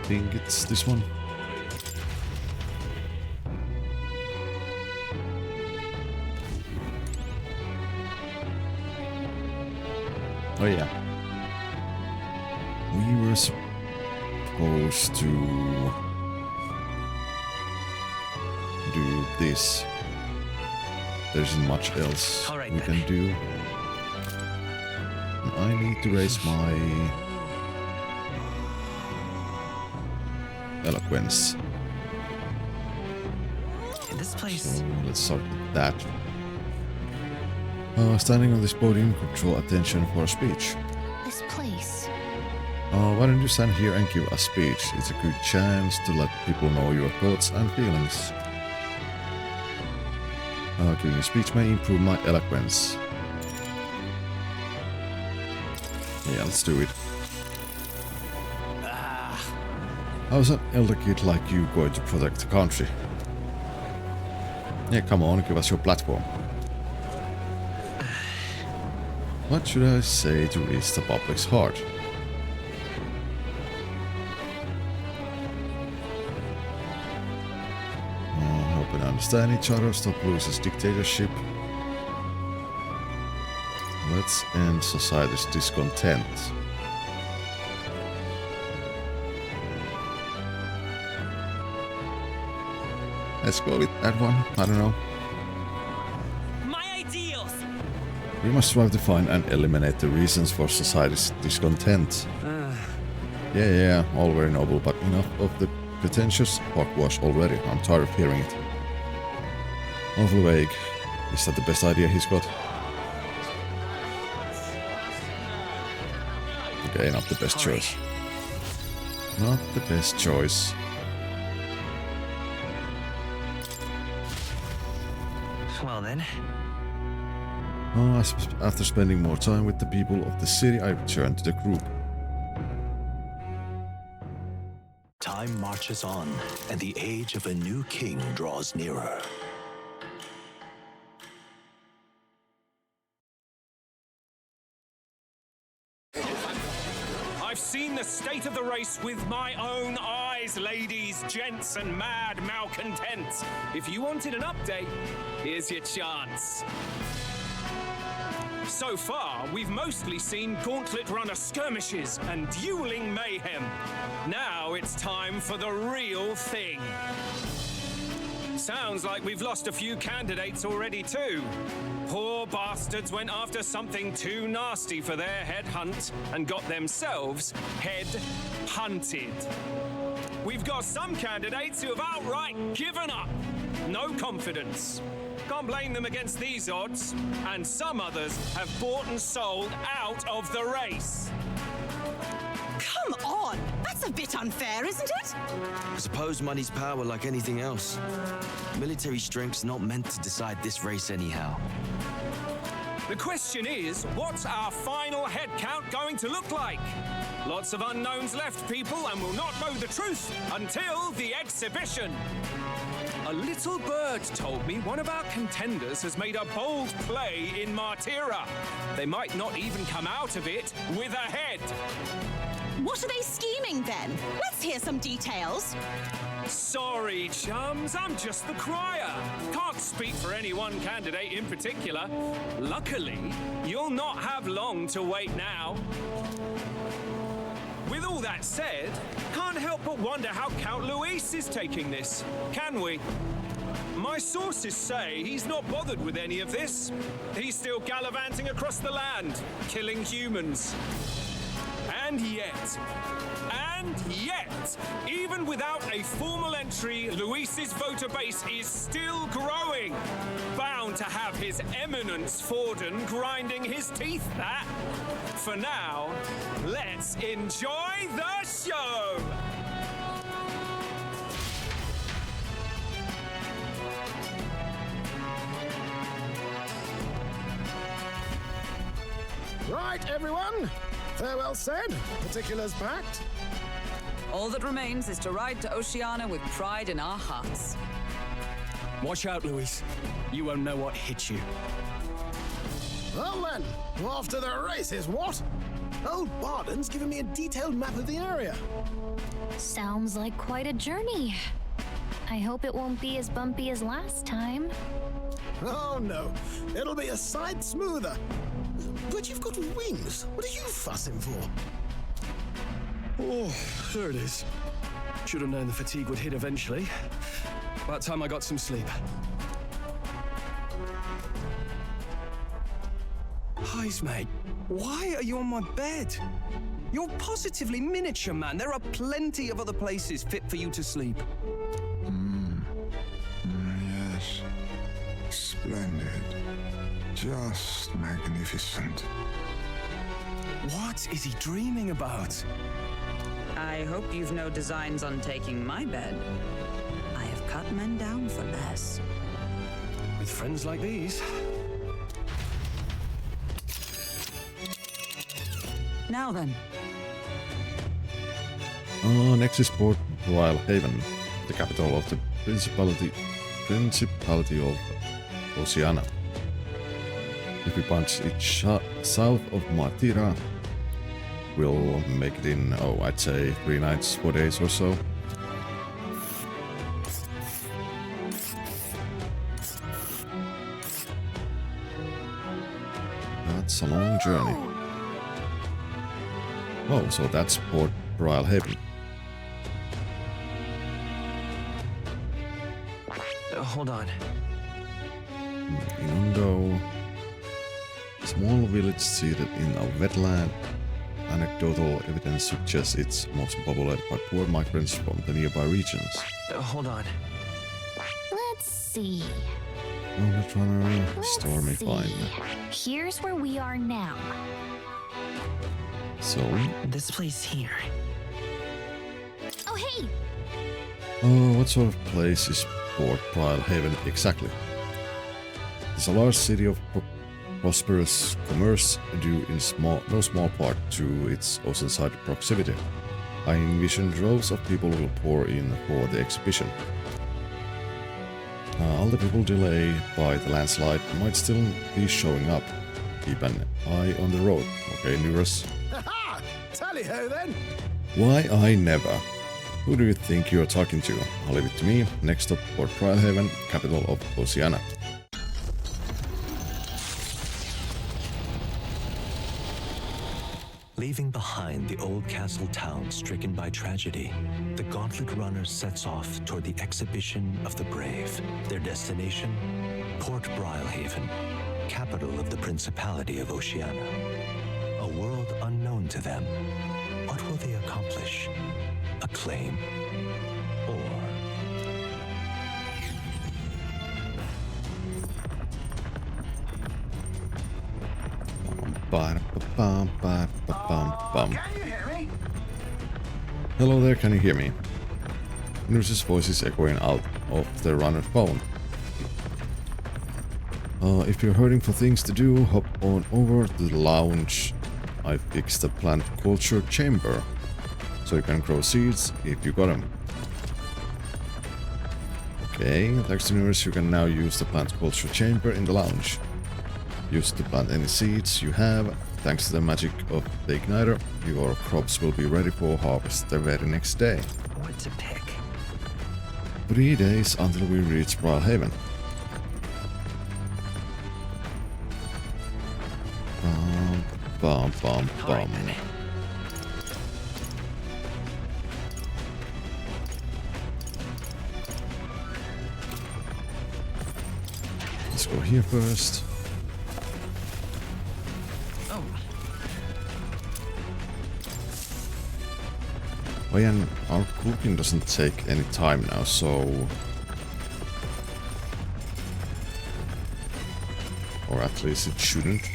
think it's this one. Oh yeah. We were supposed to do this. There isn't much else we can do. And I need to raise my eloquence. This place. So let's start with that. Standing on this podium could draw attention for a speech. This place. Why don't you stand here and give a speech? It's a good chance to let people know your thoughts and feelings. Giving a speech may improve my eloquence. Yeah, let's do it. How's an elder kid like you going to protect the country? Yeah, come on, give us your platform. What should I say to reach the public's heart? Help and understand each other, stop Louis's dictatorship. Let's end society's discontent. Let's go with that one. I don't know. My ideals. We must strive to find and eliminate the reasons for society's discontent. Yeah, all very noble, but enough of the pretentious hogwash already. I'm tired of hearing it. Awful vague. Is that the best idea he's got? Okay, not the best choice. Not the best choice. Well then. After spending more time with the people of the city, I returned to the group. Time marches on, and the age of a new king draws nearer. I've seen the state of the race with my own eyes, ladies, gents, and mad malcontents. If you wanted an update, here's your chance. So far, we've mostly seen gauntlet runner skirmishes and dueling mayhem. Now it's time for the real thing. Sounds like we've lost a few candidates already too. Poor bastards went after something too nasty for their head hunt and got themselves head hunted. We've got some candidates who have outright given up. No confidence. Can't blame them against these odds. And some others have bought and sold out of the race. Come on! That's a bit unfair, isn't it? I suppose money's power like anything else. Military strength's not meant to decide this race anyhow. The question is, what's our final head count going to look like? Lots of unknowns left, people, and we'll not know the truth until the exhibition. A little bird told me one of our contenders has made a bold play in Martira. They might not even come out of it with a head. What are they scheming then? Let's hear some details. Sorry, chums, I'm just the crier. Can't speak for any one candidate in particular. Luckily, you'll not have long to wait now. With all that said, can't help but wonder how Count Luis is taking this, can we? My sources say he's not bothered with any of this. He's still gallivanting across the land, killing humans. And yet, even without a formal entry, Luis's voter base is still growing. Bound to have his eminence Forden grinding his teeth, that. For now, let's enjoy the show! Right, everyone. Farewell said, particulars packed. All that remains is to ride to Oceania with pride in our hearts. Watch out, Luis. You won't know what hit you. Well then, off to the races, what? Old Barden's given me a detailed map of the area. Sounds like quite a journey. I hope it won't be as bumpy as last time. Oh no, it'll be a sight smoother. But you've got wings. What are you fussing for? Oh, there it is. Should have known the fatigue would hit eventually. About time I got some sleep. Heis, mate. Why are you on my bed? You're positively miniature, man. There are plenty of other places fit for you to sleep. Yes. Splendid. Just magnificent. What is he dreaming about? I hope you've no designs on taking my bed. I have cut men down for less. With friends like these. Now then. Next is Port Royal Haven, the capital of the Principality of Oceania. If we punch it south of Matira, we'll make it in, I'd say 3 nights, 4 days or so. That's a long journey. Oh, so that's Port Royal Haven. Hold on. Inundo. Small village seated in a wetland. Anecdotal evidence suggests it's most populated by poor migrants from the nearby regions. Hold on. Let's see. Road runner, stormy see. fine. Here's where we are now. So, This place here. Oh, hey! what sort of place is Port Royal Haven exactly? It's a large city of prosperous commerce due in no small part to its oceanside proximity. I envision droves of people will pour in for the exhibition. All the people delayed by the landslide might still be showing up. Keep an eye on the road, okay, Nurus? Ha-ha! Tally-ho then! Why I never? Who do you think you're talking to? I'll leave it to me. Next up, Port Royal Haven, capital of Oceania. Leaving behind the old castle town stricken by tragedy, the Gauntlet Runner sets off toward the exhibition of the brave. Their destination? Port Brilhaven, capital of the Principality of Oceania. A world unknown to them. What will they accomplish? Acclaim? Or... Ba-da-ba-bum. Can you hear me? Hello there, can you hear me? Nurse's voice is echoing out of the runner phone. If you're hurting for things to do, hop on over to the lounge. I fixed the plant culture chamber, so you can grow seeds if you got them. Okay, thanks to Nurse, you can now use the plant culture chamber in the lounge. Use to plant any seeds you have. Thanks to the magic of the igniter, your crops will be ready for harvest the very next day. What to pick? 3 days until we reach Brilhaven. Bum, bum, bum, bum. Let's go here first. Oh yeah, and our cooking doesn't take any time now, so... Or at least it shouldn't.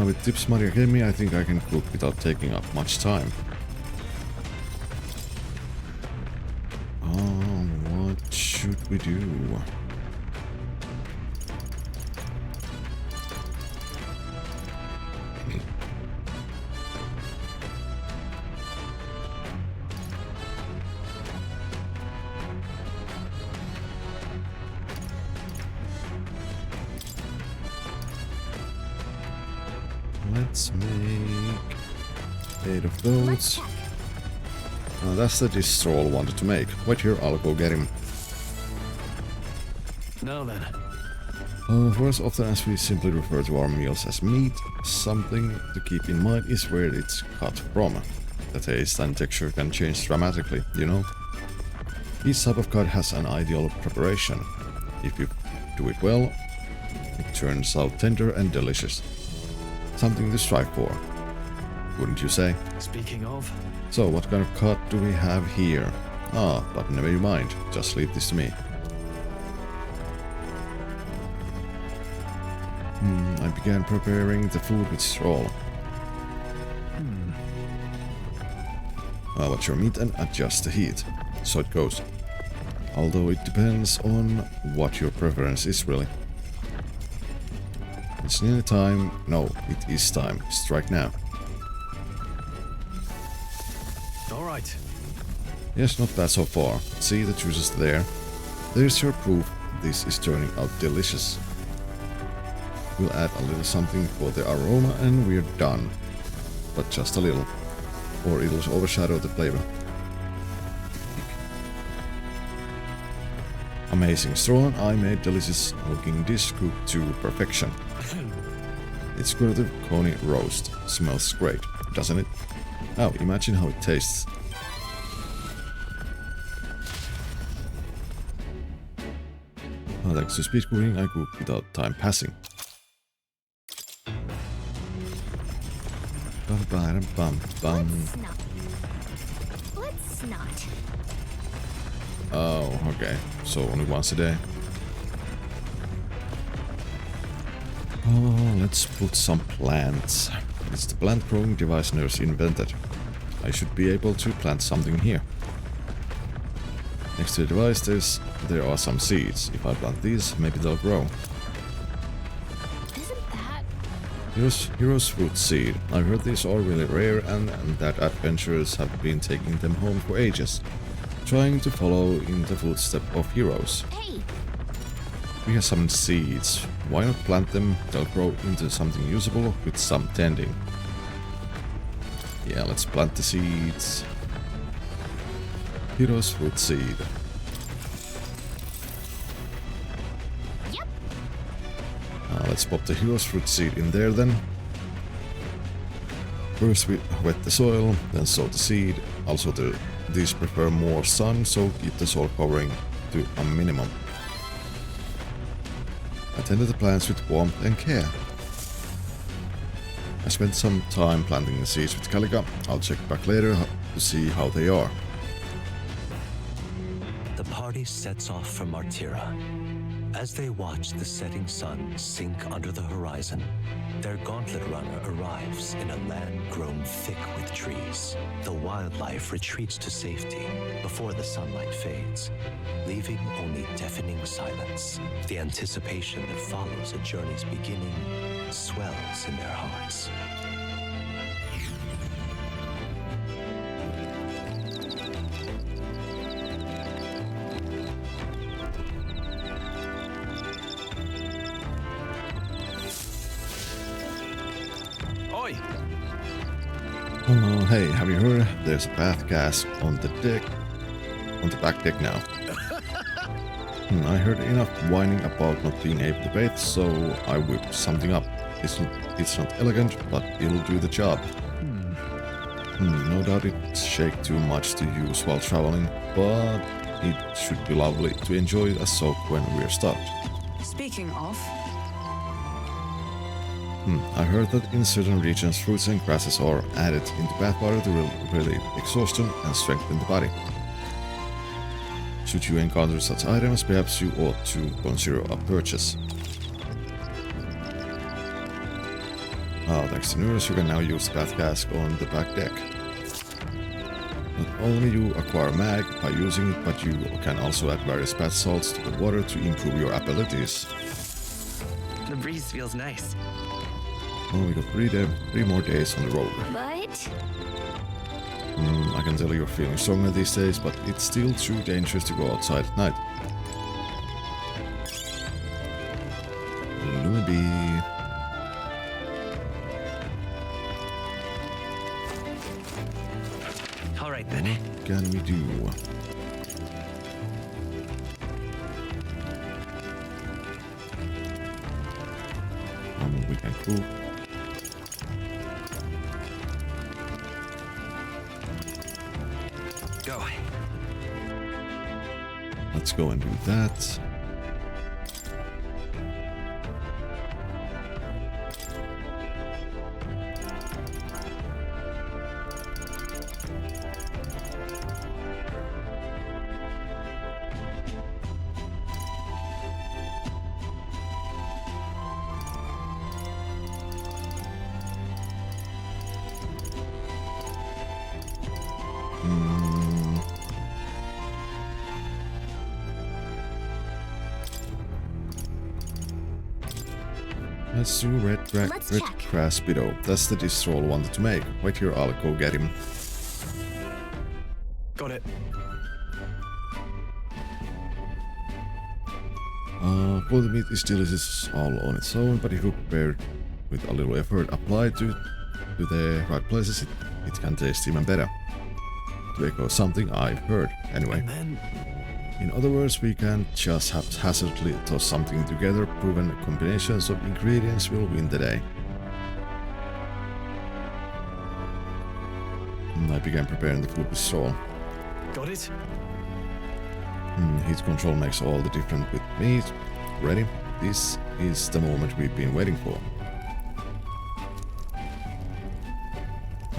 With tips Maria gave me, I think I can cook without taking up much time. What should we do? Let's make 8 of those. That's the dish Stroll wanted to make. Wait here, I'll go get him. Now then. For as often as we simply refer to our meals as meat, something to keep in mind is where it's cut from. The taste and texture can change dramatically, you know? Each type of cut has an ideal preparation. If you do it well, it turns out tender and delicious. Something to strive for, wouldn't you say? Speaking of... So, what kind of cut do we have here? But never mind, just leave this to me. I began preparing the food with Stroll. Watch your meat and adjust the heat. So it goes. Although it depends on what your preference is, really. It's nearly time. No, it is time. Strike now. Alright. Yes, not bad so far. See, the juice is there. There's your proof this is turning out delicious. We'll add a little something for the aroma and we're done. But just a little. Or it'll overshadow the flavor. Amazing straw, I made delicious looking dish cooked to perfection. It's good the coney roast. Smells great, doesn't it? Now imagine how it tastes. Thanks to speed cooking, I cook without time passing. Let's not. Oh, okay. So only once a day. Oh, let's put some plants. It's the plant growing device nurse invented. I should be able to plant something here. Next to the device there are some seeds. If I plant these, maybe they'll grow. Isn't that... Hero's fruit seed. I heard these are really rare and that adventurers have been taking them home for ages, trying to follow in the footsteps of heroes. Hey! We have some seeds. Why not plant them? They'll grow into something usable with some tending. Yeah, let's plant the seeds. Hero's fruit seed. Yep. Let's pop the hero's fruit seed in there then. First we wet the soil, then sow the seed. Also these prefer more sun, so keep the soil covering to a minimum. I tended the plants with warmth and care. I spent some time planting the seeds with Calica. I'll check back later to see how they are. The party sets off for Martira. As they watch the setting sun sink under the horizon, their gauntlet runner arrives in a land grown thick with trees. The wildlife retreats to safety before the sunlight fades, leaving only deafening silence. The anticipation that follows a journey's beginning swells in their hearts. Oi! Oh, hey, have you heard? There's a bath cask on the deck. On the back deck now. I heard enough whining about not being able to bathe, so I whipped something up. It's not elegant, but it'll do the job. No doubt it shake too much to use while traveling, but it should be lovely to enjoy a soak when we're stopped. Speaking of... I heard that in certain regions fruits and grasses are added into bathwater to relieve exhaustion and strengthen the body. Should you encounter such items, perhaps you ought to consider a purchase. Thanks to Nurse, you can now use the bath cask on the back deck. Not only you acquire mag by using it, but you can also add various bath salts to the water to improve your abilities. The breeze feels nice. Oh, we got 3 more days on the road. But... I can tell you're feeling stronger these days, but it's still too dangerous to go outside at night. Lunaby. All right then. What can we do? We can cook. Go. Let's go and do that. Let's do red grass widow. That's the dish roll wanted to make. Wait here, I'll go get him. Got it. Cold meat is delicious all on its own, but if you prepare it with a little effort applied to the right places, it can taste even better. To echo something I've heard, anyway. And then... In other words, we can't just haphazardly toss something together. Proven combinations of ingredients will win the day. I began preparing the food with straw. Got it? Heat control makes all the difference with meat. Ready? This is the moment we've been waiting for.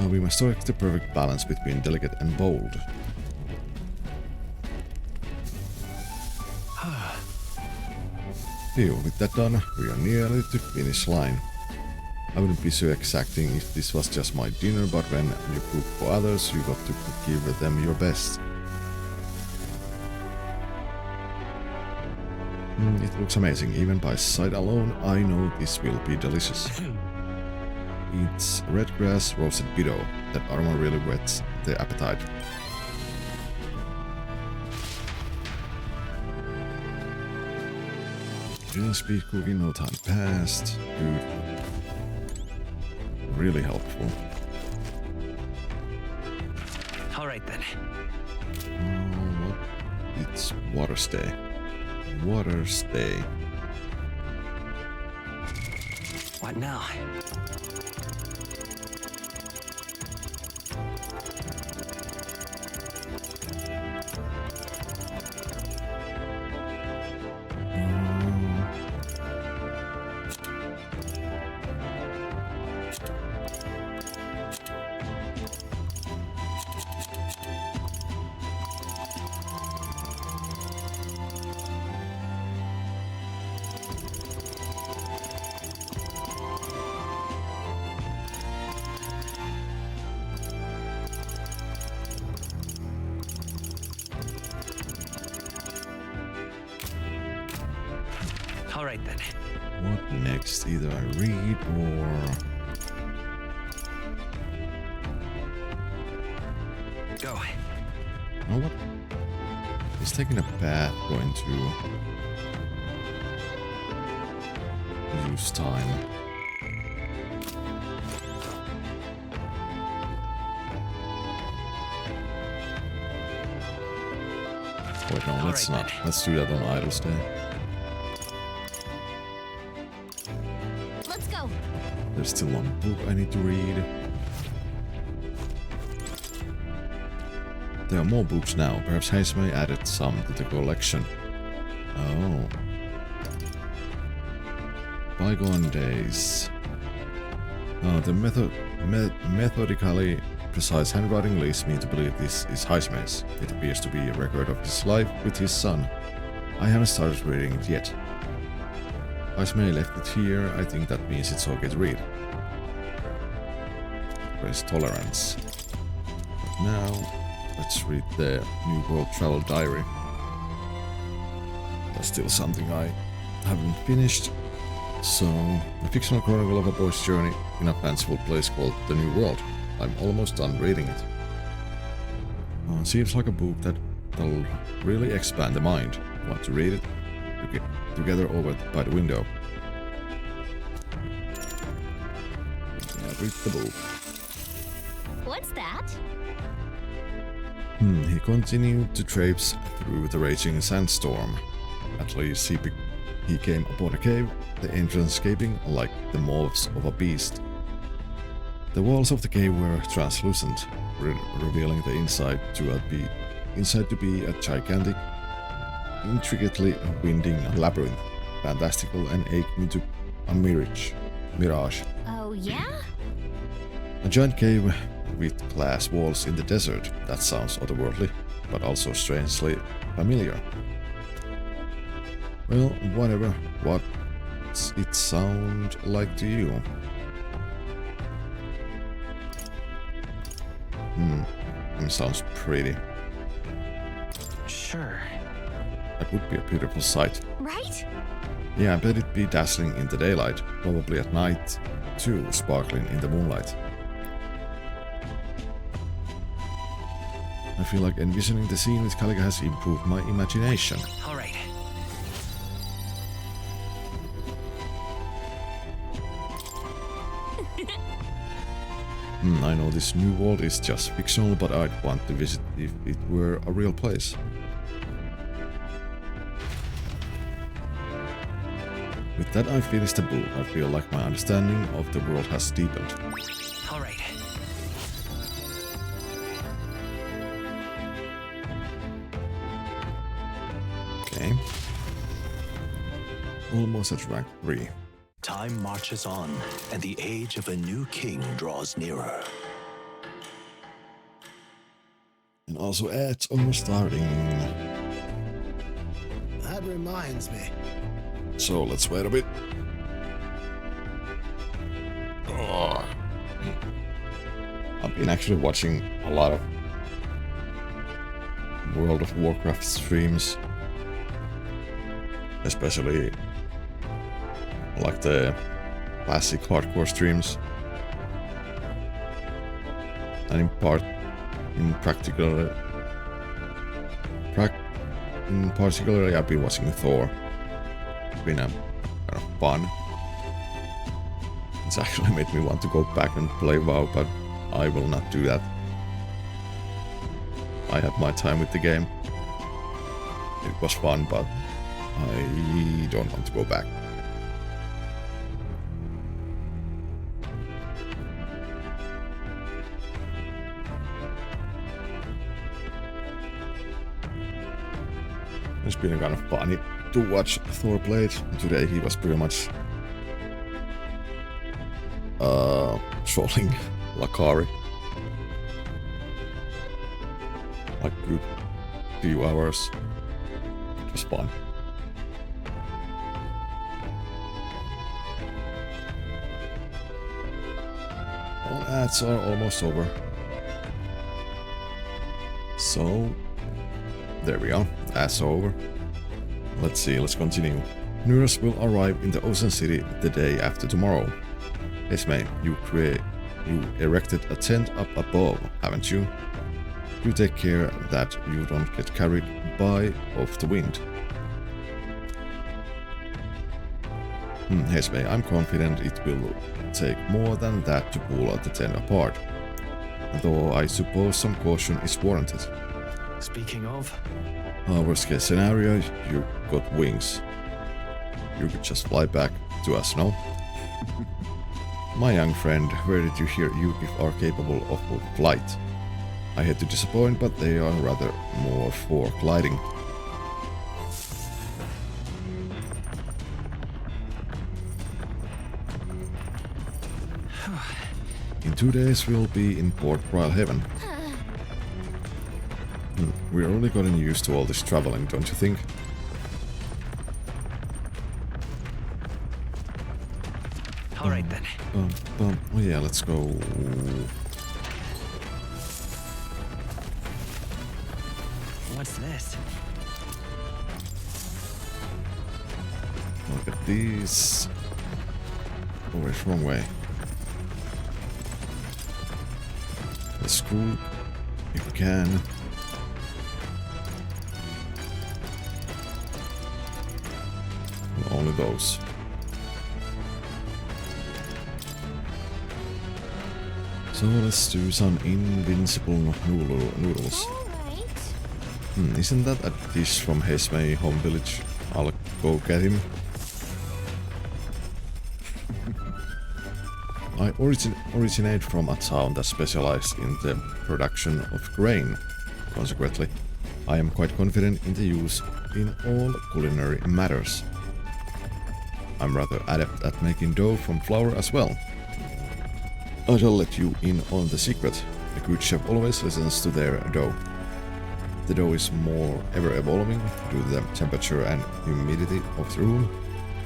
We must strike the perfect balance between delicate and bold. Phew, with that done, we are nearly to finish line. I wouldn't be so exacting if this was just my dinner, but when you cook for others, you got to give them your best. It looks amazing. Even by sight alone, I know this will be delicious. It's red grass roasted widow. That aroma really whets the appetite. Didn't speed cooking, no time passed. Good. Really helpful. All right then. What? It's water stay. Water stay. What now? All right then. What next? Either I read or... Go. Oh, what? He's taking a bath, going to use time. Wait, no, let's not. Let's do that on Idle's Day. Let's go. There's still one book I need to read. There are more books now. Perhaps Hayesmay added some to the collection. Oh. Bygone days. Oh, the methodically precise handwriting leads me to believe this is Hayesmay's. It appears to be a record of his life with his son. I haven't started reading it yet. Hayesmay left it here. I think that means it's okay to read. Where's tolerance? But now, let's read the New World Travel Diary. That's still something I haven't finished. So, a fictional chronicle of a boy's journey in a fanciful place called the New World. I'm almost done reading it. Seems like a book that'll really expand the mind. Want to read it? Together over by the window. Now read the book. What's that? He continued to traipse through the raging sandstorm. At least he came upon a cave, the entrance gaping like the mouths of a beast. The walls of the cave were translucent, revealing the inside to be a gigantic, intricately winding labyrinth, fantastical and akin to a mirage. Oh, yeah? A giant cave with glass walls in the desert. That sounds otherworldly, but also strangely familiar. Well, whatever. What's it sound like to you? Sounds pretty. Sure. That would be a beautiful sight. Right? Yeah, I bet it'd be dazzling in the daylight, probably at night too, sparkling in the moonlight. I feel like envisioning the scene with Caliga has improved my imagination. All right. I know this new world is just fictional, but I'd want to visit if it were a real place. With that I finished the book. I feel like my understanding of the world has deepened. All right. Okay. Almost at rank 3. Time marches on, and the age of a new king draws nearer. And also ads are starting. That reminds me. So let's wait a bit. Oh. I've been actually watching a lot of World of Warcraft streams. Especially like the classic hardcore streams. And in particular, I've been watching Thor. It's been a kind of fun. It's actually made me want to go back and play WoW, but I will not do that. I had my time with the game. It was fun, but I don't want to go back. It's been kind of funny to watch Thor play it. Today he was pretty much trolling Lakari. Like good few hours. It was fun. All ads are almost over. So there we are. Ads are over. Let's see, let's continue. Nurse will arrive in the Ocean City the day after tomorrow. Esme, you erected a tent up above, haven't you? You take care that you don't get carried by off the wind. Esme, I'm confident it will take more than that to pull out the tent apart. Though I suppose some caution is warranted. Speaking of... Worst case scenario, you got wings. You could just fly back to us, no? My young friend, where did you hear Yukif are capable of flight? I hate to disappoint, but they are rather more for gliding. In 2 days we'll be in Port Royal Heaven. We're only getting used to all this traveling, don't you think? Alright then. Oh yeah, let's go. What's this? Look at these. Oh, it's wrong way. Let's go if we can. Only those. So let's do some invincible noodles. Isn't that a dish from Hesme home village? I'll go get him. I originate from a town that specialized in the production of grain. Consequently, I am quite confident in the use in all culinary matters. I'm rather adept at making dough from flour as well. I shall let you in on the secret. A good chef always listens to their dough. The dough is more ever evolving due to the temperature and humidity of the room.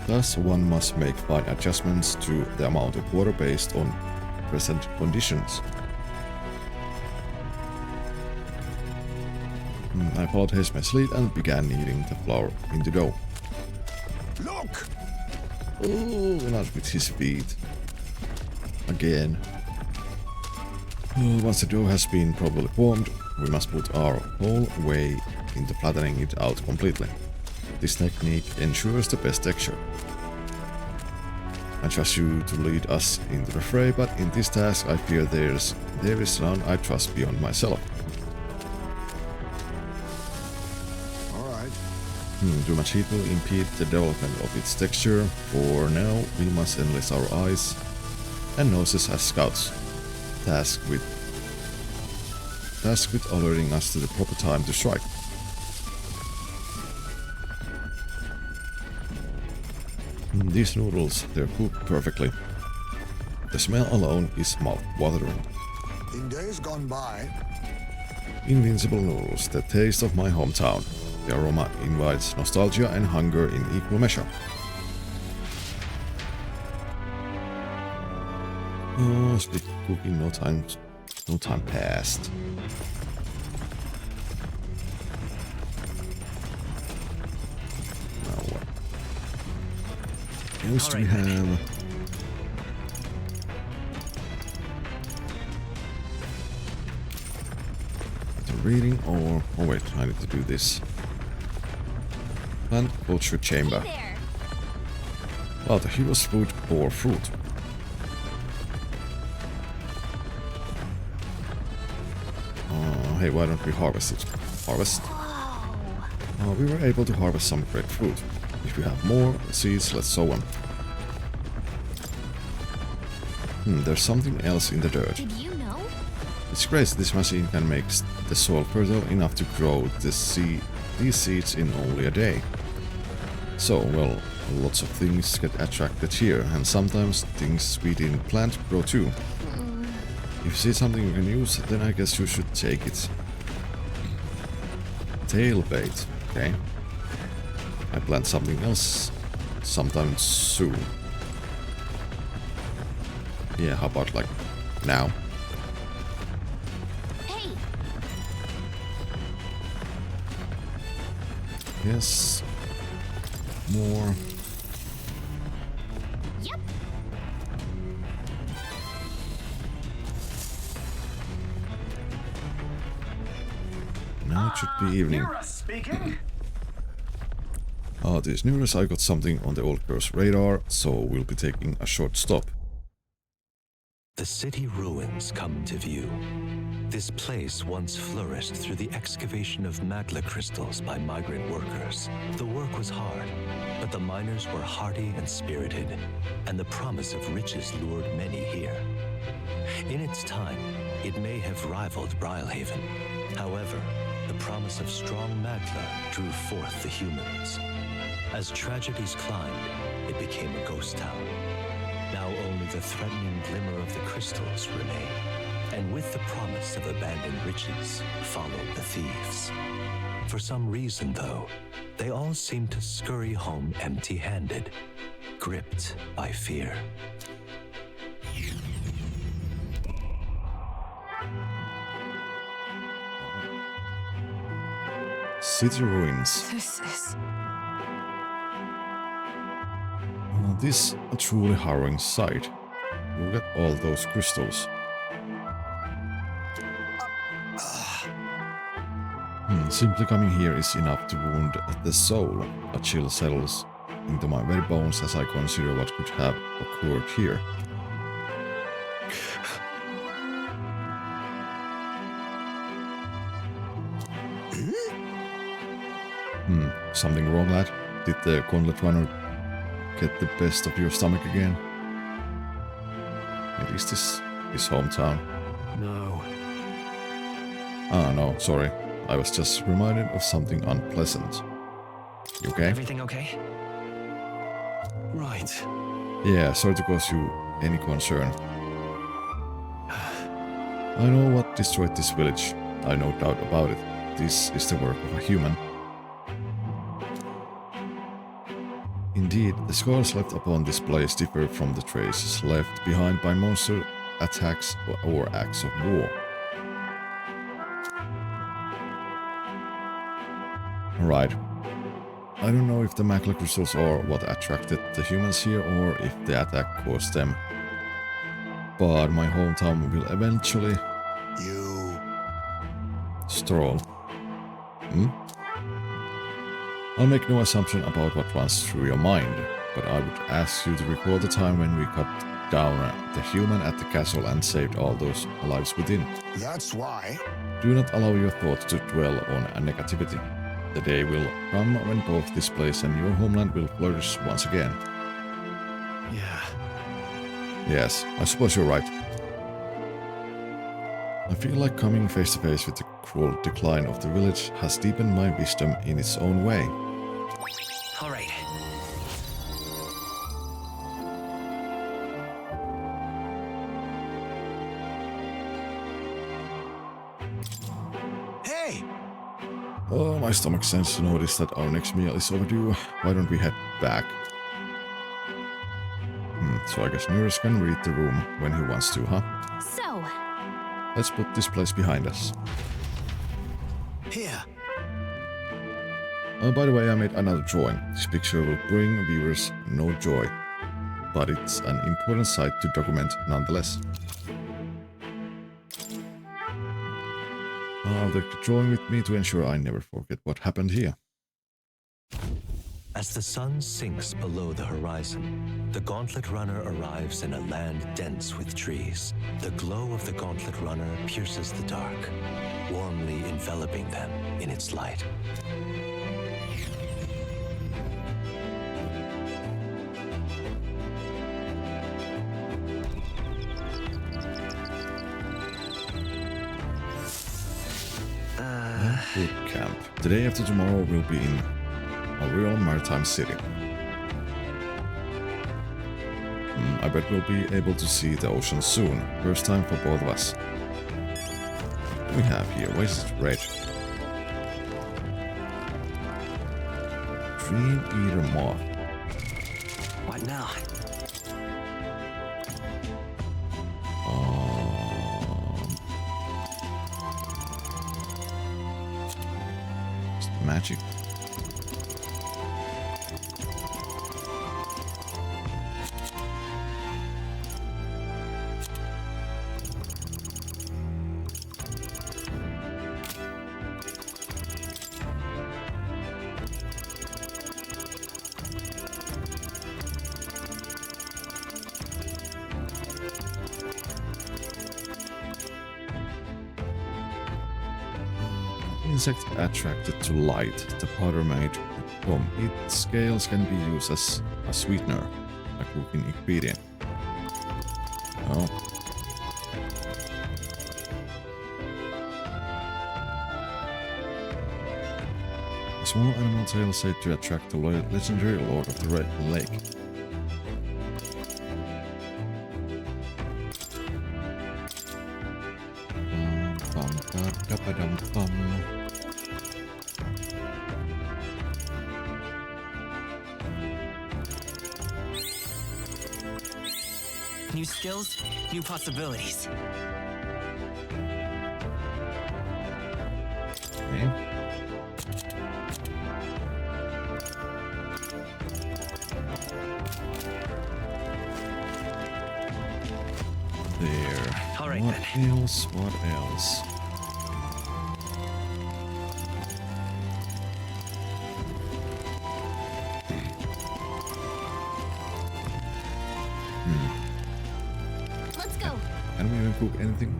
Thus, one must make fine adjustments to the amount of water based on present conditions. I followed Hesme's lead and began kneading the flour into dough. Look! Oh, not with his feet. Again. Once the dough has been properly formed, we must put our whole weight into flattening it out completely. This technique ensures the best texture. I trust you to lead us into the fray, but in this task I fear there is none I trust beyond myself. Alright. Too much heat will impede the development of its texture. For now, we must enlist our eyes and noses as scouts, tasked with alerting us to the proper time to strike. These noodles, they're cooked perfectly. The smell alone is mouth-watering. In days gone by, Invincible noodles, the taste of my hometown. The aroma invites nostalgia and hunger in equal measure. Oh, speak cooking, no time passed. Now what else do we have? The reading or... oh wait, I need to do this. Plant culture chamber. Wow, the hero's food or fruit. Hey, why don't we harvest it? Harvest? We were able to harvest some great fruit. If we have more seeds, let's sow them. There's something else in the dirt. Did you know? It's crazy this machine can make the soil fertile enough to grow these seeds in only a day. So, well, lots of things get attracted here, and sometimes things we didn't plant grow too. If you see something you can use, then I guess you should take it. Tail bait, okay. I plant something else sometime soon. Yeah, how about like now? Hey. Yes. More. Yep. Now it should be evening. Speaking. This news, I got something on the old girl's radar, so we'll be taking a short stop. The city ruins come to view. This place once flourished through the excavation of magma crystals by migrant workers. The work was hard, but the miners were hardy and spirited, and the promise of riches lured many here. In its time, it may have rivaled Brilhaven. However, the promise of strong magma drew forth the humans. As tragedies climbed, it became a ghost town. Now only the threatening glimmer of the crystals remain. And with the promise of abandoned riches followed the thieves. For some reason, though, they all seem to scurry home empty-handed, gripped by fear. City ruins. This is... This a truly harrowing sight. Look at all those crystals. Simply coming here is enough to wound the soul. A chill settles into my very bones as I consider what could have occurred here. Something wrong, lad? Did the Gauntlet Runner get the best of your stomach again? At least this is his hometown. No. Ah, no, sorry. I was just reminded of something unpleasant. You okay? Everything okay? Right. Yeah, sorry to cause you any concern. I know what destroyed this village. I no doubt about it. This is the work of a human. Indeed, the scars left upon this place differ from the traces left behind by monster attacks or acts of war. Alright. I don't know if the magical crystals are what attracted the humans here or if the attack caused them. But my hometown will eventually... Stroll. I'll make no assumption about what runs through your mind, but I would ask you to recall the time when we cut down the human at the castle and saved all those lives within. That's why. Do not allow your thoughts to dwell on a negativity. The day will come when both this place and your homeland will flourish once again. Yeah. Yes, I suppose you're right. I feel like coming face to face with the cruel decline of the village has deepened my wisdom in its own way. All right. Hey! Oh, my stomach sends to notice that our next meal is overdue. Why don't we head back? So I guess Nurse can read the room when he wants to, huh? So, Let's put this place behind us. Here. By the way, I made another drawing. This picture will bring viewers no joy, but it's an important sight to document nonetheless. I'll take the drawing with me to ensure I never forget what happened here. As the sun sinks below the horizon, the Gauntlet Runner arrives in a land dense with trees. The glow of the Gauntlet Runner pierces the dark, warmly enveloping them in its light. Boot camp. The day after tomorrow we'll be in a real maritime city. I bet we'll be able to see the ocean soon. First time for both of us. What do we have here? Why is it red? Dream Eater Moth. What now? Magic. Insect attracted to light. The powder made from its scales can be used as a sweetener, a cooking ingredient. Oh. A small animal tail said to attract the legendary Lord of the Red Lake. New skills, new possibilities. Okay. There. All right, what then. else? What else? let's go. Can we even cook anything?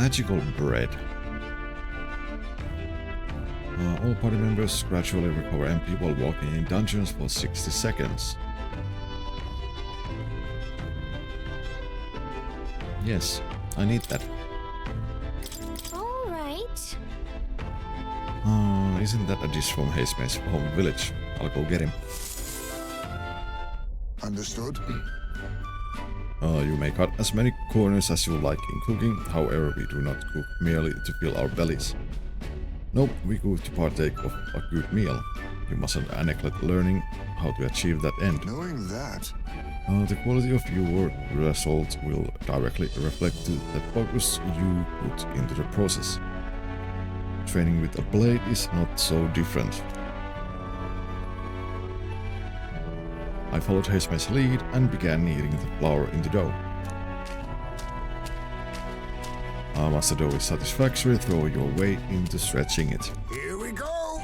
Magical bread. All party members gradually recover MP while walking in dungeons for 60 seconds. Yes, I need that. Alright. Isn't that a dish from Hazeman's home village? I'll go get him. Understood. You may cut as many corners as you like in cooking, however we do not cook merely to fill our bellies. No, we cook to partake of a good meal. You mustn't neglect learning how to achieve that end. Knowing that, The quality of your result will directly reflect the focus you put into the process. Training with a blade is not so different. I followed Hazeman's lead and began kneading the flour in the dough. Once the dough is satisfactory, throw your weight into stretching it. here we go.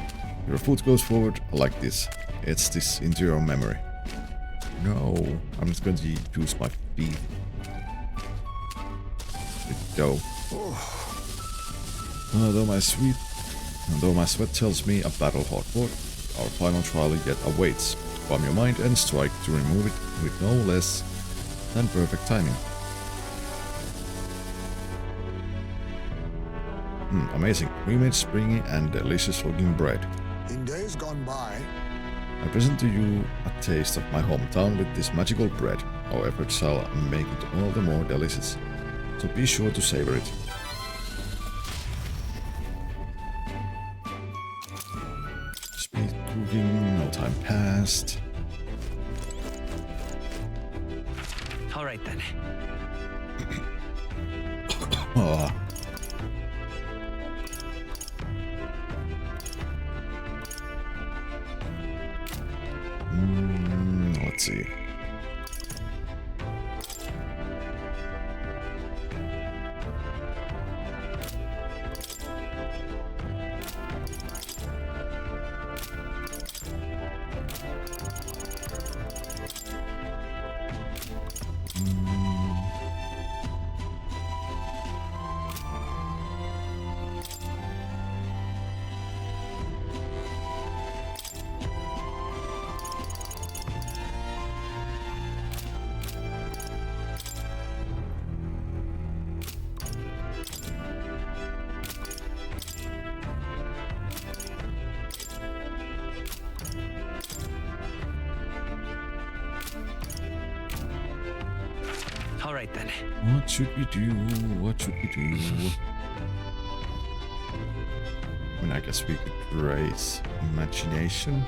Your foot goes forward like this. Etch this into your memory. No, I'm just going to use my feet. With dough. Though my sweat tells me a battle hard fought, our final trial yet awaits. Calm your mind and strike to remove it with no less than perfect timing. Amazing. We made springy and delicious looking bread. In days gone by, I present to you a taste of my hometown with this magical bread. Our efforts shall make it all the more delicious, so be sure to savor it. Speed cooking, no time passed. All right then. Ah. Let's see. All right then. What should we do? What should we do? I mean, I guess we could raise imagination.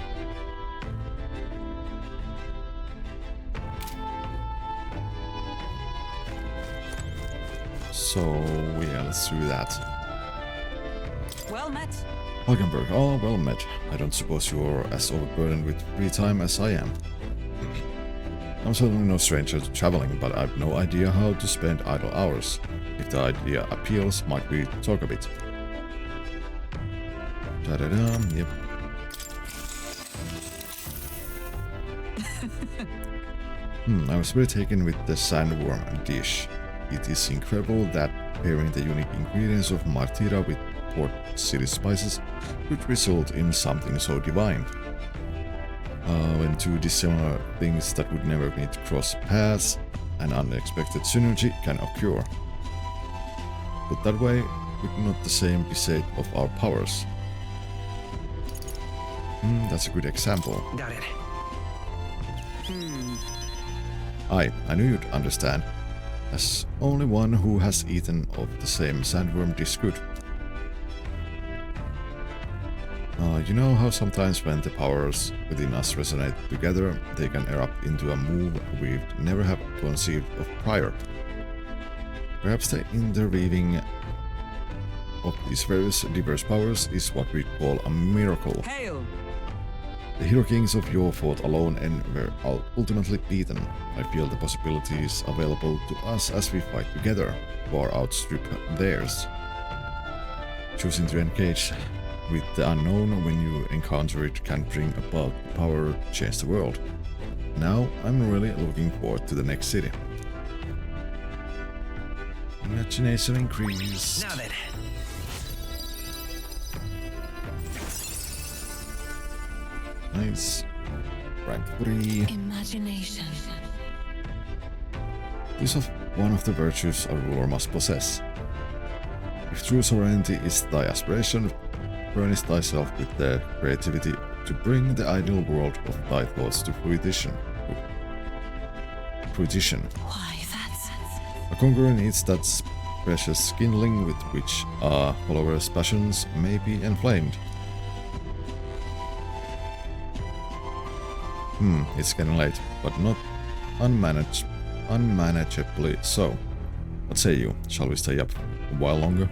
So, yeah, let's do that. Well met. Hagenberg, oh, well met. I don't suppose you're as overburdened with free time as I am. I'm certainly no stranger to traveling, but I've no idea how to spend idle hours. If the idea appeals, might we talk a bit? Da-da-da, yep. I was very taken with the sandworm dish. It is incredible that pairing the unique ingredients of Martira with Port City spices could result in something so divine. When two dissimilar things that would never need to cross paths, an unexpected synergy can occur. Put that way, would not the same be said of our powers? That's a good example. Got it. I knew you'd understand. As only one who has eaten of the same sandworm dish could. You know how sometimes when the powers within us resonate together, they can erupt into a move we'd never have conceived of prior. Perhaps the interweaving of these various diverse powers is what we call a miracle. Hail! The hero kings of yore fought alone and were ultimately beaten. I feel the possibilities available to us as we fight together far outstrip theirs. Choosing to engage with the unknown when you encounter it can bring about the power to change the world. Now I'm really looking forward to the next city. Imagination increased. Now then. Nice. Rank 3. Imagination. This is one of the virtues a ruler must possess. If true sovereignty is thy aspiration, furnish thyself with the creativity to bring the ideal world of thy thoughts to fruition. Why, that's... A conqueror needs that precious kindling with which a follower's passions may be inflamed. It's getting late, but not unmanageably so. What say you? Shall we stay up a while longer?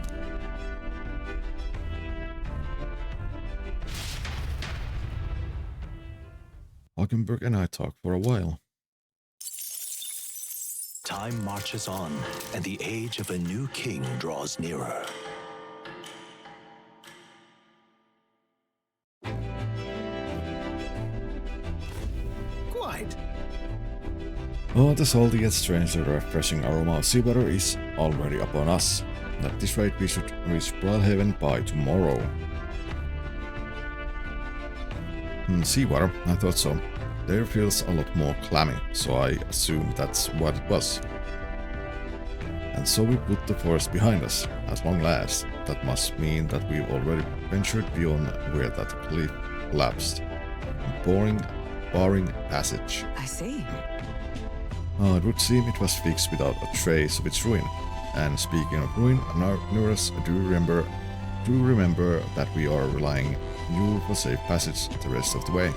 Valkenburg and I talk for a while. Time marches on, and the age of a new king draws nearer. Quite. Oh, the salty yet strangely refreshing aroma of seawater is already upon us. At this rate, we should reach Bloodhaven by tomorrow. Seawater? I thought so. The air feels a lot more clammy, so I assume that's what it was. And so we put the forest behind us, at long last. That must mean that we've already ventured beyond where that cliff collapsed. Barring passage. I see. It would seem it was fixed without a trace of its ruin. And speaking of ruin, Nurse, do remember that we are relying on you for safe passage the rest of the way.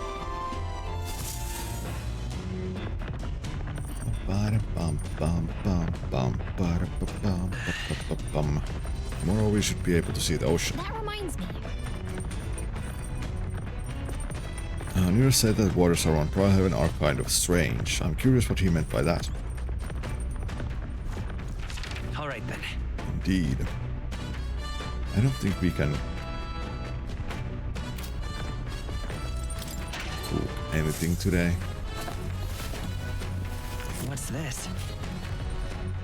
Tomorrow we should be able to see the ocean. That reminds me. Nurse said that waters around Bryhaven are kind of strange. I'm curious what he meant by that. All right then. Indeed. I don't think we can cook anything today. What's this?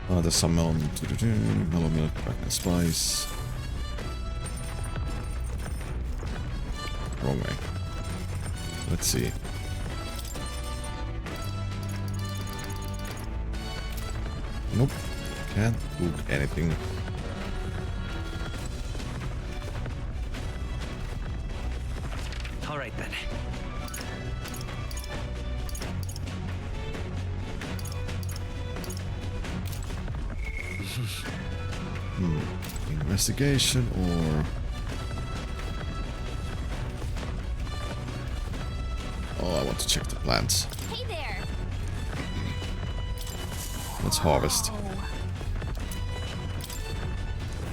There's some mellow milk, crack and spice. Wrong way. Let's see. Nope. Can't cook anything. All right then. Investigation or... Oh, I want to check the plants. Hey there. Let's harvest.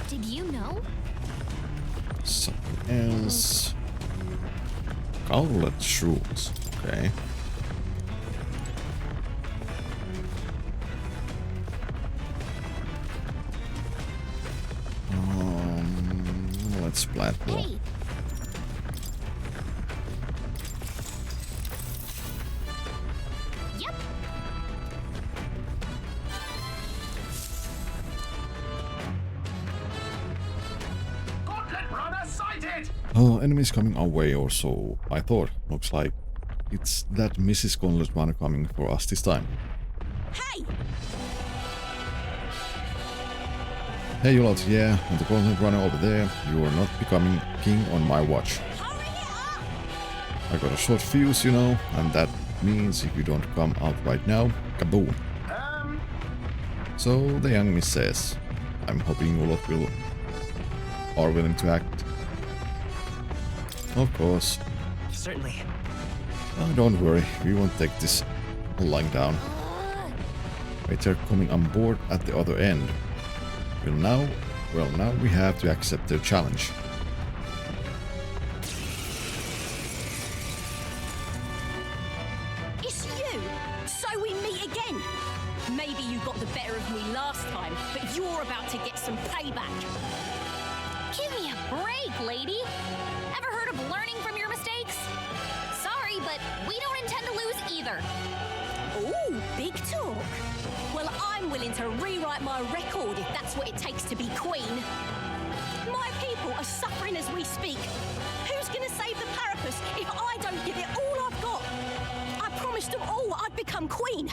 Did you know? Something else. Cowlet shrooms. Okay. Let's plant more. Hey. Yep. Gauntlet runner sighted! Oh, enemies coming our way or so, I thought. Looks like it's that Mrs. Gauntlet runner coming for us this time. Hey! Hey, you lot, yeah, and the Gauntlet runner over there. You are not becoming king on my watch. Hurry it up! I got a short fuse, you know, and that means if you don't come out right now, kaboom. So the young miss says, I'm hoping you lot are willing to act. Of course. Certainly. Oh, don't worry, we won't take this lying down. Wait, they're coming on board at the other end. Well, now we have to accept their challenge. It's you! So we meet again! Maybe you got the better of me last time, but you're about to get some payback. Give me a break, lady. Ever heard of learning from your mistakes? Sorry, but we don't intend to lose either. Ooh, big talk. Well, I'm willing to rewrite my record if that's what it takes to be queen. My people are suffering as we speak. Who's gonna save the Parapus if I don't give it all I've got? I promised them all I'd become queen.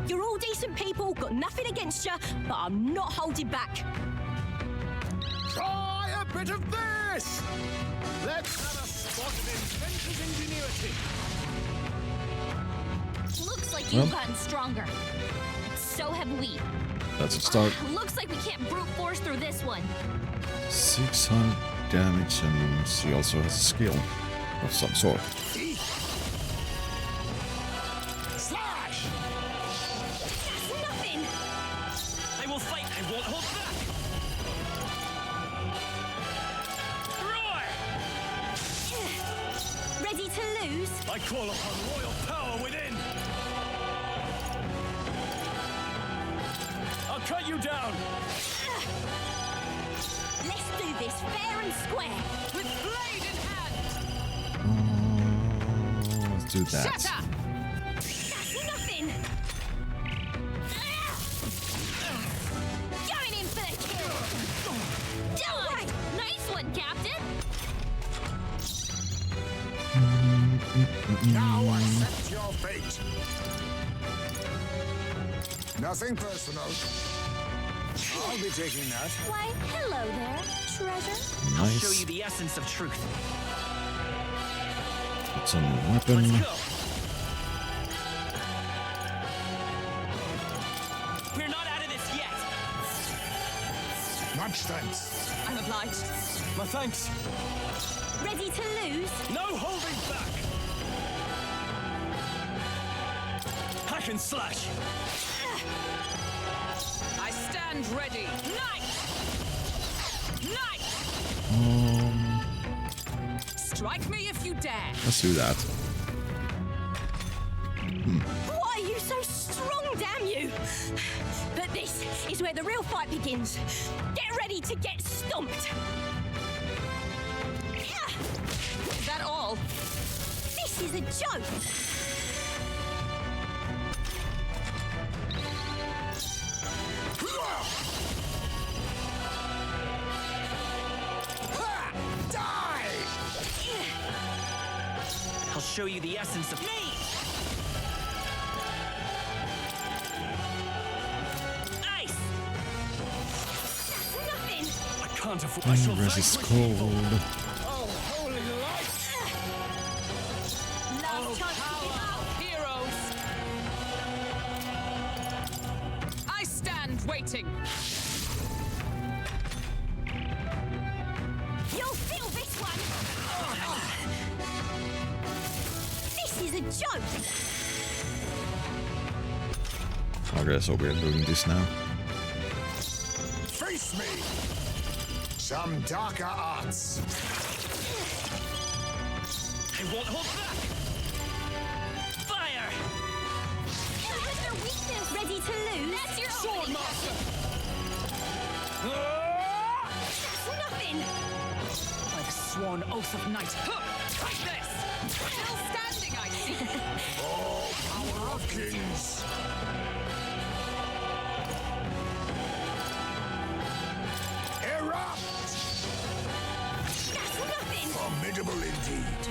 You're all decent people, got nothing against you, but I'm not holding back. Try a bit of this! Let's have a spot of inventor's ingenuity. Looks like you've gotten stronger. So have we. That's a start. Looks like we can't brute force through this one. 600 damage, and she also has a skill of some sort. Slash! That's nothing! I will fight. I won't hold back. Roar! Ready to lose? I call upon royal power within. I'll cut you down. Let's do this fair and square, with blade in hand! Let's do that. Shut up! That's nothing! Going in for the kill! Done! Nice one, Captain! Now accept your fate. Nothing personal. I'll be taking that. Why, hello there, treasure. I'll show Nice. you the essence of truth. Put some weapon. Let's go. We're not out of this yet. Much thanks. I'm obliged. My thanks. Ready to lose? No holding back. Hack and slash. I stand ready. Knight! Knight! Strike me if you dare. Let's do that. Why are you so strong, damn you? But this is where the real fight begins. Get ready to get stomped. Is that all? This is a joke. I'll show you the essence of me. Ice. That's nothing. I can't afford. I shall Resist vanquish evil. cold. Oh, holy light! Last chance to give up. Heroes! I stand waiting. You'll feel this one. This is a joke. Okay, so we're doing this now. Face me. Some darker arts. I won't hold back. Fire. What's their weakness? Ready to lose? That's your Sword opening. master. That's nothing. By the sworn oath of knight. Like this! Still standing, I see. Oh, power of kings. Erupt. That's nothing. Formidable indeed.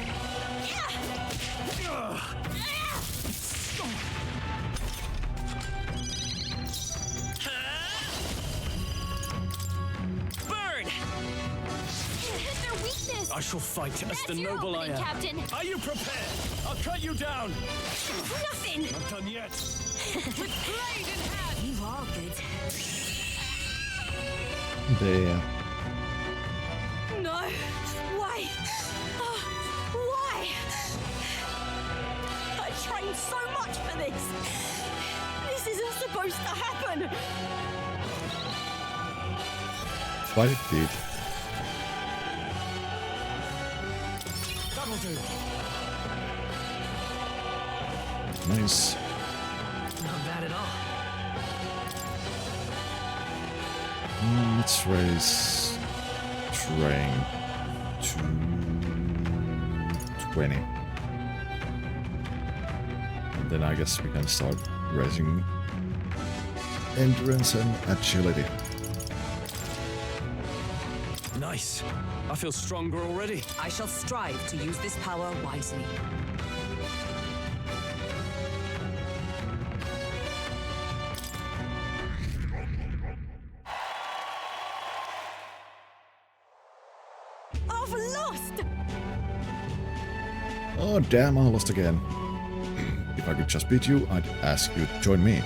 Burn. What's their weakness? I shall fight as That's the your noble I opening, am. Captain. Are you prepared? I'll cut you down. Nothing. Not done yet. With blade in hand. You are good. There. No. Why? Oh, why? I trained so much for this. This isn't supposed to happen. But it did. That'll do. Nice. Not bad at all. Let's raise train to 20. Then I guess we can start raising endurance and agility. Nice. I feel stronger already. I shall strive to use this power wisely. I've lost! Oh damn, I lost again. If I could just beat you, I'd ask you to join me.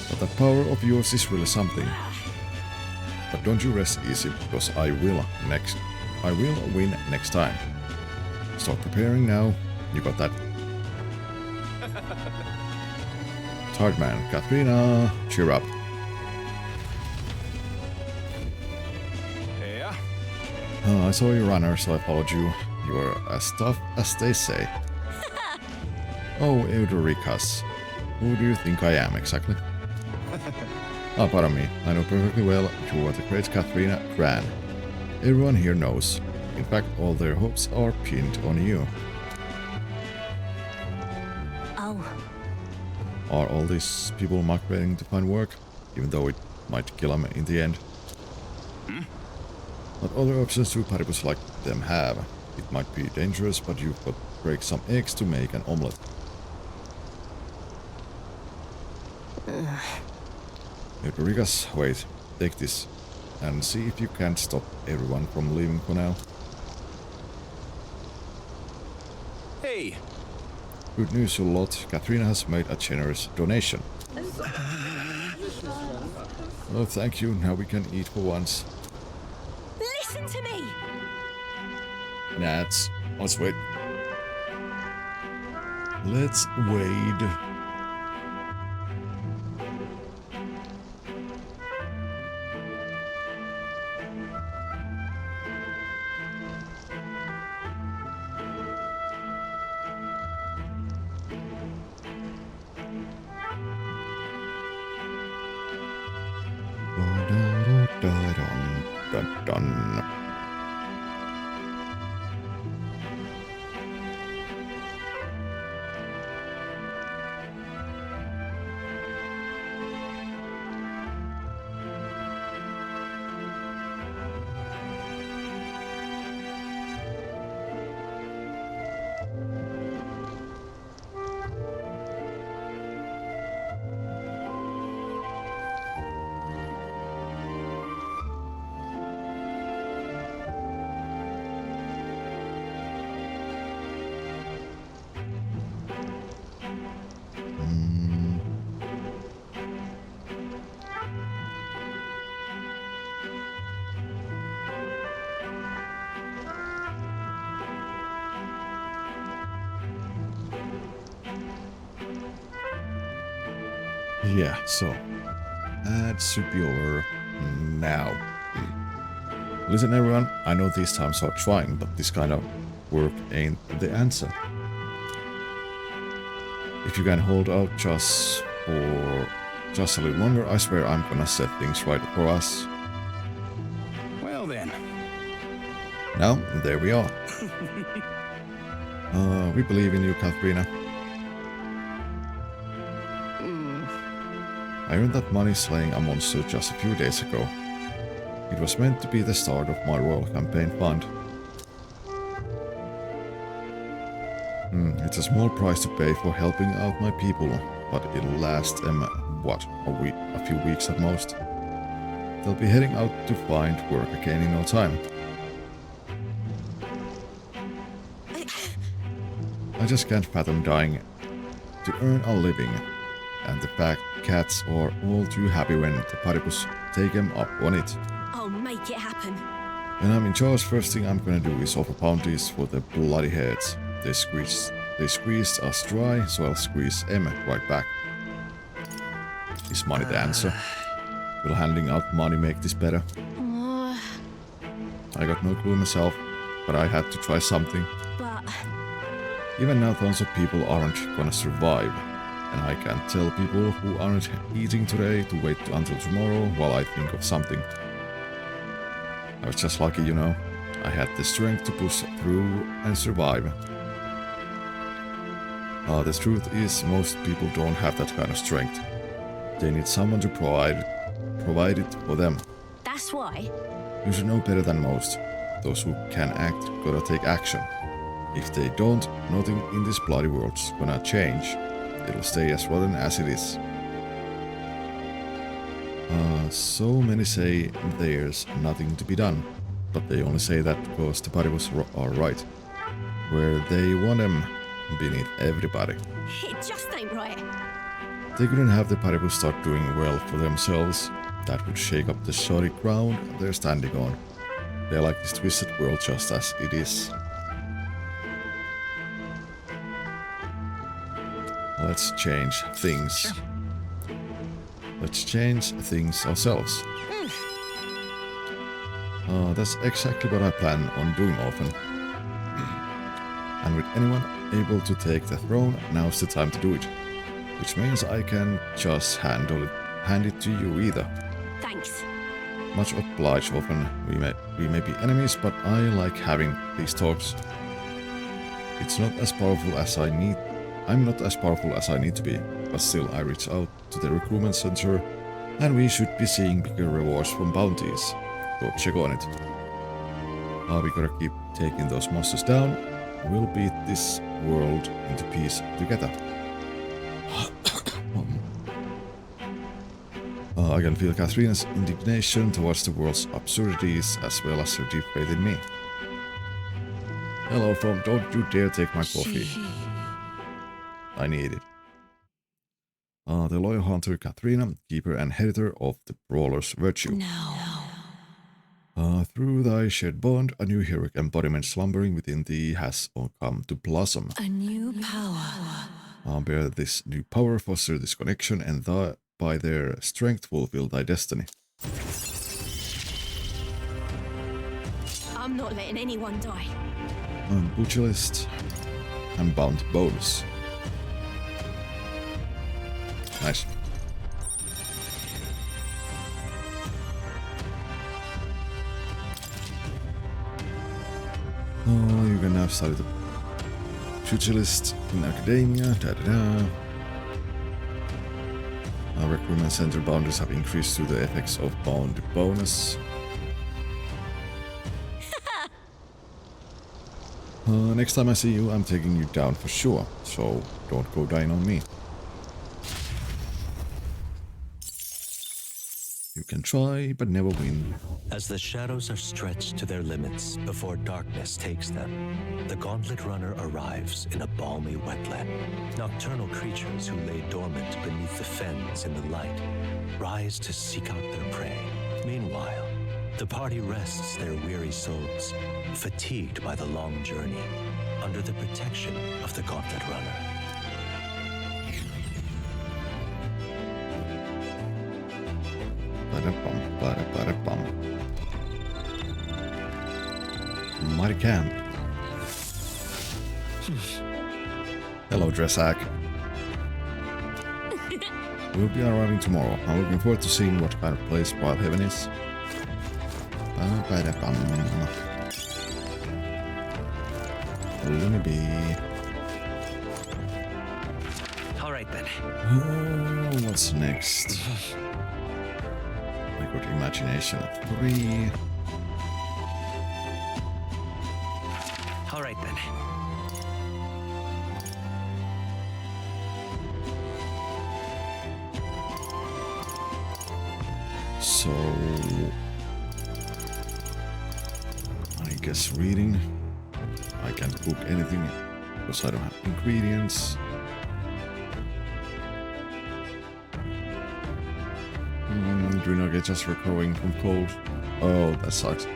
But that power of yours is really something. But don't you rest easy, because I will win next time. Start preparing now. You got that. Tired man, Katharina, cheer up. Yeah? I saw you runner, so I followed you. You are as tough as they say. Oh, Eudoricus. Who do you think I am, exactly? Pardon me. I know perfectly well you are the great Katharina Gran. Everyone here knows. In fact, all their hopes are pinned on you. Oh. Are all these people migrating to find work? Even though it might kill them in the end. What other options do platypus like them have? It might be dangerous, but you've got to break some eggs to make an omelette. Eudoricus, wait. Take this. And see if you can't stop everyone from leaving for now. Hey! Good news, you lot. Katharina has made a generous donation. Oh, thank you. Now we can eat for once. Listen to me! Nats. Let's wait. Let's wade. Dun, dun. Yeah, so that should be over now. Listen everyone, I know these times are trying, but this kind of work ain't the answer. If you can hold out just a little longer, I swear I'm gonna set things right for us. Well then. Now, there we are. We believe in you, Katharina. I earned that money slaying a monster just a few days ago. It was meant to be the start of my royal campaign fund. It's a small price to pay for helping out my people, but it'll last them, what, a few weeks at most. They'll be heading out to find work again in no time. I just can't fathom dying to earn a living, and the fact cats are all too happy when the platypus take them up on it. I'll make it happen. When I'm in charge, first thing I'm gonna do is offer bounties for the bloody heads. They squeezed us dry, so I'll squeeze them right back. Is money the answer? Will handing out money make this better? I got no clue myself, but I had to try something. But... Even now tons of people aren't gonna survive, and I can't tell people who aren't eating today to wait until tomorrow while I think of something. I was just lucky, you know. I had the strength to push through and survive. The truth is, most people don't have that kind of strength. They need someone to provide it for them. That's why. You should know better than most. Those who can act gotta take action. If they don't, nothing in this bloody world's gonna change. It'll stay as rotten as it is. So many say there's nothing to be done, but they only say that because the paribus are right. Where they want them, beneath everybody. It just ain't right. They couldn't have the paribus start doing well for themselves. That would shake up the shoddy ground they're standing on. They like this twisted world just as it is. Let's change things. Sure. Let's change things ourselves. That's exactly what I plan on doing often. And with anyone able to take the throne, now's the time to do it. Which means I can just hand it to you either. Thanks. Much obliged. Often we may be enemies, but I like having these talks. It's not as powerful as I'm not as powerful as I need to be, but still I reach out to the recruitment center, and we should be seeing bigger rewards from bounties. Go check on it. We gotta keep taking those monsters down. We'll beat this world into peace together. I can feel Katharina's indignation towards the world's absurdities as well as her deep faith in me. Hello, Foam. Don't you dare take my coffee. I need it. The loyal hunter Katharina, keeper and heritor of the brawler's virtue. Through thy shared bond, a new heroic embodiment slumbering within thee has come to blossom. A new power. Bear this new power, foster this connection, and by their strength fulfill thy destiny. I'm not letting anyone die. Pugilist and bounty bonus. Nice. You can now study the pugilist in academia. Recruitment center boundaries have increased through the effects of bounty bonus. Next time I see you, I'm taking you down for sure, so don't go dying on me. You can try, but never win. As the shadows are stretched to their limits before darkness takes them, the Gauntlet Runner arrives in a balmy wetland. Nocturnal creatures who lay dormant beneath the fens in the light rise to seek out their prey. Meanwhile, the party rests their weary souls, fatigued by the long journey, under the protection of the Gauntlet Runner. Mighty camp. Hello, Dressak. We'll be arriving tomorrow. I'm looking forward to seeing what kind of place Wild Heaven is. Let me be. Alright then. Oh, what's next? I got imagination at 3. Alright then. So I guess reading. I can't cook anything because I don't have ingredients. Do not get just recovering from cold. Oh, that sucks.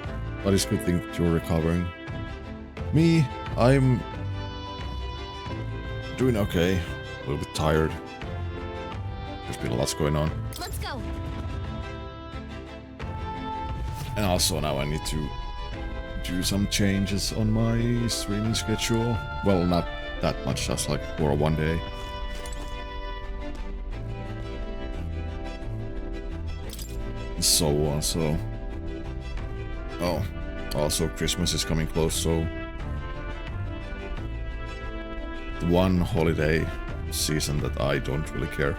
But it's a good thing that you're recovering. Me, I'm doing okay. A little bit tired. There's been lots going on. Let's go. And also now I need to do some changes on my streaming schedule. Well, not that much, just like for one day. And so on, so... Oh, also Christmas is coming close, so... the one holiday season that I don't really care.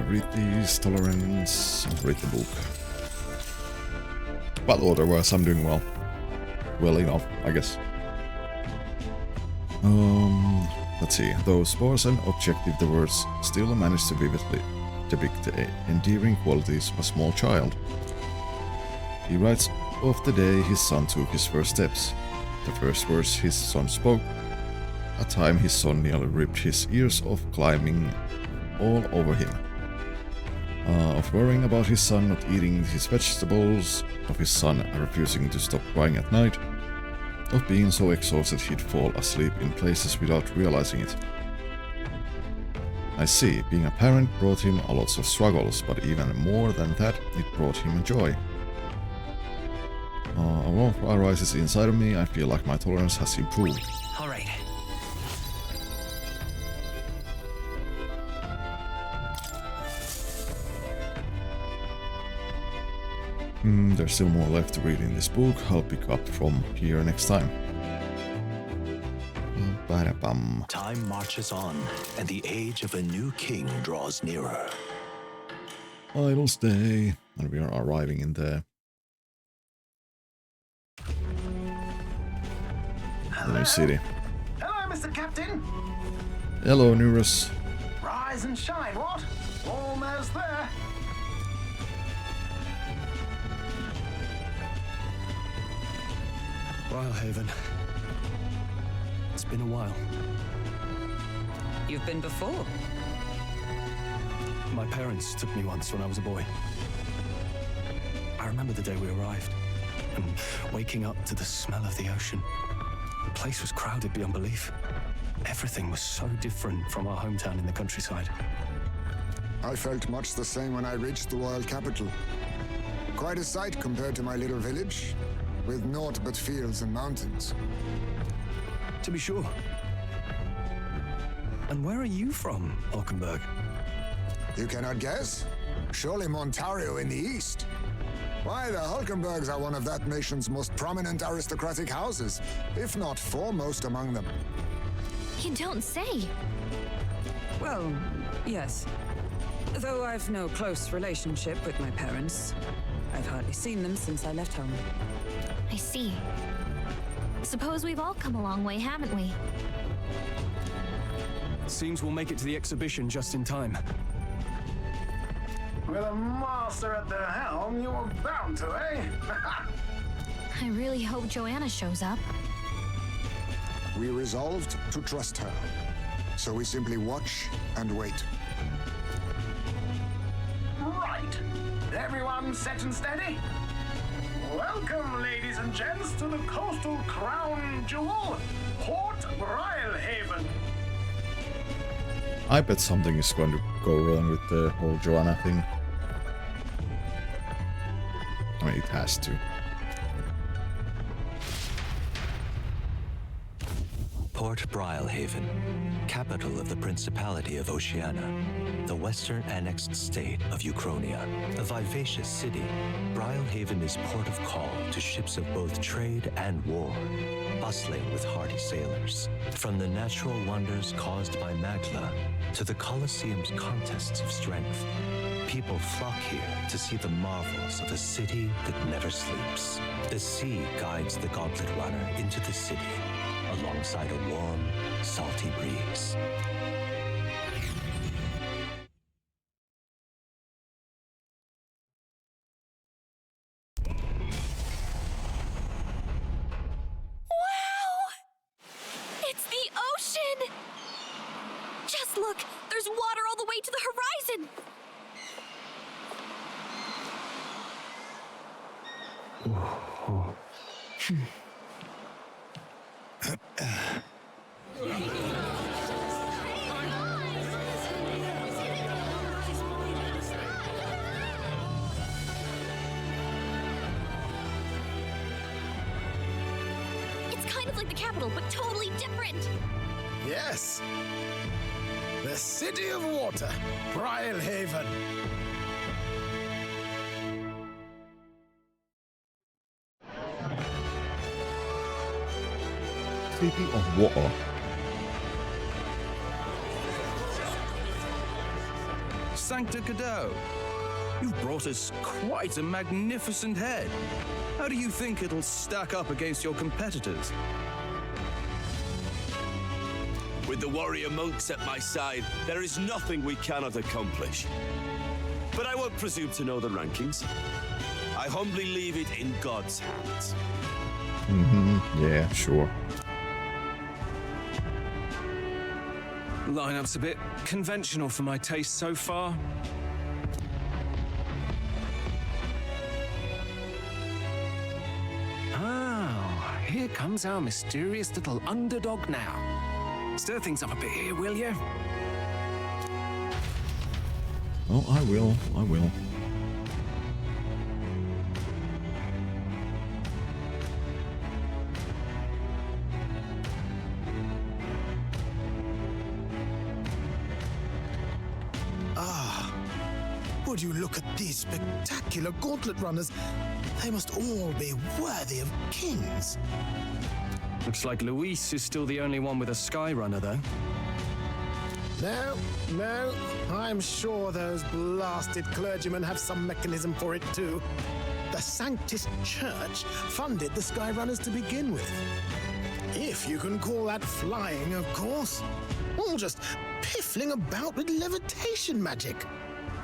Read these, tolerance, read the book. But otherwise I'm doing well. Well enough, I guess. Let's see. Though sparse and objective, the words still manage to vividly depict the endearing qualities of a small child. He writes of the day his son took his first steps, the first words his son spoke, a time his son nearly ripped his ears off climbing all over him. Of worrying about his son not eating his vegetables, of his son refusing to stop crying at night, of being so exhausted he'd fall asleep in places without realizing it. I see, being a parent brought him a lot of struggles, but even more than that, it brought him joy. A warmth arises inside of me, I feel like my tolerance has improved. All right. There's still more left to read in this book. I'll pick up from here next time. Time marches on, and the age of a new king draws nearer. Idle's Day, and we are arriving in the new city. Hello, Mr. Captain. Hello, Nurus. Rise and shine, what? Almost there. Brilehaven. It's been a while. You've been before. My parents took me once when I was a boy. I remember the day we arrived, and waking up to the smell of the ocean. The place was crowded beyond belief. Everything was so different from our hometown in the countryside. I felt much the same when I reached the royal capital. Quite a sight compared to my little village, with naught but fields and mountains. To be sure. And where are you from, Hulkenberg? You cannot guess? Surely Montario in the east. Why, the Hulkenbergs are one of that nation's most prominent aristocratic houses, if not foremost among them. You don't say. Well, yes. Though I've no close relationship with my parents. I've hardly seen them since I left home. I see. Suppose we've all come a long way, haven't we? Seems we'll make it to the exhibition just in time. With a master at the helm, you were bound to, eh? I really hope Joanna shows up. We resolved to trust her, so we simply watch and wait. Right. Everyone set and steady? Welcome, ladies and gents, to the coastal crown jewel, Port Brilehaven. I bet something is going to go wrong with the whole Joanna thing. I mean, it has to. Port Brilehaven, capital of the Principality of Oceania, the western annexed state of Uchronia. A vivacious city, Brilehaven is port of call to ships of both trade and war, bustling with hardy sailors. From the natural wonders caused by Magla to the Colosseum's contests of strength, people flock here to see the marvels of a city that never sleeps. The sea guides the Gauntlet Runner into the city, alongside a warm, salty breeze. Wow! It's the ocean! Just look! There's water all the way to the horizon! It's kind of like the capital, but totally different! Yes. The City of Water, Brilehaven. Speaking of water. Sancta Cadeau, you've brought us quite a magnificent head. How do you think it'll stack up against your competitors? With the warrior monks at my side, there is nothing we cannot accomplish. But I won't presume to know the rankings. I humbly leave it in God's hands. Yeah, sure. Lineup's a bit conventional for my taste so far. Oh, here comes our mysterious little underdog now. Stir things up a bit here, will you? Oh, I will. Would you look at these spectacular gauntlet runners? They must all be worthy of kings. Looks like Luis is still the only one with a sky runner, though. No, I'm sure those blasted clergymen have some mechanism for it too. The Sanctus Church funded the Skyrunners to begin with. If you can call that flying, of course. All just piffling about with levitation magic.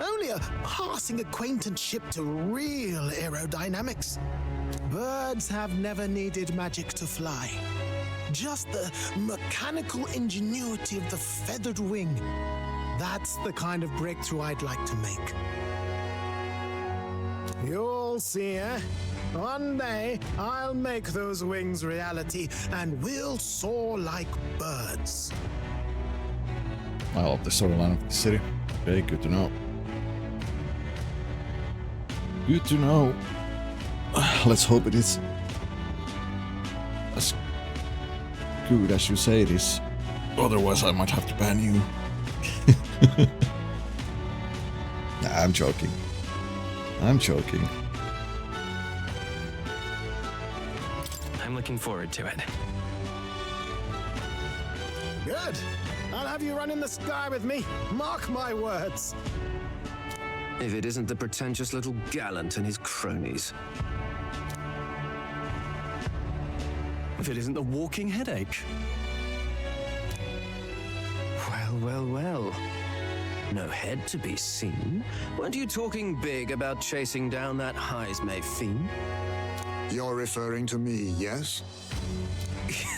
Only a passing acquaintanceship to real aerodynamics. Birds have never needed magic to fly. Just the mechanical ingenuity of the feathered wing. That's the kind of breakthrough I'd like to make. You'll see, eh? One day, I'll make those wings reality, and we'll soar like birds. I love the storyline of the city. Very good to know. Good to know. Let's hope it is as good as you say it is. Otherwise, I might have to ban you. Nah, I'm joking. I'm looking forward to it. Good. I'll have you run in the sky with me. Mark my words. If it isn't the pretentious little gallant and his cronies. If it isn't the walking headache. Well. No head to be seen. Weren't you talking big about chasing down that Heismay fiend? You're referring to me, yes?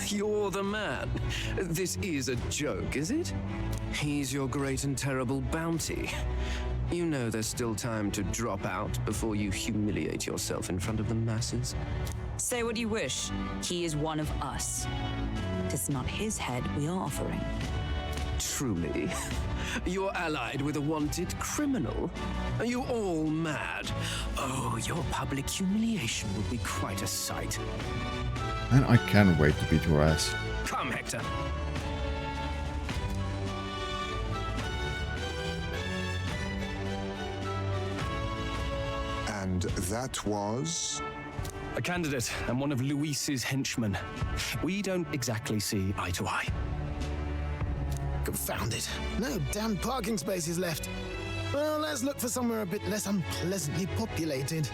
You're the man. This is a joke, is it? He's your great and terrible bounty. You know there's still time to drop out before you humiliate yourself in front of the masses. Say what you wish. He is one of us. It's not his head we are offering. Truly? You're allied with a wanted criminal? Are you all mad? Oh, your public humiliation will be quite a sight. And I can't wait to beat your ass. Come, Hector. And that was? A candidate and one of Luis's henchmen. We don't exactly see eye to eye. Confound it. No damn parking spaces left. Well, let's look for somewhere a bit less unpleasantly populated.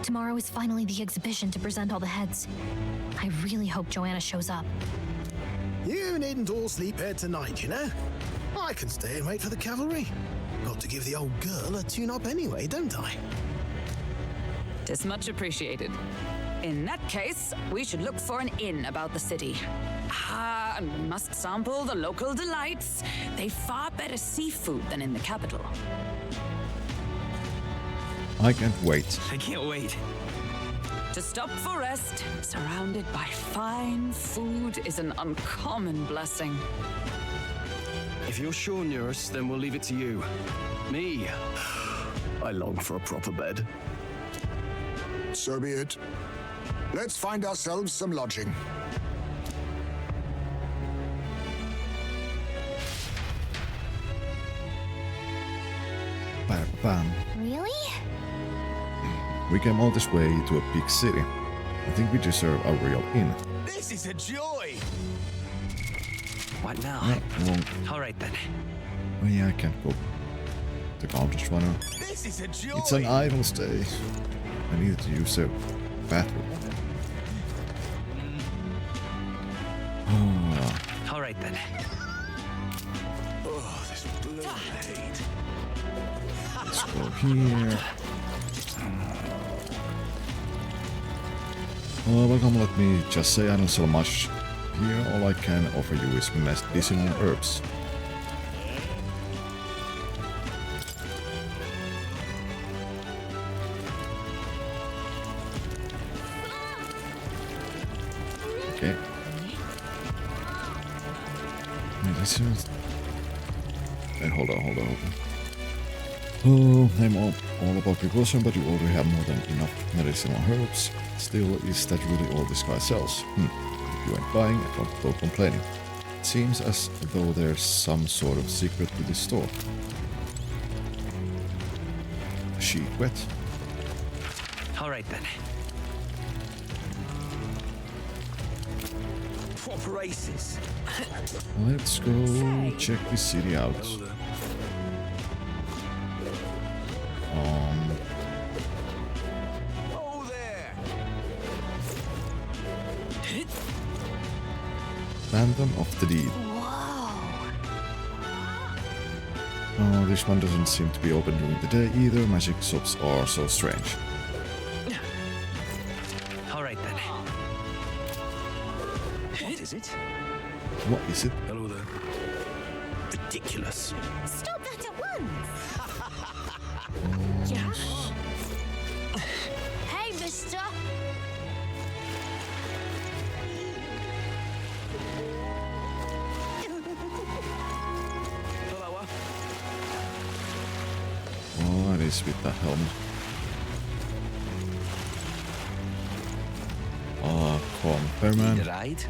Tomorrow is finally the exhibition to present all the heads. I really hope Joanna shows up. You needn't all sleep here tonight, you know? I can stay and wait for the cavalry. Got to give the old girl a tune-up anyway, don't I? Tis much appreciated. In that case, we should look for an inn about the city. And we must sample the local delights. They've far better seafood than in the capital. I can't wait. I can't wait. To stop for rest, surrounded by fine food, is an uncommon blessing. If you're sure, Neurus, then we'll leave it to you. Me, I long for a proper bed. So be it. Let's find ourselves some lodging. Bam. Really? We came all this way to a big city. I think we deserve a real inn. This is a joy! What now? Wrong. All right then. Oh yeah, I can't go. The counter's runner. This is a joy! It's an idle stay. I need to use the bathroom. Oh. All right then. Oh, this blade. Let's go here. Welcome, let me just say I don't sell much here. All I can offer you is medicinal herbs. Okay. Medicinal. Hey, hold on. Oh, I'm all about precaution, but you already have more than enough medicinal herbs. Still, is that really all this guy sells? If you ain't buying, I don't go complaining. It seems as though there's some sort of secret to this store. Secret? All right then. Proper races. Let's go check this city out. Oh there! Phantom of the Deed. Oh, this one doesn't seem to be open during the day either. Magic shops are so strange. All right then. What is it? What is it? Hello there. Ridiculous. Stop that at once! Hey, mister! What is with that helmet? Comperman. Right?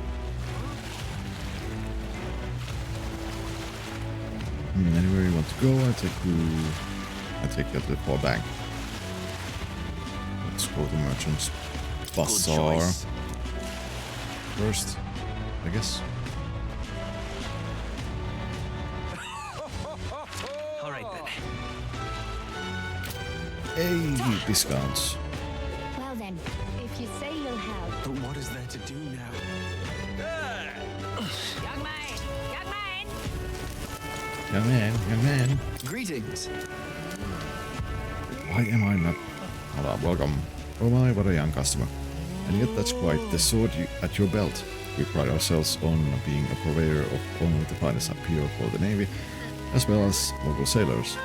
Anywhere you want to go, I take you to the poor bank. Let's go to Merchant's Bazaar. First, I guess. All right then. Hey, discounts. Well then, if you say you'll have. But what is there to do now? Young man. Greetings. Why am I not? Hello, welcome. Oh my, what a young customer. And yet that's quite the sword at your belt. We pride ourselves on being a purveyor of only the finest apparel for the Navy, as well as local sailors.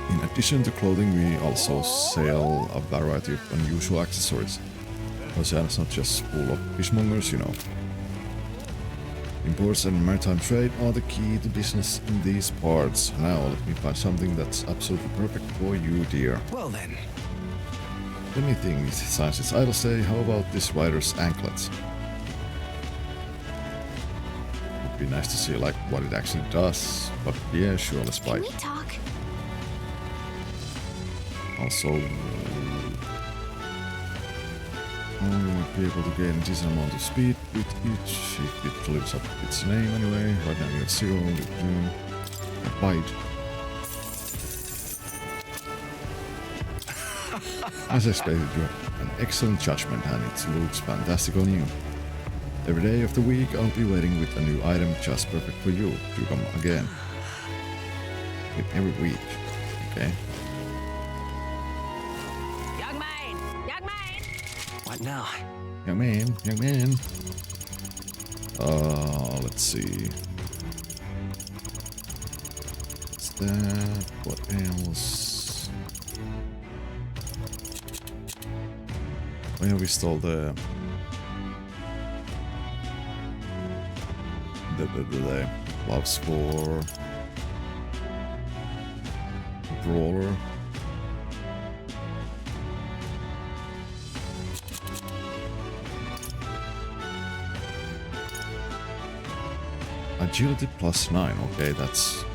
In addition to clothing, we also sell a variety of unusual accessories. Oceana's not just full of fishmongers, you know. Imports and maritime trade are the key to business in these parts. Now let me find something that's absolutely perfect for you, dear. Well then. Let me think. Since it's idle stay, how about this rider's anklets? Would be nice to see like what it actually does, but yeah, sure, let's buy Can it. we talk? Also, we might be able to gain a decent amount of speed with each if it lives up its name anyway. Right now we have 0. Bite. As expected, you have an excellent judgment and it looks fantastic on you. Every day of the week I'll be waiting with a new item just perfect for you to come again. With every week, okay? What now? Young man. Let's see. What's that? What else? Oh yeah, we stole the gloves for brawler. Agility +9, okay, that's...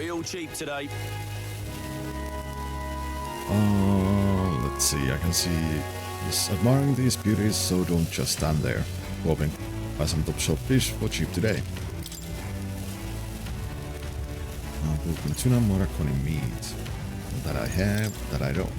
real cheap today. Let's see, I can see he's admiring these beauties, so don't just stand there. Hoping buy some top shelf fish for cheap today. Broken tuna, Moroccan meat. That I have, that I don't.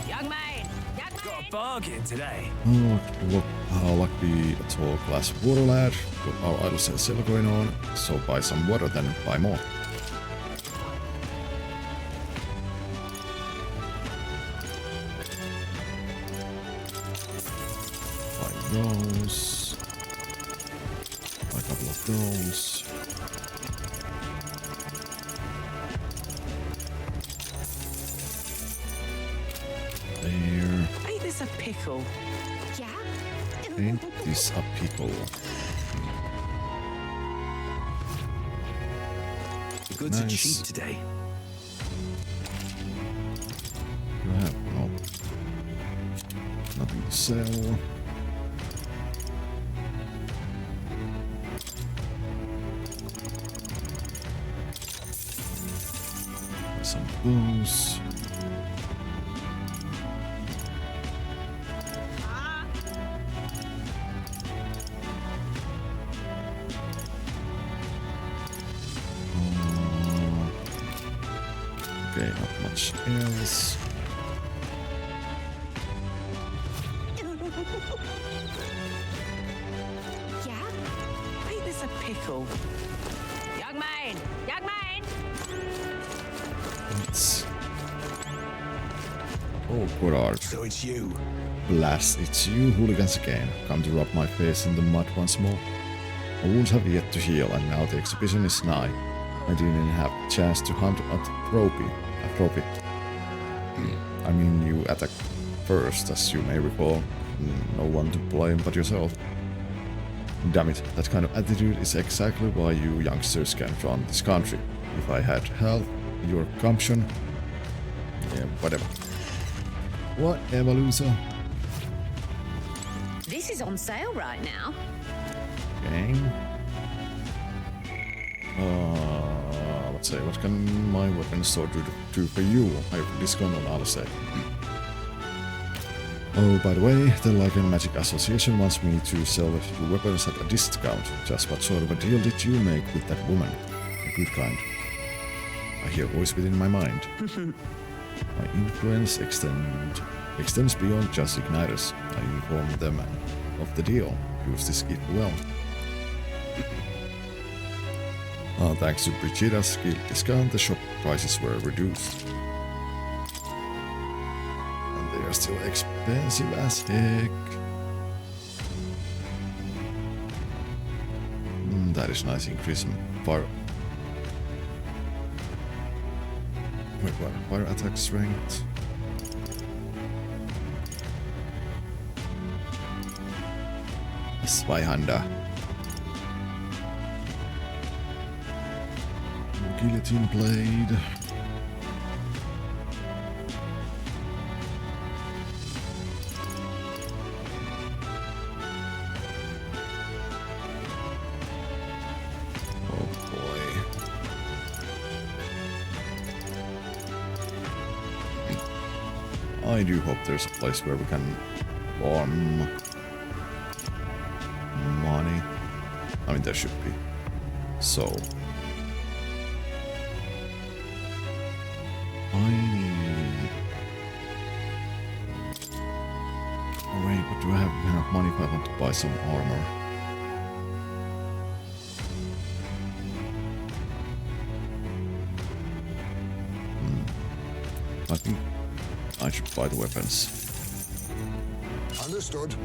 Young man! Got a bargain today. Look how lucky a tall glass of water lad. Got our idle sale going on, so buy some water then buy more. Buy those. Buy a couple of those. There. Ain't this a pickle? Yeah? Ain't this a pickle? The goods are Nice. cheap today. You have no. Nothing to sell. Some booze. Okay, not much else. Yeah? Ain't this a pickle? Young man! Young man! It's... Oh, good art. So it's you. Blast, it's you hooligans again. Come to rub my face in the mud once more. My wounds have yet to heal, and now the exhibition is nigh. I didn't even have a chance to hunt a trophy. I mean, you attacked first, as you may recall. No one to blame but yourself. Damn it, that kind of attitude is exactly why you youngsters can't run this country. If I had health, your gumption... Yeah, whatever. Whatever, loser. This is on sale right now. Okay. Let's say, what can my weapon store do for you? I have discount on other side. Oh, by the way, the Light and Magic Association wants me to sell your weapons at a discount. Just what sort of a deal did you make with that woman? A good kind. I hear a voice within my mind. My influence extends beyond just igniters. I inform them of the deal. Use this gift well. Thanks to Brigida's guild discount, the shop prices were reduced. And they are still expensive as heck. That is nice increase in fire. Wait, what? Fire attack strength. Zweihanda. Guillotine blade. Oh boy. I do hope there's a place where we can farm money. I mean, there should be. So I need... Oh wait, but do I have enough money if I want to buy some armor? I think I should buy the weapons. Understood.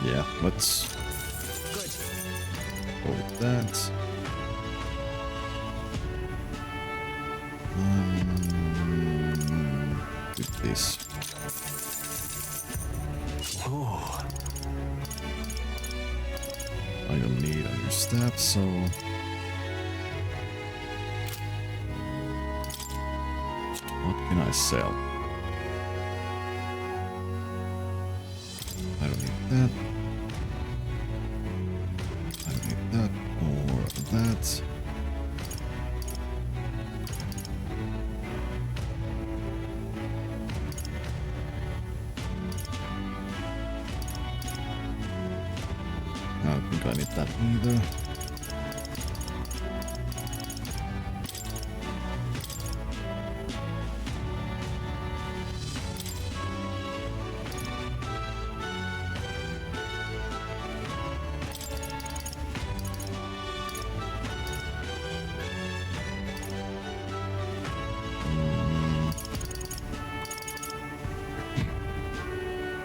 Yeah, let's... Go with that. With this. Oh. I don't need a new staff, so... What can I sell? I don't need that. I don't need that or that. I don't think I need that either.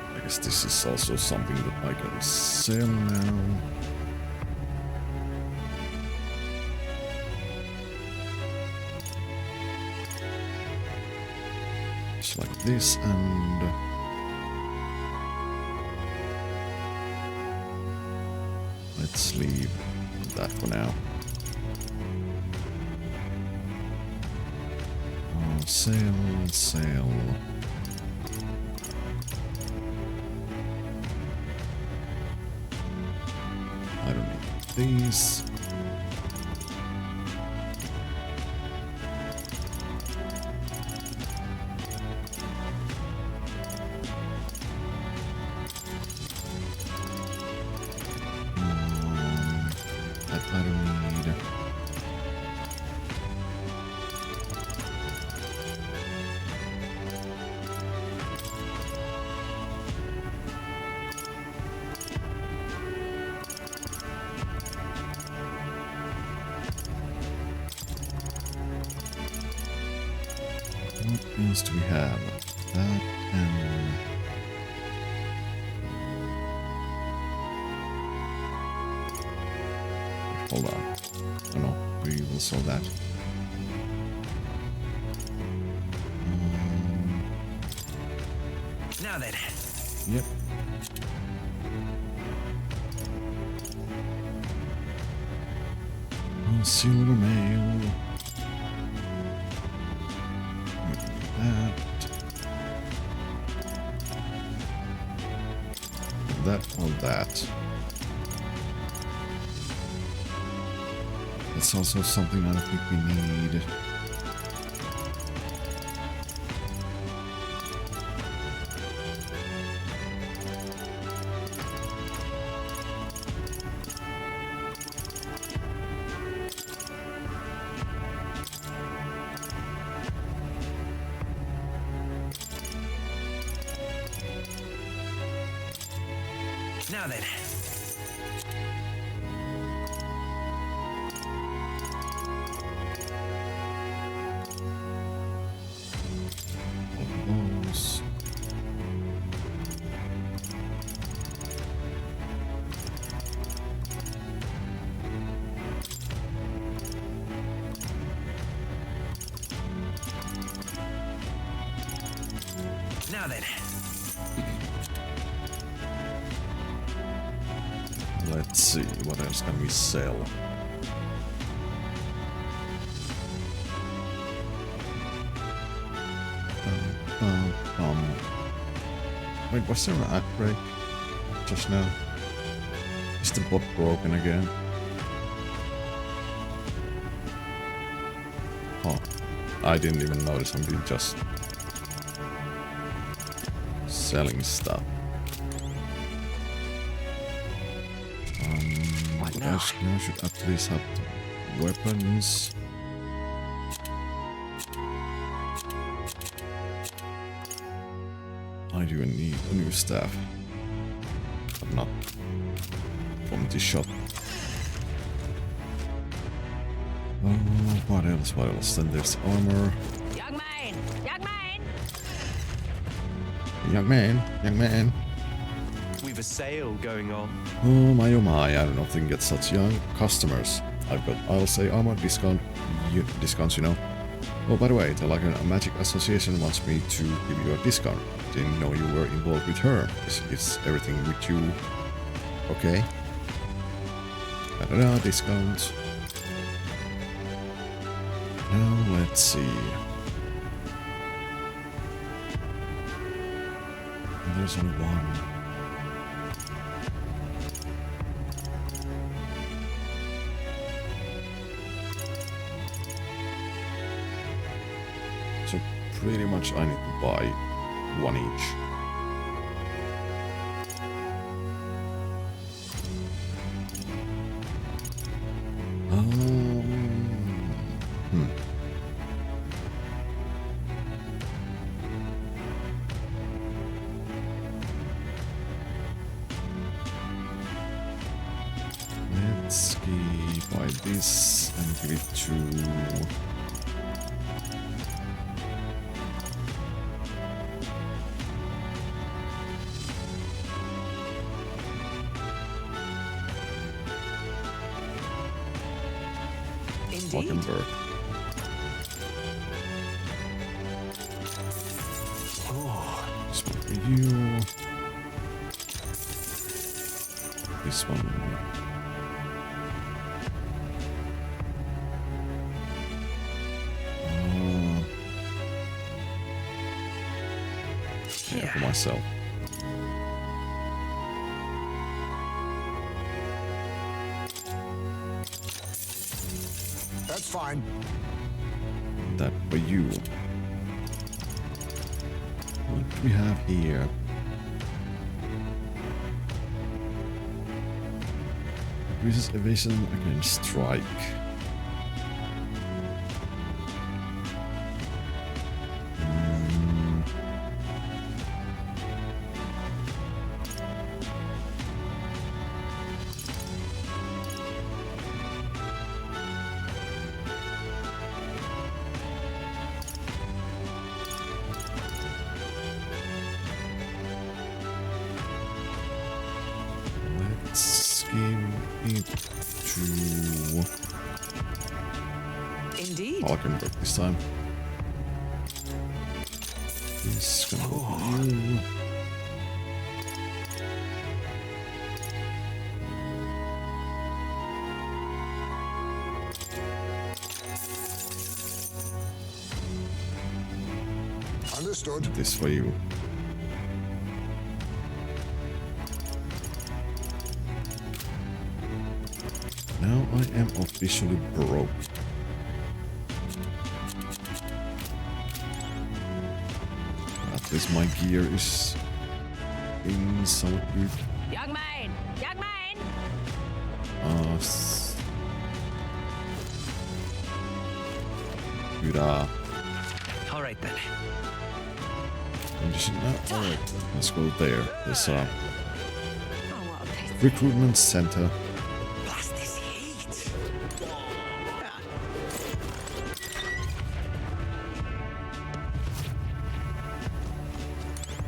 I guess this is also something that I can sell now. Just like this, and let's leave that for now. Oh, sell. I don't need these. That I don't need. What else do we have? That and... Hold on. Oh no, we will sell that. Now then. Yep. Oh, silver mail. That or that. That's also something I don't think we need. Now then. Those. Now then. Let's see, what else can we sell? Wait, was there an ad break just now? Is the bot broken again? Oh, I didn't even notice. I'm just selling stuff. What else? I should at least have weapons. I do need a new staff, but not from this shop. Oh, what else? What else? Then there's armor. Young man! Young man! Young man! Young man! We've We've a sale going on. Oh my, I don't often get such young customers. I've got, I'll say, armor discounts, you know. Oh, by the way, the Like a Magic Association wants me to give you a discount. Didn't know you were involved with her. Is everything with you okay? Discount. Now, let's see. There's only one. So pretty much I need to buy one each. Let's buy this and give it to... Falkenberg. Oh. This one for you. This one. Yeah, for myself. That's fine. That for you. What do we have here? Increases evasion against strike. Let's give it to Indeed. Falkenberg this time. This is gonna go for you. Understood. This for you. Now I am officially broke. At least my gear is in somewhat good. Young man! Young man! Good All right then. condition. Alright, let's go there. There's a Oh, what a piece. recruitment center. Blast this heat.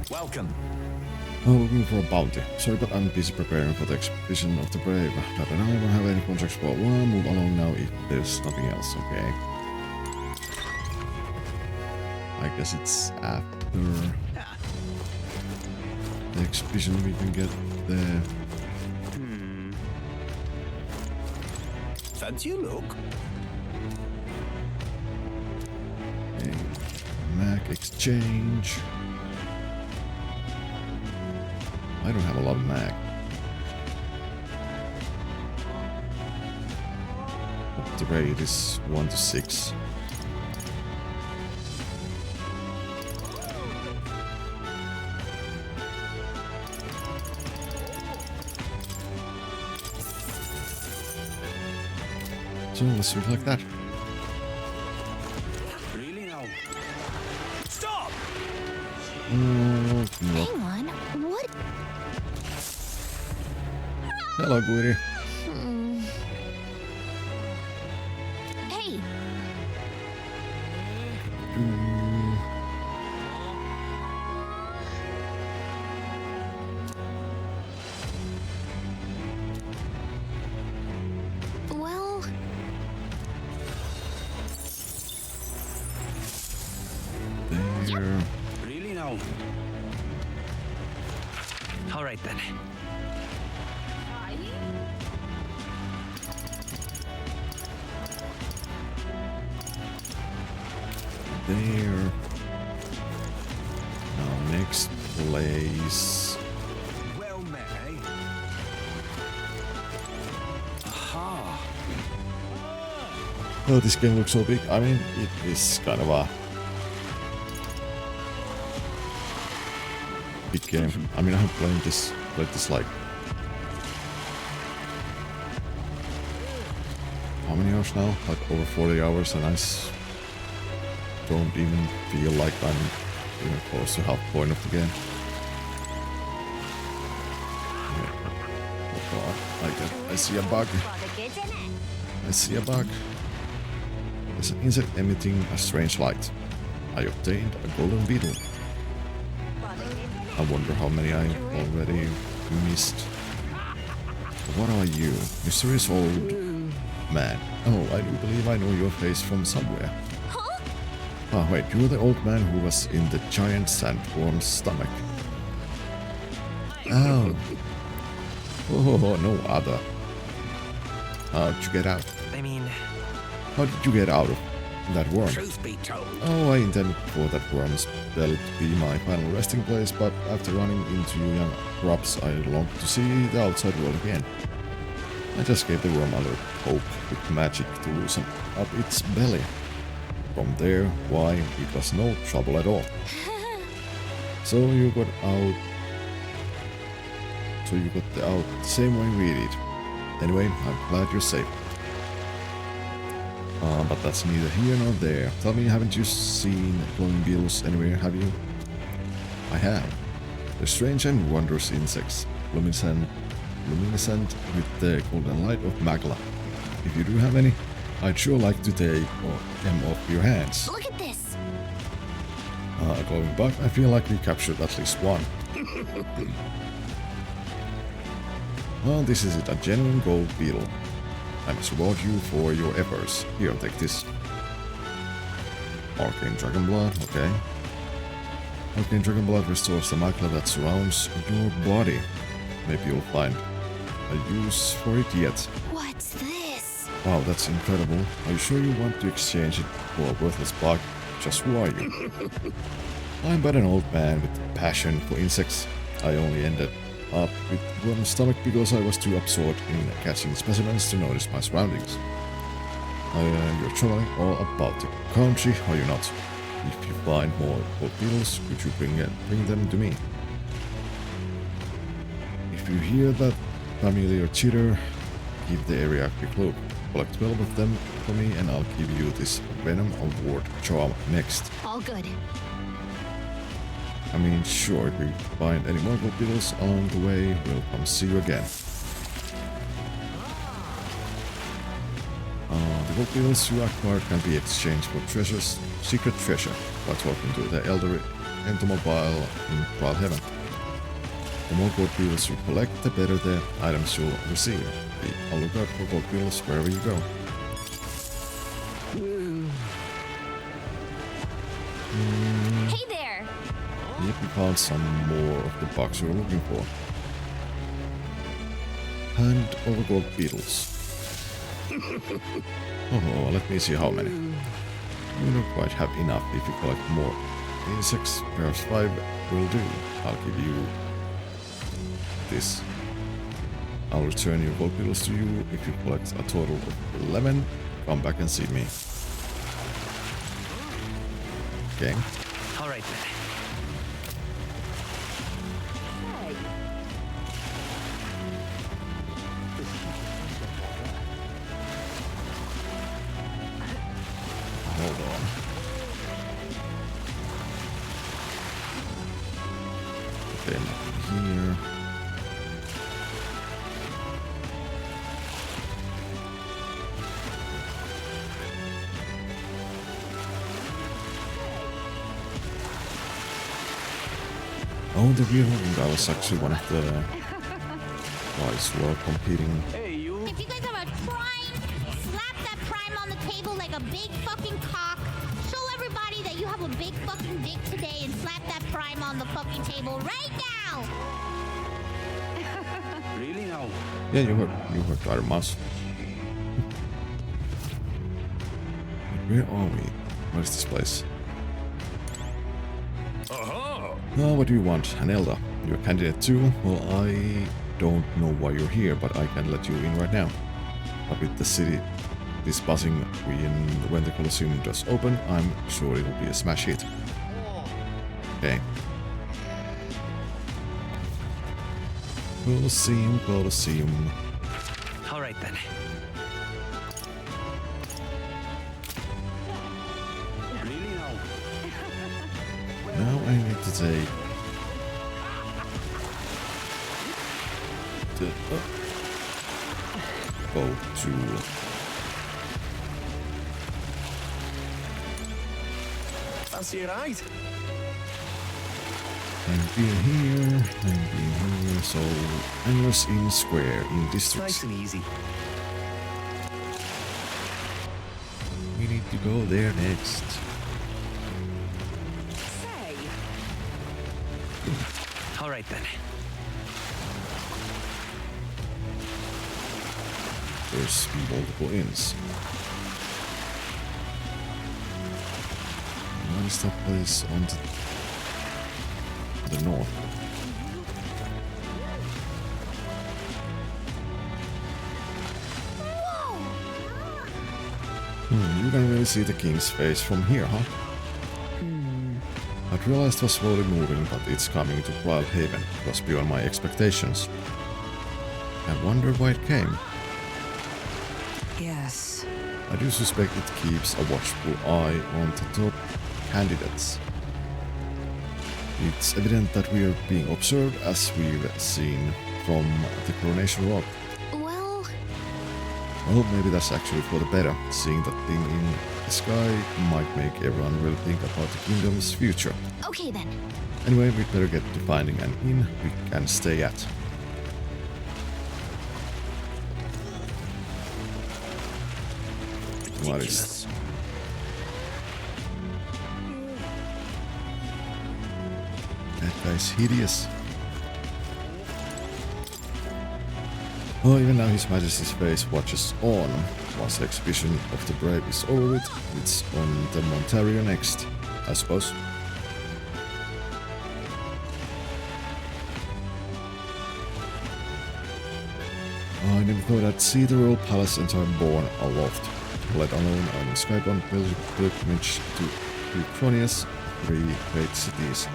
Welcome. Oh, looking for a bounty. Sorry, but I'm busy preparing for the expedition of the brave. I don't have any contracts for one. Move along now if there's nothing else, okay? I guess it's after the expedition we can get the... Fancy a look? Mac exchange. I don't have a lot of Mac. But the rate is 1 to 6. So let's do it like that. Really now? Stop! No. Hang on, what? Hello, Guiri. Hey, There. Really now? All right then. There. Now next place. Well met, eh? Aha! Oh, this game looks so big. I mean, it is kind of a big game. I mean, I have played this like how many hours now? Like over 40 hours, and I don't even feel like I'm even close to half point of the game. Oh god, I see a bug. I see a bug. There's an insect emitting a strange light. I obtained a golden beetle. I wonder how many I already missed. What are you? Mysterious old man. Oh, I do believe I know your face from somewhere. Ah, wait, you're the old man who was in the giant sandworm's stomach. Oh. Oh, no other. How'd you get out? I mean, How did you get out of that worm? truth be told. Oh, I intended for that worm's belly to be my final resting place, but after running into you young grubs, I longed to see the outside world again. I just gave the worm a little poke with magic to loosen up its belly. From there, why, it was no trouble at all. So you got out the same way we did. Anyway, I'm glad you're safe. But that's neither here nor there. Tell me, haven't you seen glowing beetles anywhere, have you? I have. They're strange and wondrous insects, luminescent with the golden light of Magla. If you do have any, I'd sure like to take them off your hands. Look at this! A glowing bug? I feel like we captured at least one. Well, this is it, a genuine gold beetle. I must reward you for your efforts. Here, take this. Arcane Dragon Blood, okay. Arcane Dragon Blood restores the magla that surrounds your body. Maybe you'll find a use for it yet. What's this? Wow, that's incredible. Are you sure you want to exchange it for a worthless bug? Just who are you? I'm but an old man with a passion for insects. I only ended up with one stomach because I was too absorbed in catching specimens to notice my surroundings. You're traveling all about the country, are you not? If you find more gold beetles, could you bring them to me? If you hear that familiar chitter, give the area a quick look. Collect 12 of them for me and I'll give you this Venom Award charm next. All good. I mean, sure, if we find any more gold beetles along the way, we'll come see you again. The gold beetles you acquired can be exchanged for treasures, secret treasure, by talking to the elder entomobile in Proud Heaven. The more gold beetles you collect, the better the items you'll receive. Keep a lookout for gold beetles wherever you go. Hey there! Yep, we found some more of the bugs we were looking for. And over gold beetles. Oh, let me see how many. You don't quite have enough if you collect more. Insects, perhaps 5 will do. I'll give you this. I'll return your gold beetles to you if you collect a total of 11. Come back and see me. Okay. All right then. Hold on. Okay, nothing here. Oh, the real one. That was actually one of the guys who are competing. If you guys have a prime, slap that prime on the table like a big fucking cock. Show everybody that you have a big fucking dick today and slap that prime on the fucking table right now! Really now? Yeah, you heard Iron Mouse. Where are we? What is this place? Oh, what do you want? An Elder. You're a candidate too? Well, I don't know why you're here, but I can let you in right now. But with the city this buzzing when the Colosseum does open, I'm sure it'll be a smash hit. Okay. Colosseum. All right then. Really now? Now I need to take the boat to Fancy a ride? I'm being here, so Anglers Inn Square in District. Nice and easy. We need to go there next. Say, All right then. There's multiple inns. What is that place on the north? You can really see the king's face from here, huh? I realized it was slowly moving, but it's coming to Brilhaven. It was beyond my expectations. I wonder why it came. yes. I do suspect it keeps a watchful eye on the top candidates. It's evident that we are being observed, as we've seen from the Coronation Rock. Well, maybe that's actually for the better. Seeing that thing in the sky might make everyone really think about the kingdom's future. Okay then. Anyway, we'd better get to finding an inn we can stay at. What is... That guy's hideous. Oh, even now His Majesty's face watches on. Once the exhibition of the brave is over with, it's on the Montario next, I suppose. Oh, I never thought I'd see the royal palace entire born aloft, let alone on Skybound pilgrimage to Eucronius, 3 great cities.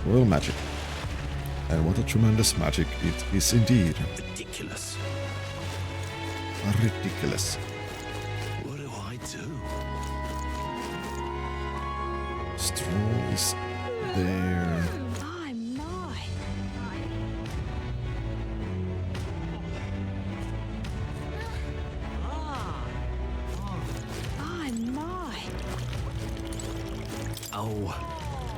Royal magic. And what a tremendous magic it is indeed. Ridiculous. Ridiculous. What do I do? Stroll is there.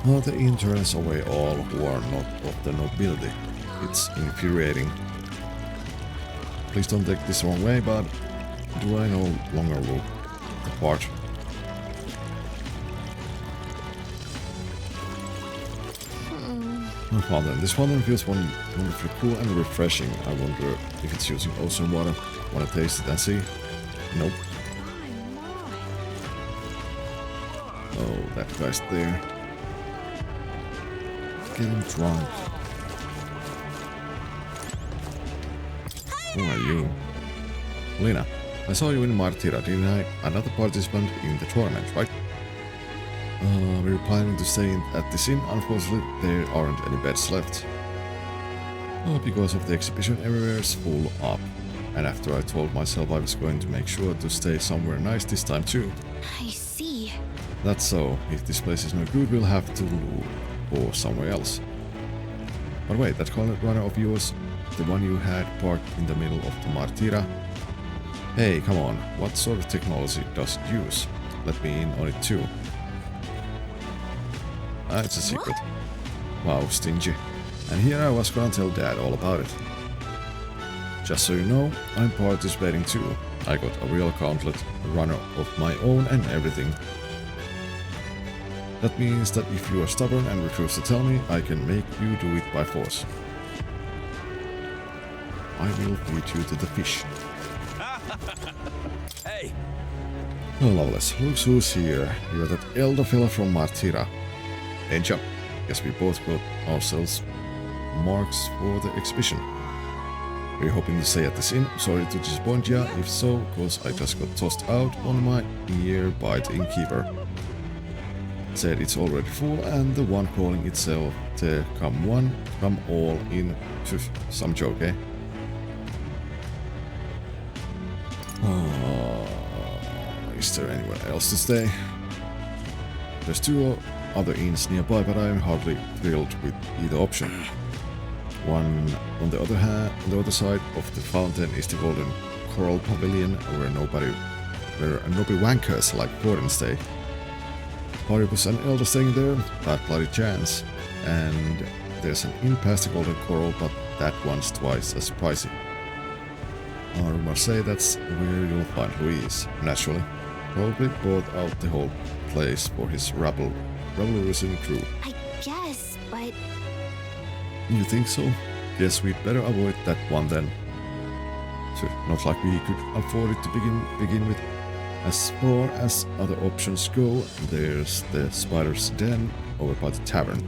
Well, the inn turns away all who are not of the nobility. It's infuriating. Please don't take this wrong way, but do I no longer look the part? Well then, this one feels wonderfully cool and refreshing. I wonder if it's using ocean water. Wanna taste it and see? Nope. Oh, that guy's there. Getting drunk. Who are you? Lina, I saw you in Martira, didn't I? Another participant in the tournament, right? We're planning to stay at this inn. Unfortunately, there aren't any beds left. Because of the exhibition, everywhere's full up. And after I told myself I was going to make sure to stay somewhere nice this time too. I see. That's so. If this place is no good, we'll have to look for somewhere else. But wait, that Gauntlet runner of yours, the one you had parked in the middle of the Martira? Hey, come on, what sort of technology does it use? Let me in on it too. Ah, it's a secret. Wow, stingy. And here I was gonna tell Dad all about it. Just so you know, I'm participating too. I got a real Gauntlet runner of my own and everything. That means that if you are stubborn and refuse to tell me, I can make you do it by force. I will feed you to the fish. Hey! Oh, Loveless, look who's here. You're that elder fella from Martira. Ain't ya? Guess we both got ourselves marks for the exhibition. We're hoping to stay at this inn. Sorry to disappoint ya, if so, cause I just got tossed out on my ear by the innkeeper. Said it's already full and the one calling itself the come one, come all in. Phew, some joke, eh? Is there anywhere else to stay? There's two other inns nearby, but I'm hardly thrilled with either option. One on the other side of the fountain is the Golden Coral Pavilion, where nobody wankers like Gordon stay. Horribus and Elder staying there, bad bloody chance. And there's an inn past the Golden Coral, but that one's twice as pricey. Rumors say that's where you'll find Louise, naturally. Probably bought out the whole place for his rabble-rousing crew. I guess, but... You think so? Guess we'd better avoid that one then. So, not like we could afford it to begin with. As far as other options go, there's the Spider's Den over by the tavern.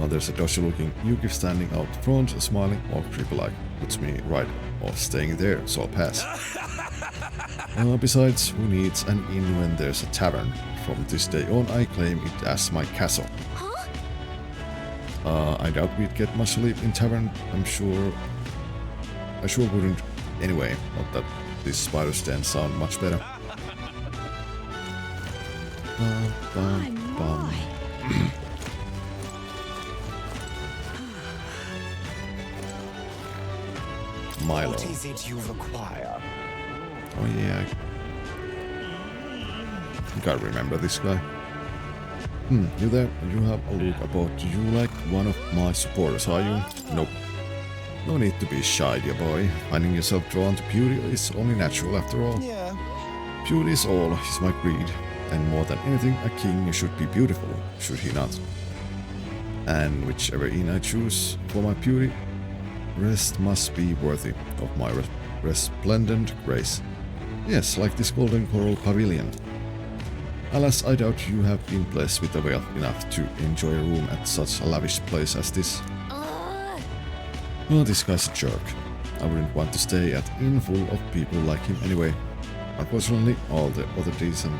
There's a dodgy-looking Yuki standing out front, smiling all creepy-like. Puts me right off staying there, so I'll pass. Besides, who needs an inn when there's a tavern? From this day on, I claim it as my castle. Huh? I doubt we'd get much sleep in tavern. I sure wouldn't. Anyway, not that these Spider's Den sound much better. Milo. What is it you require? Oh yeah. You gotta remember this guy. You there? You have a look about. Do you like one of my supporters, are you? Nope. No need to be shy, dear boy. Finding yourself drawn to beauty is only natural after all. Yeah. Beauty is all, is my creed. And more than anything, a king should be beautiful, should he not? And whichever inn I choose for my beauty, rest must be worthy of my resplendent grace. Yes, like this Golden Coral Pavilion. Alas, I doubt you have been blessed with the wealth enough to enjoy a room at such a lavish place as this. Well, this guy's a jerk. I wouldn't want to stay at an inn full of people like him anyway. Unfortunately, all the other decent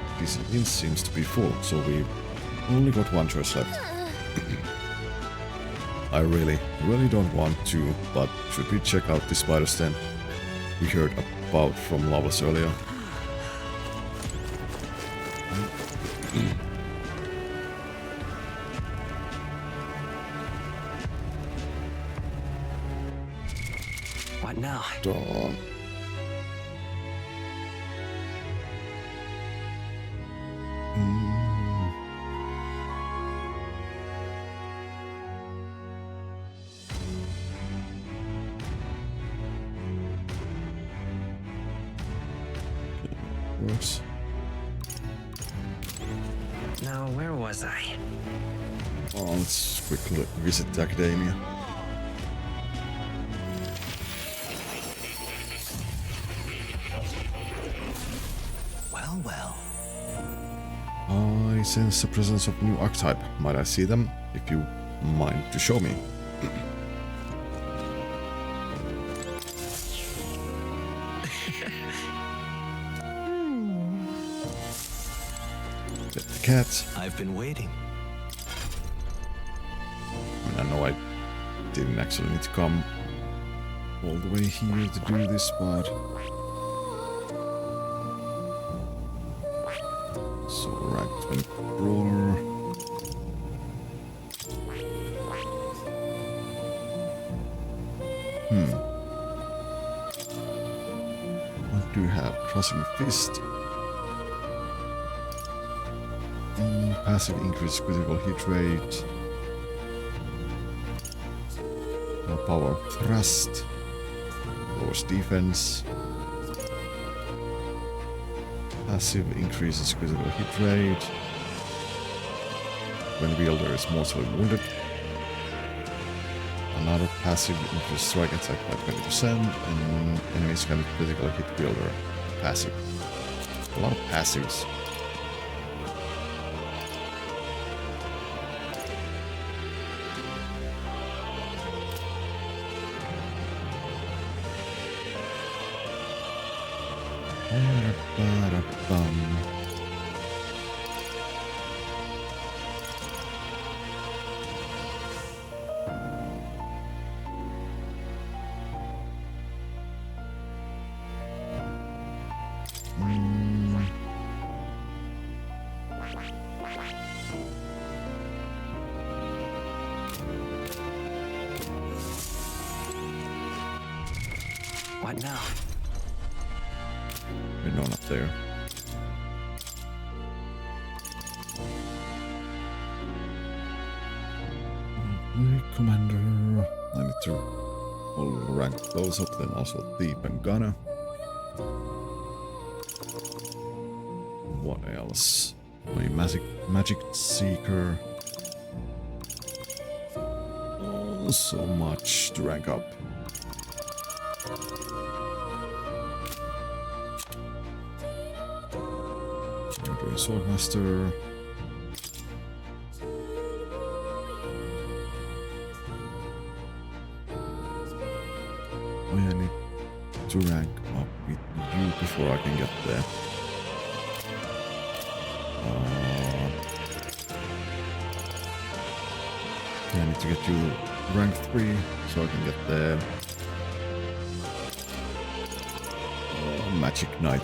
inns seems to be full, so we've only got one choice left. I really don't want to, but should we check out the Spider's Den we heard about from Lavas earlier? What now? Dawn. Works. Now, where was I? Oh, let's quickly visit the Academia. Well. I sense the presence of new archetype. Might I see them? If you mind to show me. Get the cat. I've been waiting. I know I didn't actually need to come all the way here to do this, but... So, right, 20 brawler. What do you have? Crossing Fist. Passive increase critical hit rate. Power Thrust. Lowers defense. Passive increases critical hit rate. when wielder is mortally wounded. Another passive increases strike attack by 20%, and enemies can critically hit wielder. Passive. A lot of passives. What now? We're not up there. Commander. I need to all rank those up, then also Thief and Gunner. What else? My magic seeker. Oh, so much to rank up. Swordmaster. Oh, yeah, I need to rank up with you before I can get there. Yeah, I need to get you rank 3 so I can get there. Magic Knight.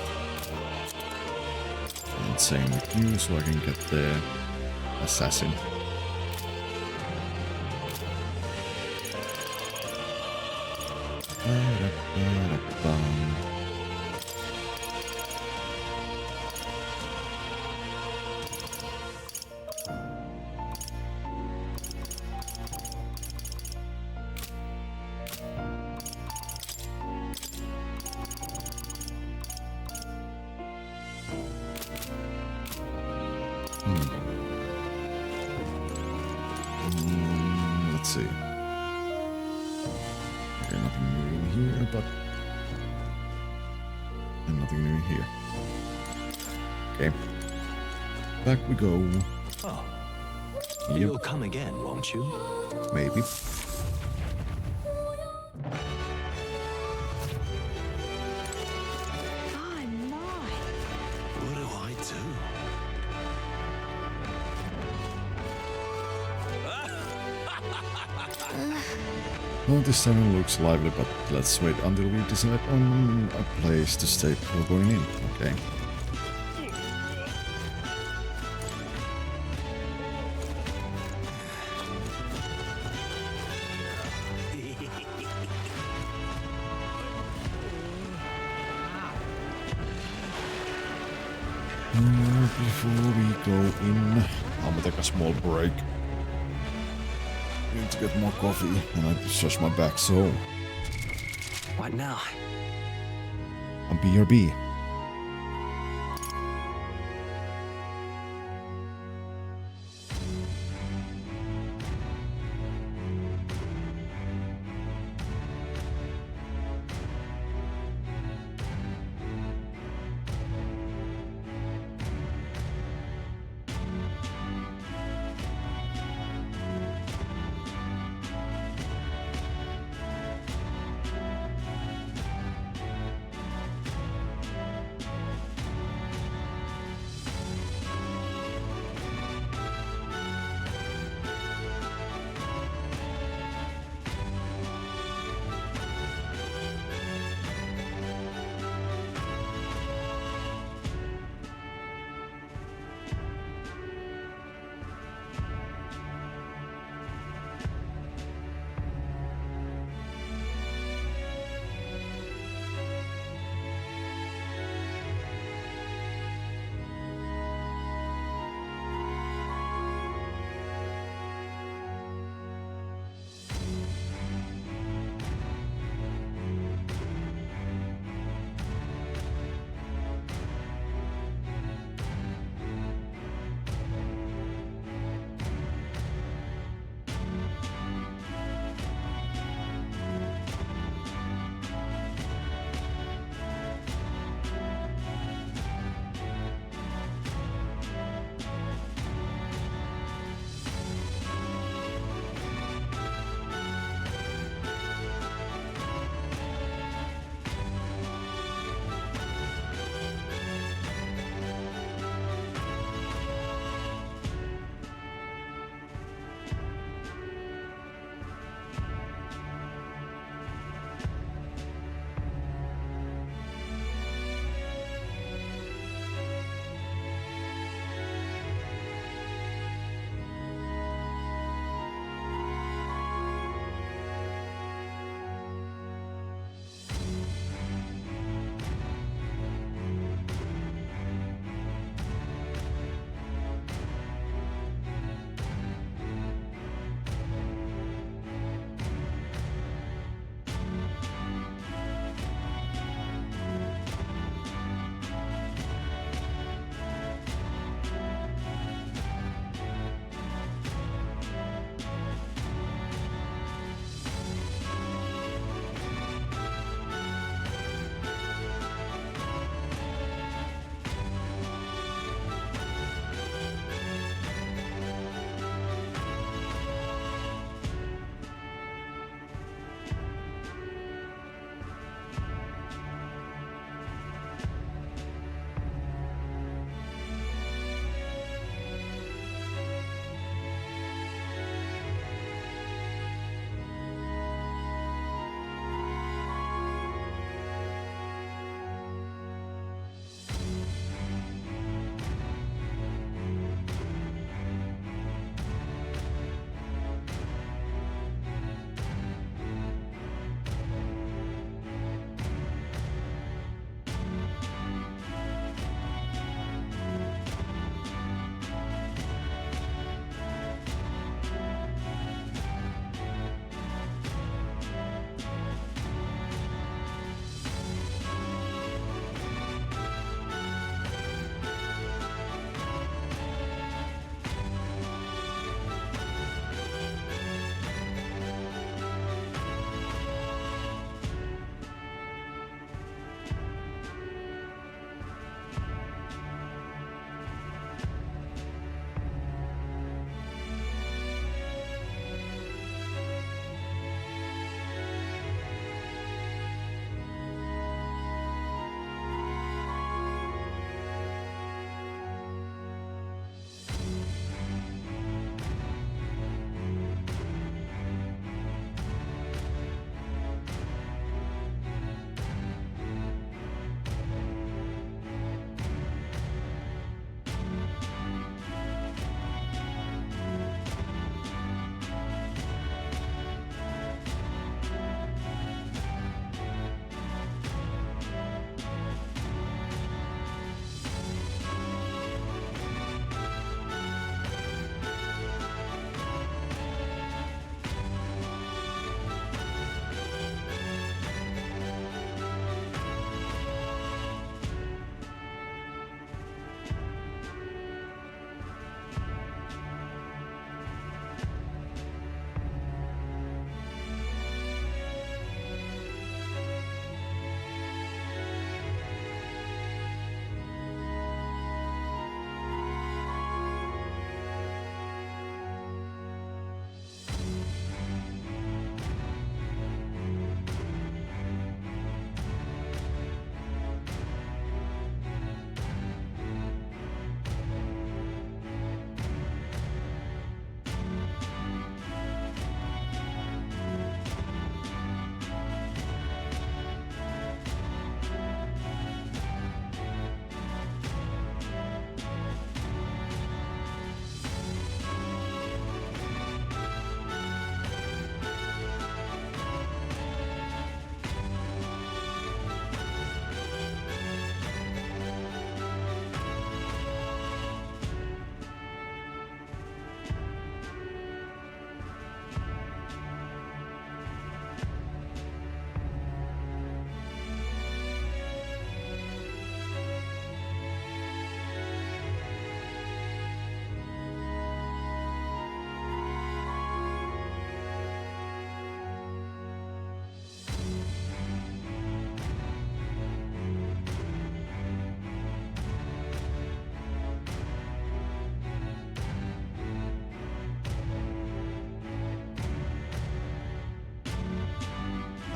And same with you, so I can get the assassin. Let's see. Okay, nothing new in here, but... and nothing new in here. Okay. Back we go. Oh. Yep. You'll come again, won't you? Maybe. What do I do? Well, this tunnel looks lively, but let's wait until we decide on a place to stay before going in, okay? Before we go in, I'm gonna take a small break. Need to get more coffee and I discharge my back, so... What now? A BRB.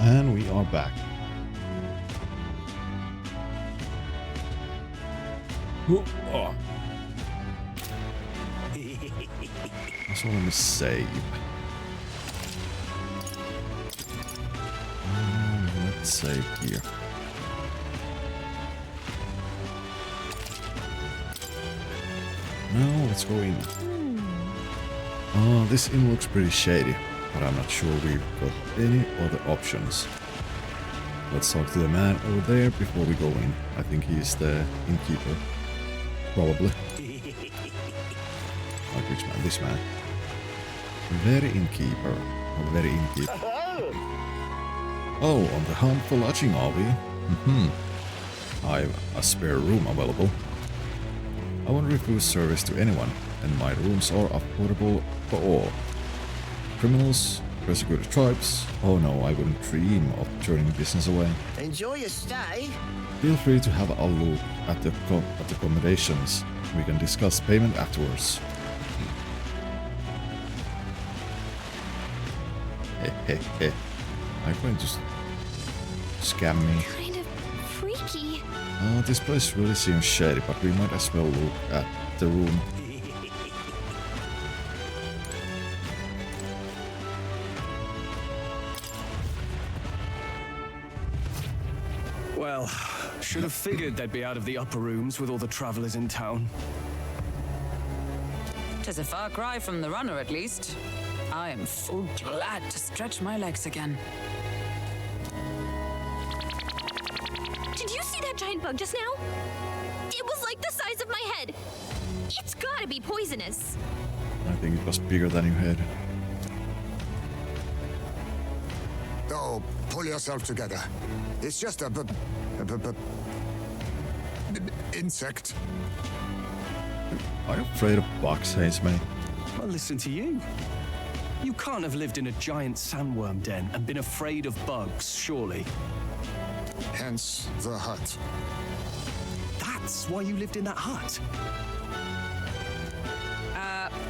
And we are back. Oh. So let me save. Let's save here. Now let's go in. Oh, this inn looks pretty shady, but I'm not sure we've got any other options. Let's talk to the man over there before we go in. I think he's the innkeeper. Probably. Like which man? This man. Very innkeeper. Very innkeeper. Oh, on the hunt for lodging, are we? I've a spare room available. I won't refuse service to anyone, and my rooms are affordable for all. Criminals, persecuted tribes. Oh no, I wouldn't dream of turning business away. Enjoy your stay. Feel free to have a look at the accommodations. We can discuss payment afterwards. Are you going to scam me? Kind of freaky. This place really seems shady, but we might as well look at the room. Well, should have figured they'd be out of the upper rooms with all the travelers in town. 'Tis a far cry from the runner, at least. I am full glad to stretch my legs again. Did you see that giant bug just now? It was like the size of my head. It's gotta be poisonous. I think it was bigger than your head. Oh, pull yourself together. It's just a insect. Are you afraid of bugs, Hainsmate? Well, listen to you. You can't have lived in a giant sandworm den and been afraid of bugs, surely. Hence the hut. That's why you lived in that hut.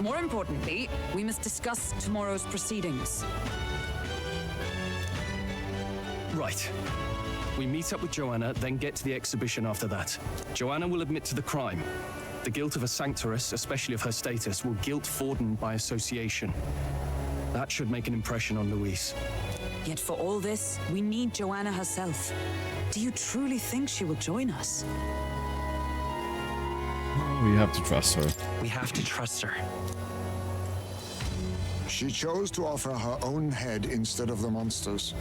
More importantly, we must discuss tomorrow's proceedings. Right. We meet up with Joanna, then get to the exhibition after that. Joanna will admit to the crime. The guilt of a sanctoress, especially of her status, will guilt Forden by association. That should make an impression on Louise. Yet for all this, we need Joanna herself. Do you truly think she will join us? We have to trust her. We have to trust her. She chose to offer her own head instead of the monster's.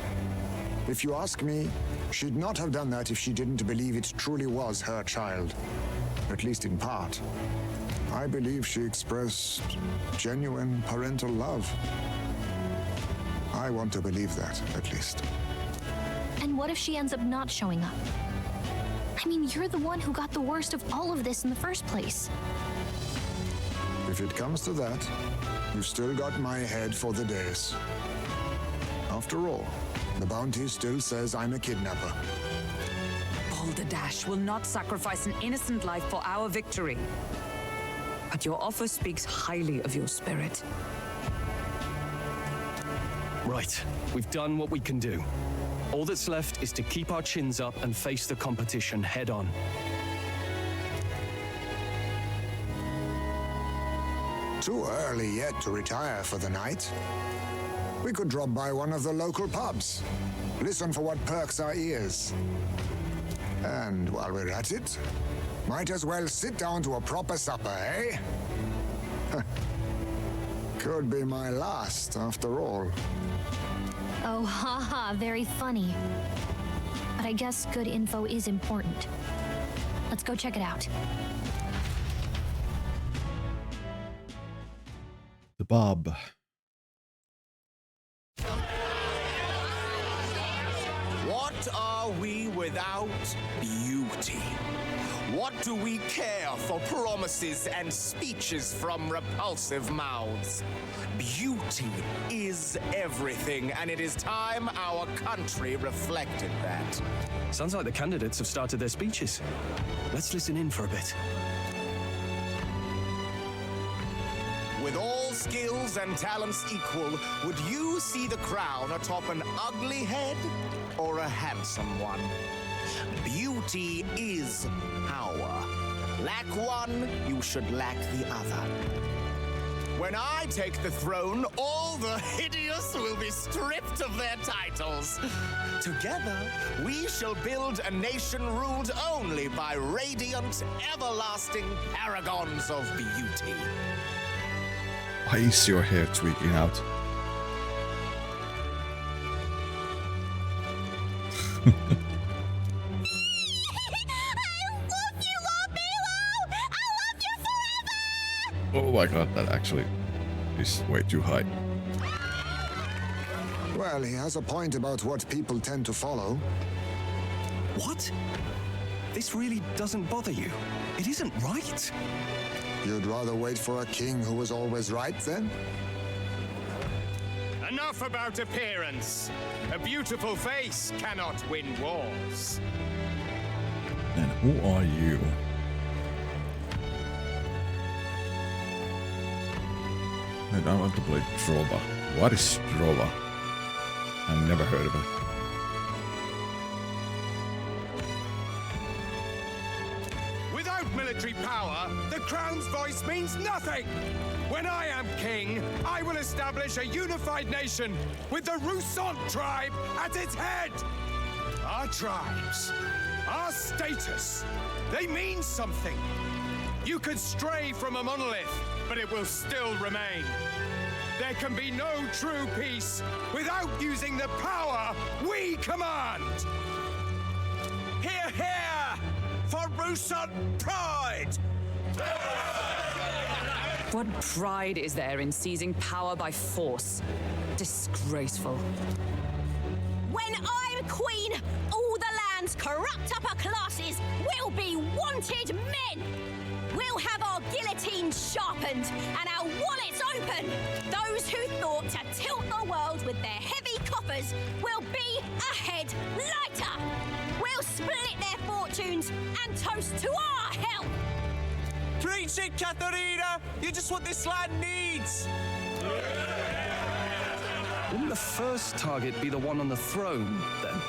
If you ask me, she'd not have done that if she didn't believe it truly was her child. At least in part. I believe she expressed genuine parental love. I want to believe that, at least. And what if she ends up not showing up? I mean, you're the one who got the worst of all of this in the first place. If it comes to that, you've still got my head for the days. After all, the bounty still says I'm a kidnapper. Balderdash will not sacrifice an innocent life for our victory. But your offer speaks highly of your spirit. Right. We've done what we can do. All that's left is to keep our chins up and face the competition head on. Too early yet to retire for the night. We could drop by one of the local pubs. Listen for what perks our ears. And while we're at it, might as well sit down to a proper supper, eh? Could be my last, after all. Oh, haha, very funny. But I guess good info is important. Let's go check it out. The Bob. What are we without beauty? What do we care for promises and speeches from repulsive mouths? Beauty is everything, and it is time our country reflected that. Sounds like the candidates have started their speeches. Let's listen in for a bit. With all skills and talents equal, would you see the crown atop an ugly head or a handsome one? Beauty is power. Lack one, you should lack the other. When I take the throne, all the hideous will be stripped of their titles. Together, we shall build a nation ruled only by radiant, everlasting paragons of beauty. Why is your hair tweaking out? Oh my god, that actually is way too high. Well, he has a point about what people tend to follow. What? This really doesn't bother you? It isn't right? You'd rather wait for a king who was always right, then? Enough about appearance. A beautiful face cannot win wars. And who are you? And I want to play Drova. What is Drova? I've never heard of it. Without military power, the crown's voice means nothing. When I am king, I will establish a unified nation with the Rousant tribe at its head. Our tribes, our status, they mean something. You could stray from a monolith, but it will still remain. There can be no true peace without using the power we command. Hear, hear! For Rousant pride! What pride is there in seizing power by force? Disgraceful. When I'm queen, all the land's corrupt upper classes will be wanted men. We'll have our guillotines sharpened and our wallets open. Those who thought to tilt the world with their heavy coffers will be a head lighter. We'll split their fortunes and toast to our health. Preach it, Katharina! You're just what this land needs! Wouldn't the first target be the one on the throne, then?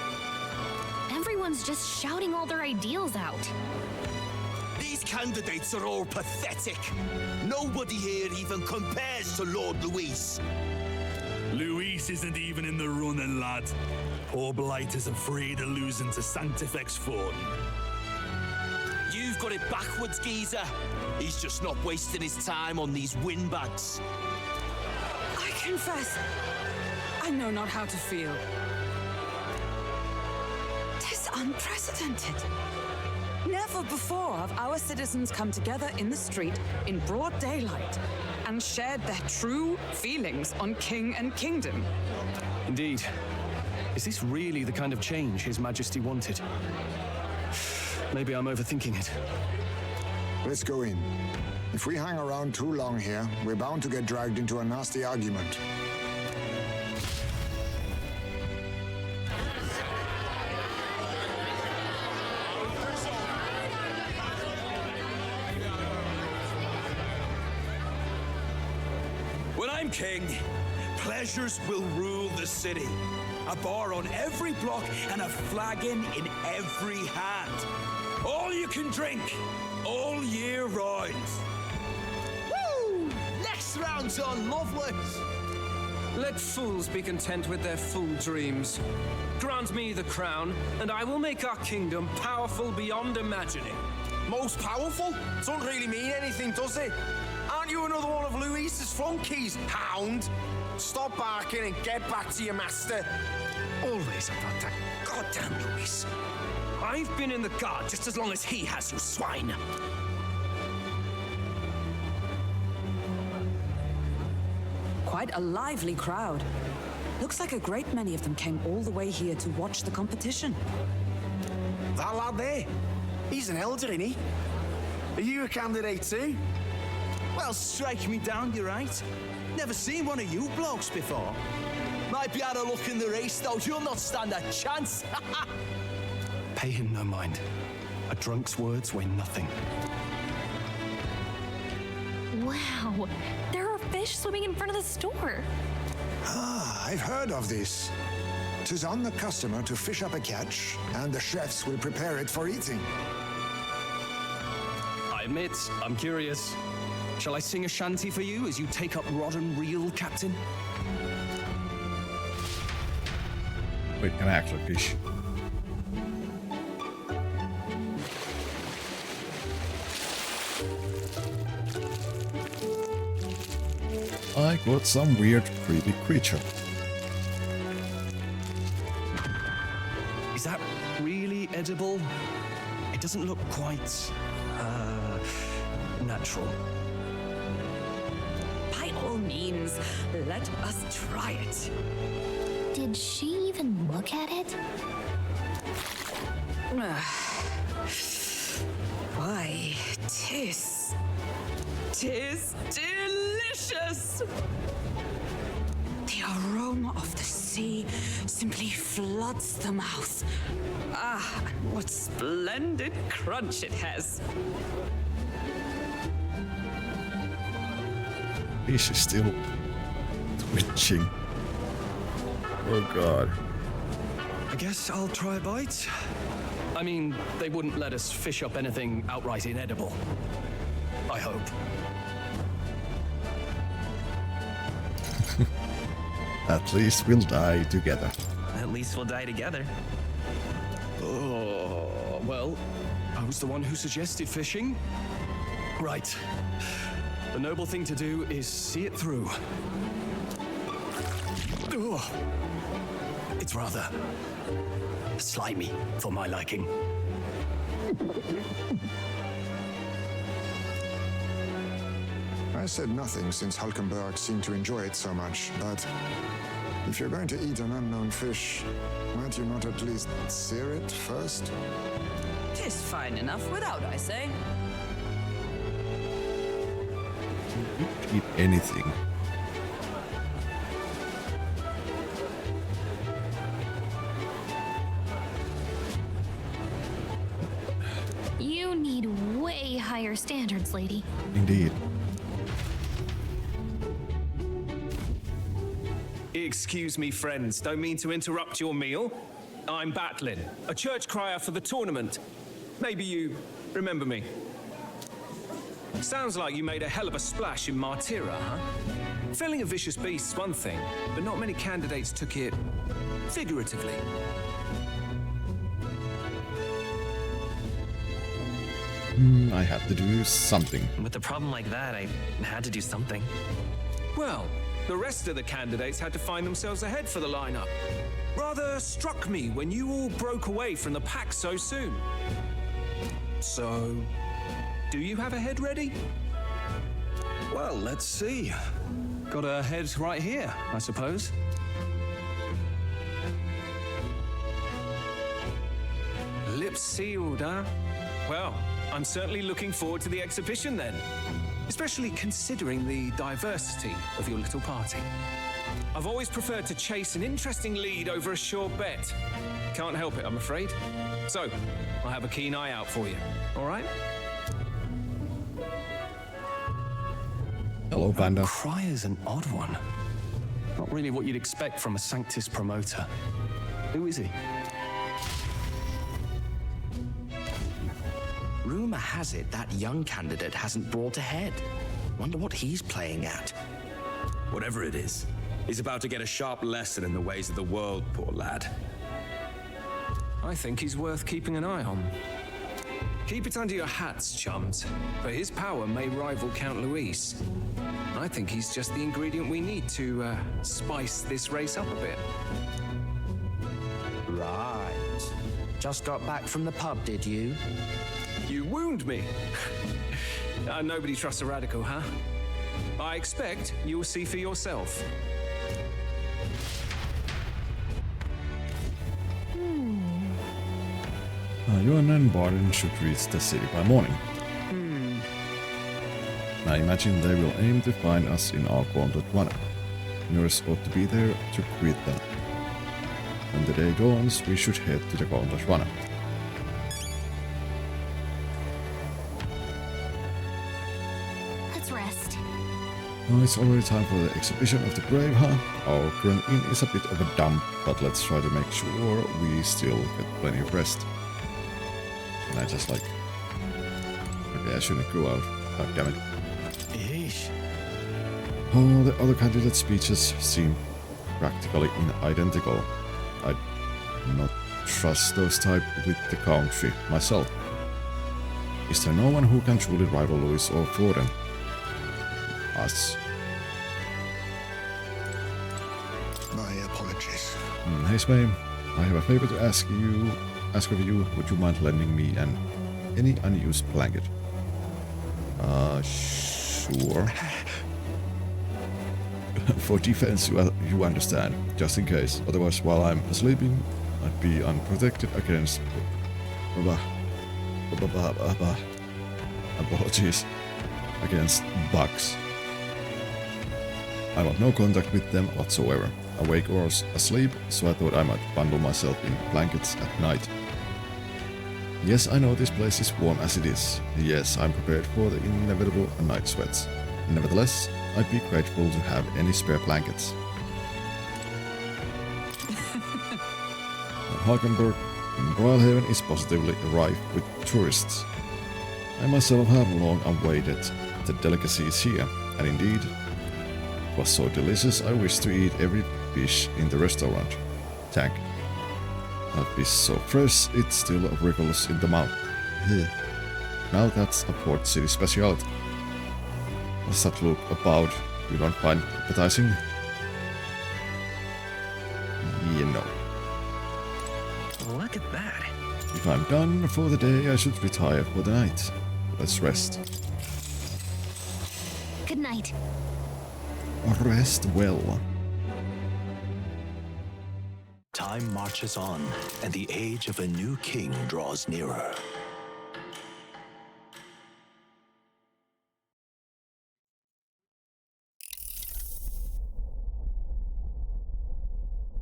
Everyone's just shouting all their ideals out. These candidates are all pathetic. Nobody here even compares to Lord Luis. Luis isn't even in the running, lad. Poor Blight is afraid of losing to Sanctifex Ford. You've got it backwards, geezer. He's just not wasting his time on these windbags. I confess, I know not how to feel. 'Tis unprecedented. Never before have our citizens come together in the street in broad daylight and shared their true feelings on king and kingdom. Indeed. Is this really the kind of change His Majesty wanted? Maybe I'm overthinking it. Let's go in. If we hang around too long here, we're bound to get dragged into a nasty argument. When I'm king, pleasures will rule the city. A bar on every block and a flagon in every hand. All you can drink, all year round. Woo! Next round's on, lovelies. Let fools be content with their fool dreams. Grant me the crown, and I will make our kingdom powerful beyond imagining. Most powerful? Doesn't really mean anything, does it? Aren't you another one of Luis's flunkies, hound? Stop barking and get back to your master. Always about that goddamn Luis. I've been in the guard just as long as he has, you swine. Quite a lively crowd. Looks like a great many of them came all the way here to watch the competition. That lad there, he's an elder, isn't he? Are you a candidate too? Well, strike me down, you're right. Never seen one of you blokes before. Might be out of luck in the race, though. You'll not stand a chance. Pay him no mind. A drunk's words weigh nothing. Wow, there are fish swimming in front of the store. Ah, I've heard of this. 'Tis on the customer to fish up a catch, and the chefs will prepare it for eating. I admit, I'm curious. Shall I sing a shanty for you as you take up rod and reel, Captain? Wait, can I actually fish? I got some weird, creepy creature. Is that really edible? It doesn't look quite, natural. By all means, let us try it. Did she even look at it? Why, tis delicious! The aroma of the sea simply floods the mouth. Ah, and what splendid crunch it has. Fish is still twitching. Oh god. I guess I'll try a bite. I mean, they wouldn't let us fish up anything outright inedible. I hope. At least we'll die together. At least we'll die together. Oh, well, I was the one who suggested fishing. Right. The noble thing to do is see it through. Ugh. It's rather slimy for my liking. I said nothing since Hulkenberg seemed to enjoy it so much, but if you're going to eat an unknown fish, might you not at least sear it first? 'Tis fine enough without, I say. Eat anything. You need way higher standards, lady. Indeed. Excuse me, friends. Don't mean to interrupt your meal. I'm Batlin, a church crier for the tournament. Maybe you remember me. Sounds like you made a hell of a splash in Martyra, huh? Felling a vicious beast's one thing, but not many candidates took it figuratively. I had to do something. With a problem like that, I had to do something. Well, the rest of the candidates had to find themselves ahead for the lineup. Rather struck me when you all broke away from the pack so soon. So, do you have a head ready? Well, let's see. Got a head right here, I suppose. Lips sealed, huh? Well, I'm certainly looking forward to the exhibition then. Especially considering the diversity of your little party. I've always preferred to chase an interesting lead over a sure bet. Can't help it, I'm afraid. So, I'll have a keen eye out for you, all right? Hello, Panda. Cryer's an odd one. Not really what you'd expect from a Sanctus promoter. Who is he? Rumor has it that young candidate hasn't brought ahead. Wonder what he's playing at. Whatever it is, he's about to get a sharp lesson in the ways of the world, poor lad. I think he's worth keeping an eye on. Keep it under your hats, chums, for his power may rival Count Luis. I think he's just the ingredient we need to spice this race up a bit. Right. Just got back from the pub, did you? You wound me. Nobody trusts a radical, huh? I expect you'll see for yourself. Johan and Barton should reach the city by morning. I imagine they will aim to find us in our gauntlet runner. Yours ought to be there to greet them. When the day dawns, we should head to the gauntlet runner. Let's rest. Oh, it's already time for the exhibition of the brave, huh? Our current inn is a bit of a dump, but let's try to make sure we still get plenty of rest. And I just like... Okay, I shouldn't go out. God damn it. Yeesh. Oh, the other candidate speeches seem practically identical. I'd not trust those type with the country myself. Is there no one who can truly rival Louis or Florian? Us. My apologies. Hey Spay, I have a favor to ask of you. Would you mind lending me any unused blanket? Sure. For defense, you understand, just in case. Otherwise, while I'm sleeping, I'd be unprotected against... Apologies. Against bugs. I want no contact with them whatsoever, awake or asleep, so I thought I might bundle myself in blankets at night. Yes, I know this place is warm as it is. Yes, I'm prepared for the inevitable night sweats. Nevertheless, I'd be grateful to have any spare blankets. Hulkenberg, Broilhaven is positively rife with tourists. I myself have long awaited the delicacies here, and indeed, it was so delicious I wish to eat every fish in the restaurant. Tag. A fish so fresh it still wriggles in the mouth. Now that's a port city speciality. What's that look about? You don't find appetizing? You know. Look at that. If I'm done for the day, I should retire for the night. Let's rest. Good night. Rest well. Time marches on, and the age of a new king draws nearer.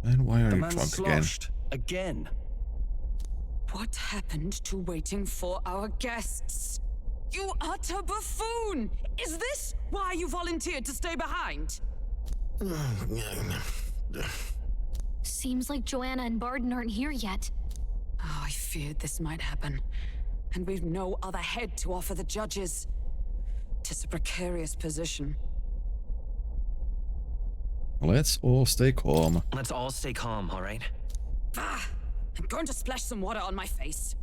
And why are The you man's drunk sloshed again? What happened to waiting for our guests? You utter buffoon! Is this why you volunteered to stay behind? Seems like Joanna and Barden aren't here yet. Oh, I feared this might happen. And we've no other head to offer the judges. 'Tis a precarious position. Let's all stay calm. Let's all stay calm, all right? Ah! I'm going to splash some water on my face.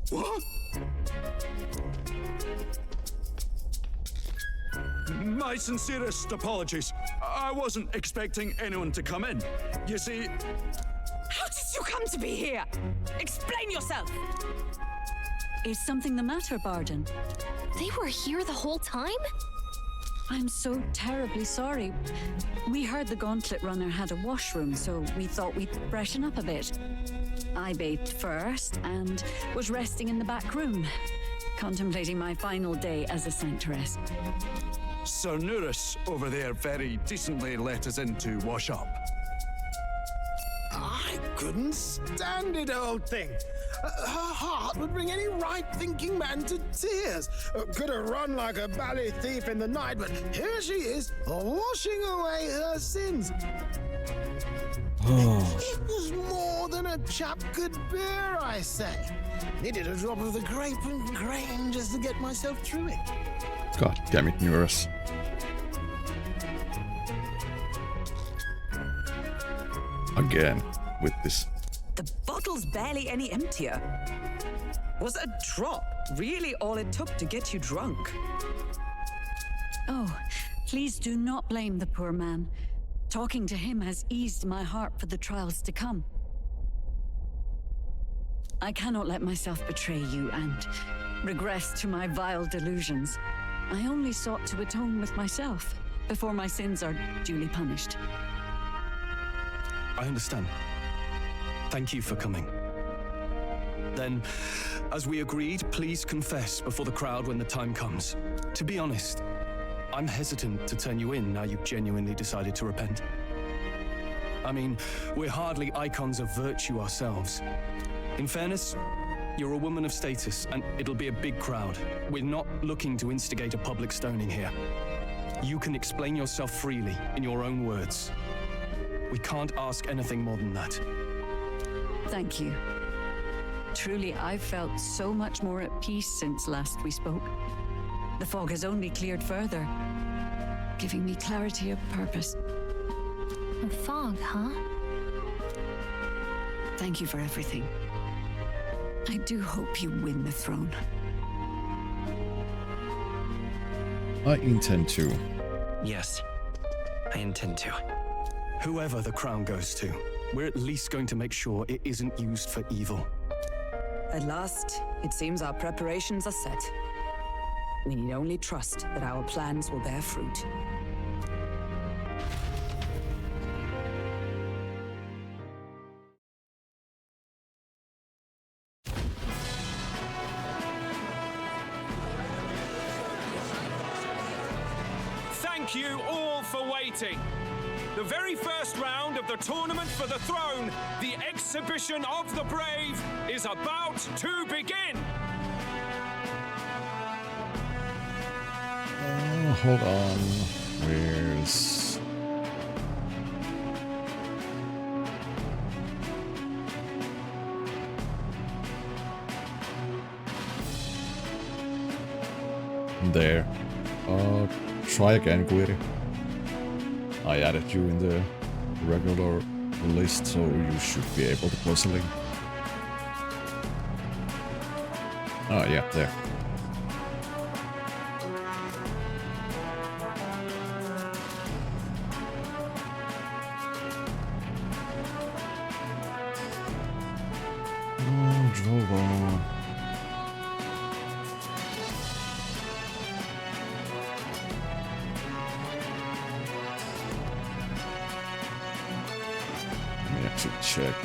What? My sincerest apologies. I wasn't expecting anyone to come in. You see... How did you come to be here? Explain yourself! Is something the matter, Barden? They were here the whole time? I'm so terribly sorry. We heard the Gauntlet Runner had a washroom, so we thought we'd freshen up a bit. I bathed first and was resting in the back room, contemplating my final day as a sanctress. Sir Nuris over there very decently let us in to wash up. I couldn't stand it, old thing. Her heart would bring any right-thinking man to tears. Could have run like a ballet thief in the night, but here she is, washing away her sins. It was more than a chap could bear, I say. Needed a drop of the grape and grain just to get myself through it. God damn it, Nuris. Again, with this. The bottle's barely any emptier. Was a drop really all it took to get you drunk? Oh, please do not blame the poor man. Talking to him has eased my heart for the trials to come. I cannot let myself betray you and regress to my vile delusions. I only sought to atone with myself before my sins are duly punished. I understand. Thank you for coming. Then, as we agreed, please confess before the crowd when the time comes. To be honest, I'm hesitant to turn you in now you've genuinely decided to repent. I mean, we're hardly icons of virtue ourselves. In fairness, you're a woman of status, and it'll be a big crowd. We're not looking to instigate a public stoning here. You can explain yourself freely, in your own words. We can't ask anything more than that. Thank you. Truly, I've felt so much more at peace since last we spoke. The fog has only cleared further, giving me clarity of purpose. The fog, huh? Thank you for everything. I do hope you win the throne. I intend to. Yes, I intend to. Whoever the crown goes to, we're at least going to make sure it isn't used for evil. At last, it seems our preparations are set. We need only trust that our plans will bear fruit. Thank you all for waiting. The very first round of the tournament for the throne, the exhibition of the brave, is about to begin. Hold on. Where's... There. Try again, Guiri. I added you in the regular list, so you should be able to post a link. Oh, yeah, there. Check.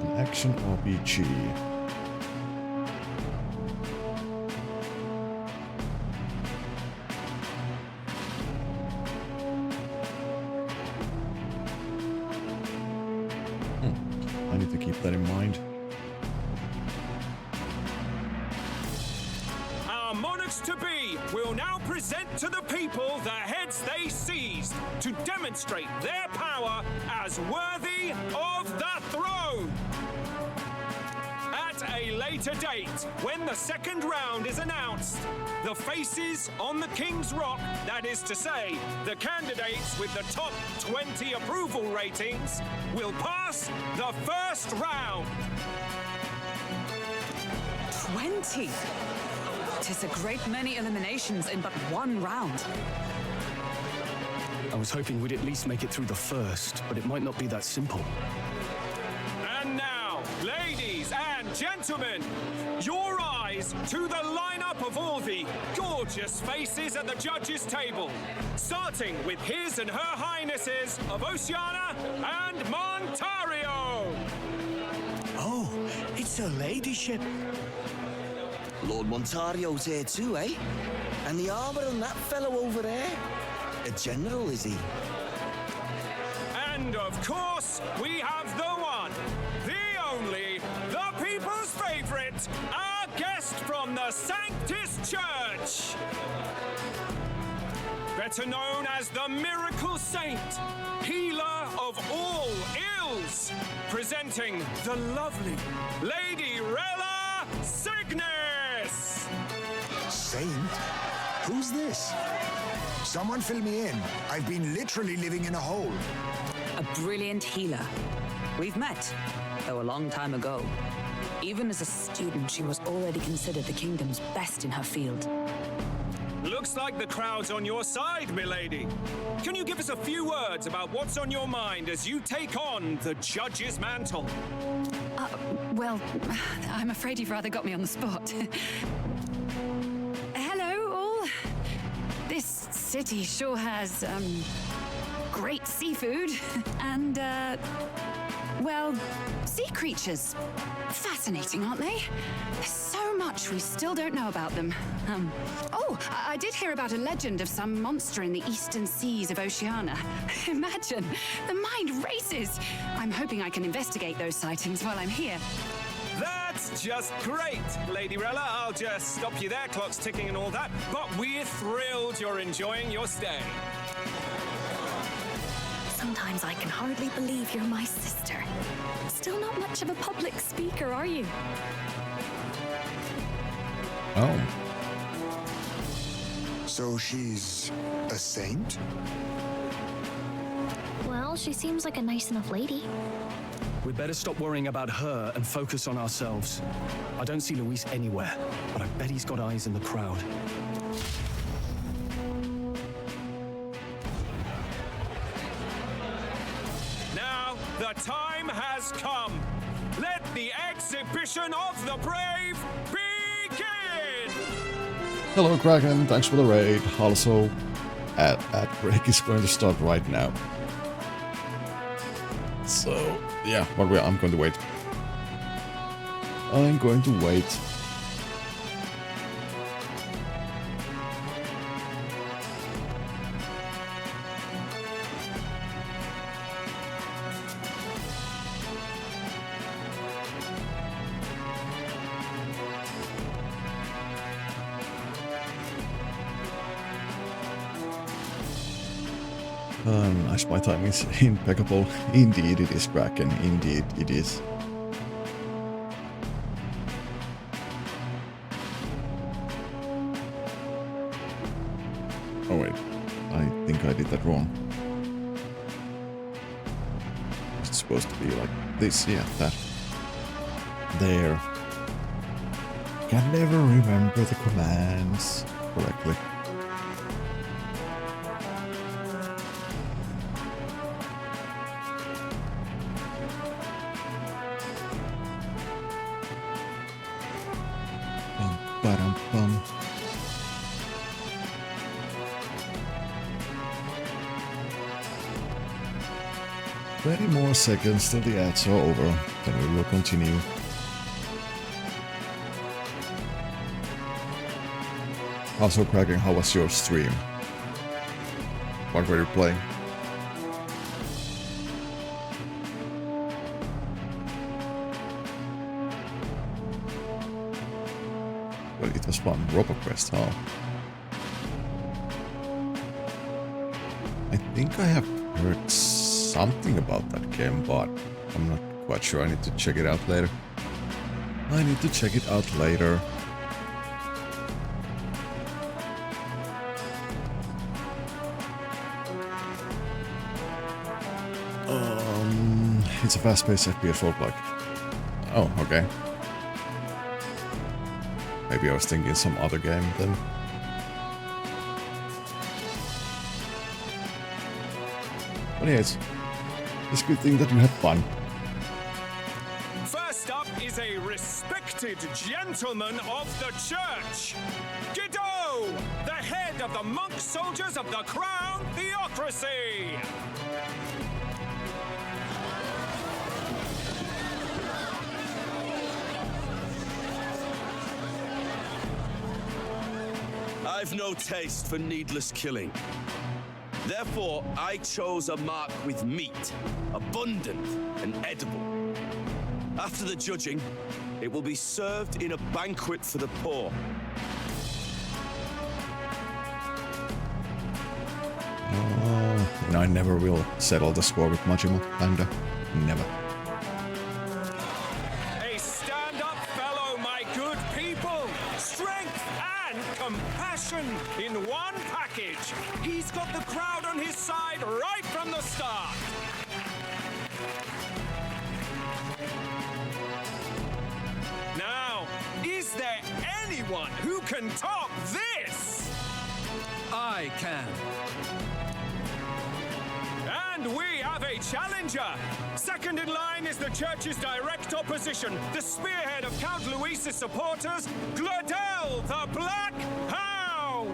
An action RPG. I need to keep that in mind. To-be will now present to the people the heads they seized to demonstrate their power as worthy of the throne. At a later date, when the second round is announced, the faces on the King's Rock, that is to say, the candidates with the top 20 approval ratings, will pass the first round. 20? 'Tis a great many eliminations in but one round. I was hoping we'd at least make it through the first, but it might not be that simple. And now, ladies and gentlemen, your eyes to the lineup of all the gorgeous faces at the judges' table, starting with His and Her Highnesses of Oceania and Montario. Oh, it's her ladyship. Lord Montario's here too, eh? And the armor on that fellow over there? A general, is he? And of course, we have the one, the only, the people's favorite, our guest from the Sanctus Church. Better known as the Miracle Saint, healer of all ills, presenting the lovely Lady Rella Cygnus. Saint? Who's this? Someone fill me in. I've been literally living in a hole. A brilliant healer. We've met, though a long time ago. Even as a student, she was already considered the kingdom's best in her field. Looks like the crowd's on your side, milady. Can you give us a few words about what's on your mind as you take on the judge's mantle? Well, I'm afraid you've rather got me on the spot. Hello, all. This city sure has, great seafood and, Well, sea creatures. Fascinating, aren't they? There's so much we still don't know about them. I did hear about a legend of some monster in the eastern seas of Oceania. Imagine, the mind races. I'm hoping I can investigate those sightings while I'm here. That's just great, Lady Rella. I'll just stop you there, clock's ticking and all that. But we're thrilled you're enjoying your stay. Sometimes I can hardly believe you're my sister. Still not much of a public speaker, are you? Oh. So she's a saint? Well, she seems like a nice enough lady. We'd better stop worrying about her and focus on ourselves. I don't see Luis anywhere, but I bet he's got eyes in the crowd. Now, the time has come. Let the exhibition of the brave begin! Hello, Kraken. Thanks for the raid. Also, ad break is going to start right now. So, yeah, but I'm going to wait. I'm going to wait. Nice, my time is impeccable. Indeed it is, Kraken. Indeed it is. Oh wait, I think I did that wrong. It's supposed to be like this, yeah, that. There. Can never remember the commands correctly. Bum. 20 more seconds till the ads are over, then we will continue. Also, Kraken, how was your stream? What were you playing? Well, it was fun. RoboQuest, huh? I think I have heard something about that game, but I'm not quite sure. I need to check it out later. It's a fast-paced FPS roguelike. Oh, okay. Maybe I was thinking some other game then. But yeah, it's a good thing that you had fun. First up is a respected gentleman of the church. Godot, the head of the monk soldiers of the Crown Theocracy. I've no taste for needless killing. Therefore, I chose a mark with meat, abundant and edible. After the judging, it will be served in a banquet for the poor. And I never will settle the score with Majima, kinda. Never. A stand-up fellow, my good people. Strength and compassion in one package. He's got the crowd on his side right from the start. Now, is there anyone who can top this? I can. And we have a challenger. Second in line is the church's direct opposition, the spearhead of Count Luis's supporters, Gladel the Black Hound.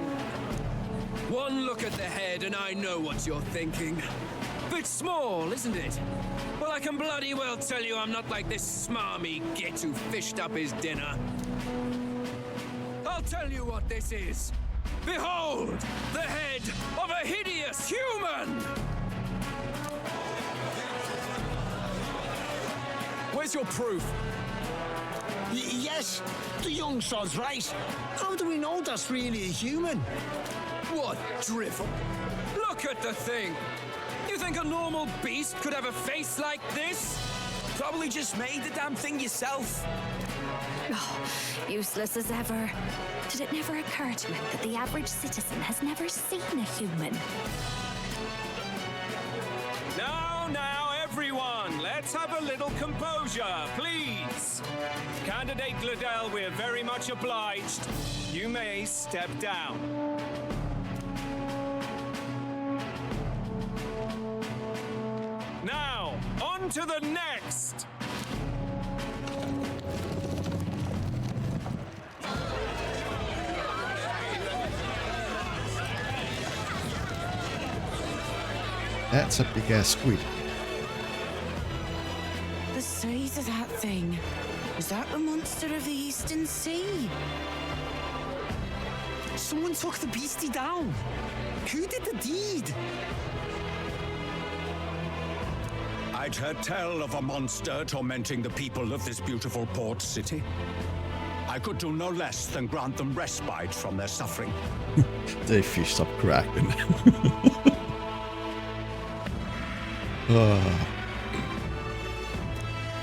One look at the head and I know what you're thinking. bit small, isn't it? Well, I can bloody well tell you I'm not like this smarmy git who fished up his dinner. I'll tell you what this is. Behold, the head of a hideous human! Where's your proof? Yes, the young sod's right. How do we know that's really a human? What drivel? Look at the thing! You think a normal beast could have a face like this? Probably just made the damn thing yourself. Oh, useless as ever. Did it never occur to him that the average citizen has never seen a human? Now, everyone, let's have a little composure, please. Candidate Gladell, we're very much obliged. You may step down. Now, on to the next. That's a big ass squid. The size of that thing. Is that the monster of the Eastern Sea? Someone took the beastie down. Who did the deed? I'd heard tell of a monster tormenting the people of this beautiful port city. I could do no less than grant them respite from their suffering. They fished up Kraken.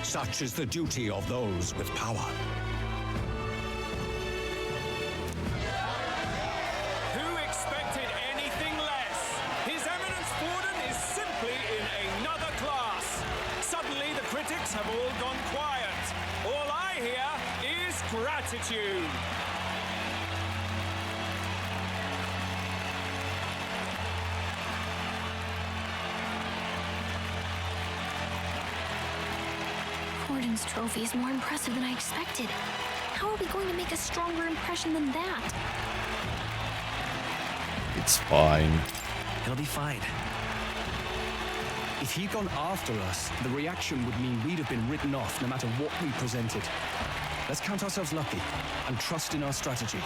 Such is the duty of those with power. Who expected anything less? His Eminence Borden is simply in another class. Suddenly the critics have all gone quiet. All I hear is gratitude. Borden's trophy is more impressive than I expected. How are we going to make a stronger impression than that? It's fine. It'll be fine. If he'd gone after us, the reaction would mean we'd have been written off no matter what we presented. Let's count ourselves lucky and trust in our strategy.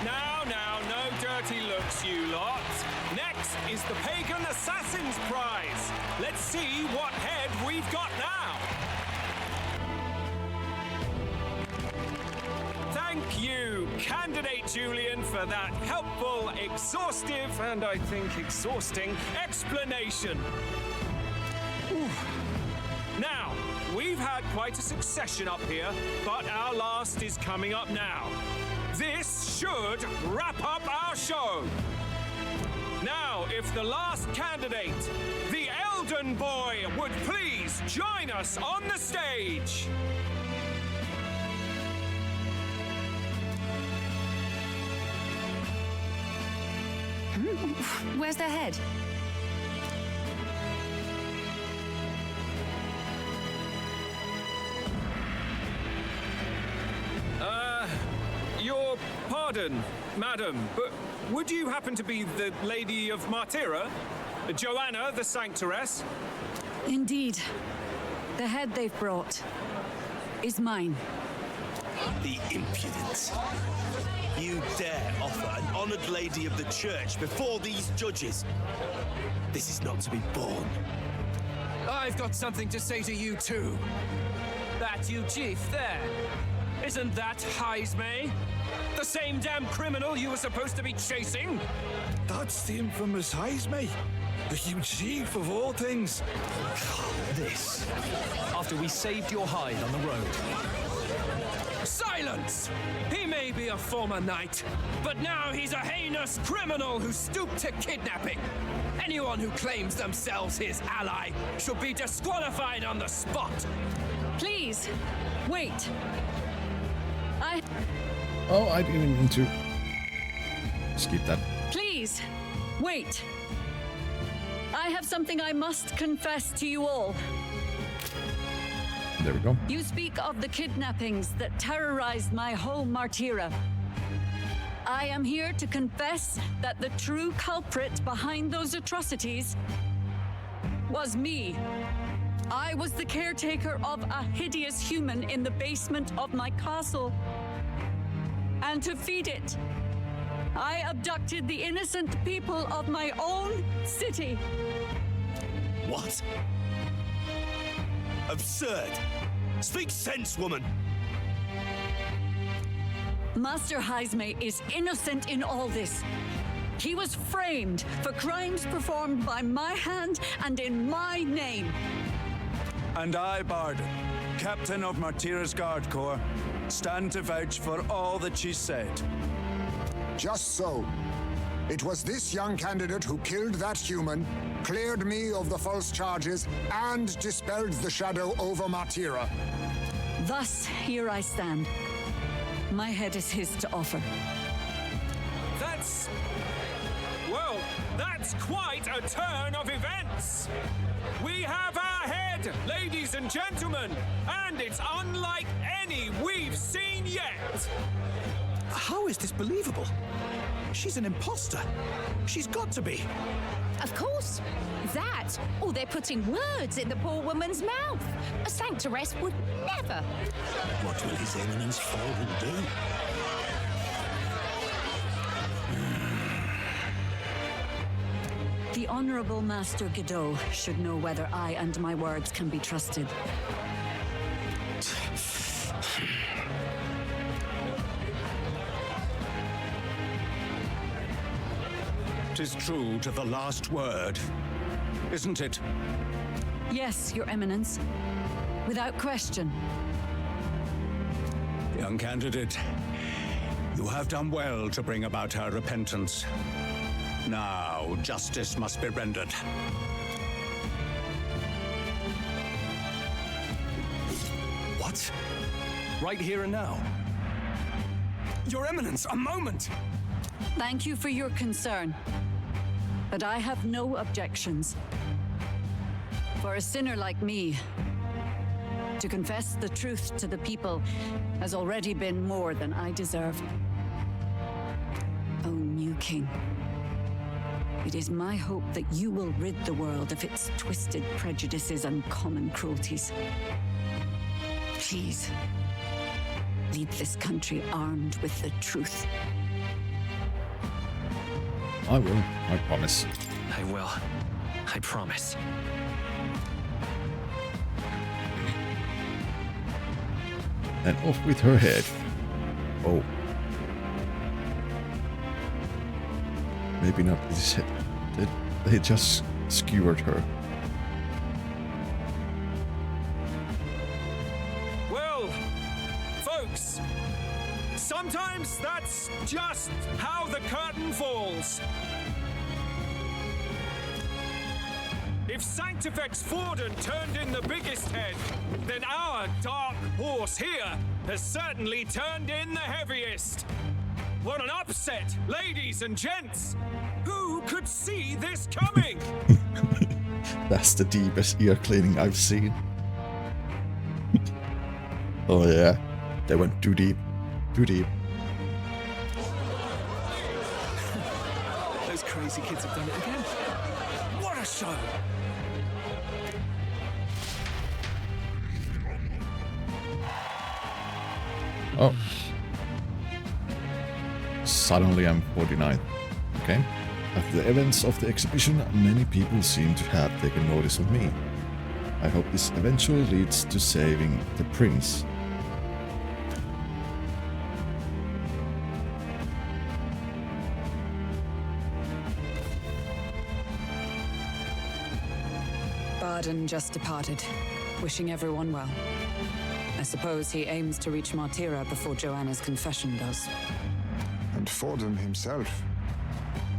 Now, no dirty looks, you lot. Next is the Pagan Assassin's Prize. Let's see what head we've got now. Thank you, Candidate Julian, for that helpful, exhaustive, and I think exhausting explanation. Whew. Now, we've had quite a succession up here, but our last is coming up now. This should wrap up our show. Now, if the last candidate, the Elden Boy, would please join us on the stage. Where's their head? Your pardon, madam, but would you happen to be the Lady of Martyra? Joanna, the Sanctoress? Indeed. The head they've brought is mine. The impudence. You dare offer an honored lady of the church before these judges? This is not to be borne. I've got something to say to you too. That you chief there. Isn't that Heismay? The same damn criminal you were supposed to be chasing? That's the infamous Heismay. The huge chief of all things. This, after we saved your hide on the road. Silence! He may be a former knight, but now he's a heinous criminal who stooped to kidnapping. Anyone who claims themselves his ally should be disqualified on the spot. Please, wait. Oh, I didn't mean to skip that. Please, wait. I have something I must confess to you all. There we go. You speak of the kidnappings that terrorized my home Martyra. I am here to confess that the true culprit behind those atrocities was me. I was the caretaker of a hideous human in the basement of my castle. And to feed it, I abducted the innocent people of my own city. What? Absurd! Speak sense, woman! Master Heisme is innocent in all this. He was framed for crimes performed by my hand and in my name. And I, Barden, captain of Martira's Guard Corps, stand to vouch for all that she said. Just so. It was this young candidate who killed that human, cleared me of the false charges, and dispelled the shadow over Martira. Thus, here I stand. My head is his to offer. Well, that's quite a turn of events. We have our head, ladies and gentlemen, and it's unlike any we've seen yet. How is this believable? She's an imposter. She's got to be. Of course. That, or they're putting words in the poor woman's mouth. A sanctoress would never. What will His Eminence Forden do? The Honorable Master Godot should know whether I and my words can be trusted. 'Tis true to the last word, isn't it? Yes, Your Eminence. Without question. Young candidate, you have done well to bring about her repentance. Now, justice must be rendered. What? Right here and now? Your Eminence, a moment! Thank you for your concern. But I have no objections. For a sinner like me, to confess the truth to the people has already been more than I deserve. O new king, it is my hope that you will rid the world of its twisted prejudices and common cruelties. Please, lead this country armed with the truth. I will, I promise. I will. I promise. And off with her head. Oh. Maybe not this head. They just skewered her. Well, folks, sometimes that's just how the curtain falls. If Sanctifex Forden turned in the biggest head, then our dark horse here has certainly turned in the heaviest. What an upset, ladies and gents! Who could see this coming? That's the deepest ear cleaning I've seen. Oh yeah, they went too deep. Too deep. Those crazy kids have done it again. What a show! Oh. Suddenly I'm 49. Okay. After the events of the exhibition, many people seem to have taken notice of me. I hope this eventually leads to saving the prince. Barden just departed, wishing everyone well. I suppose he aims to reach Martira before Joanna's confession does. And Forden himself.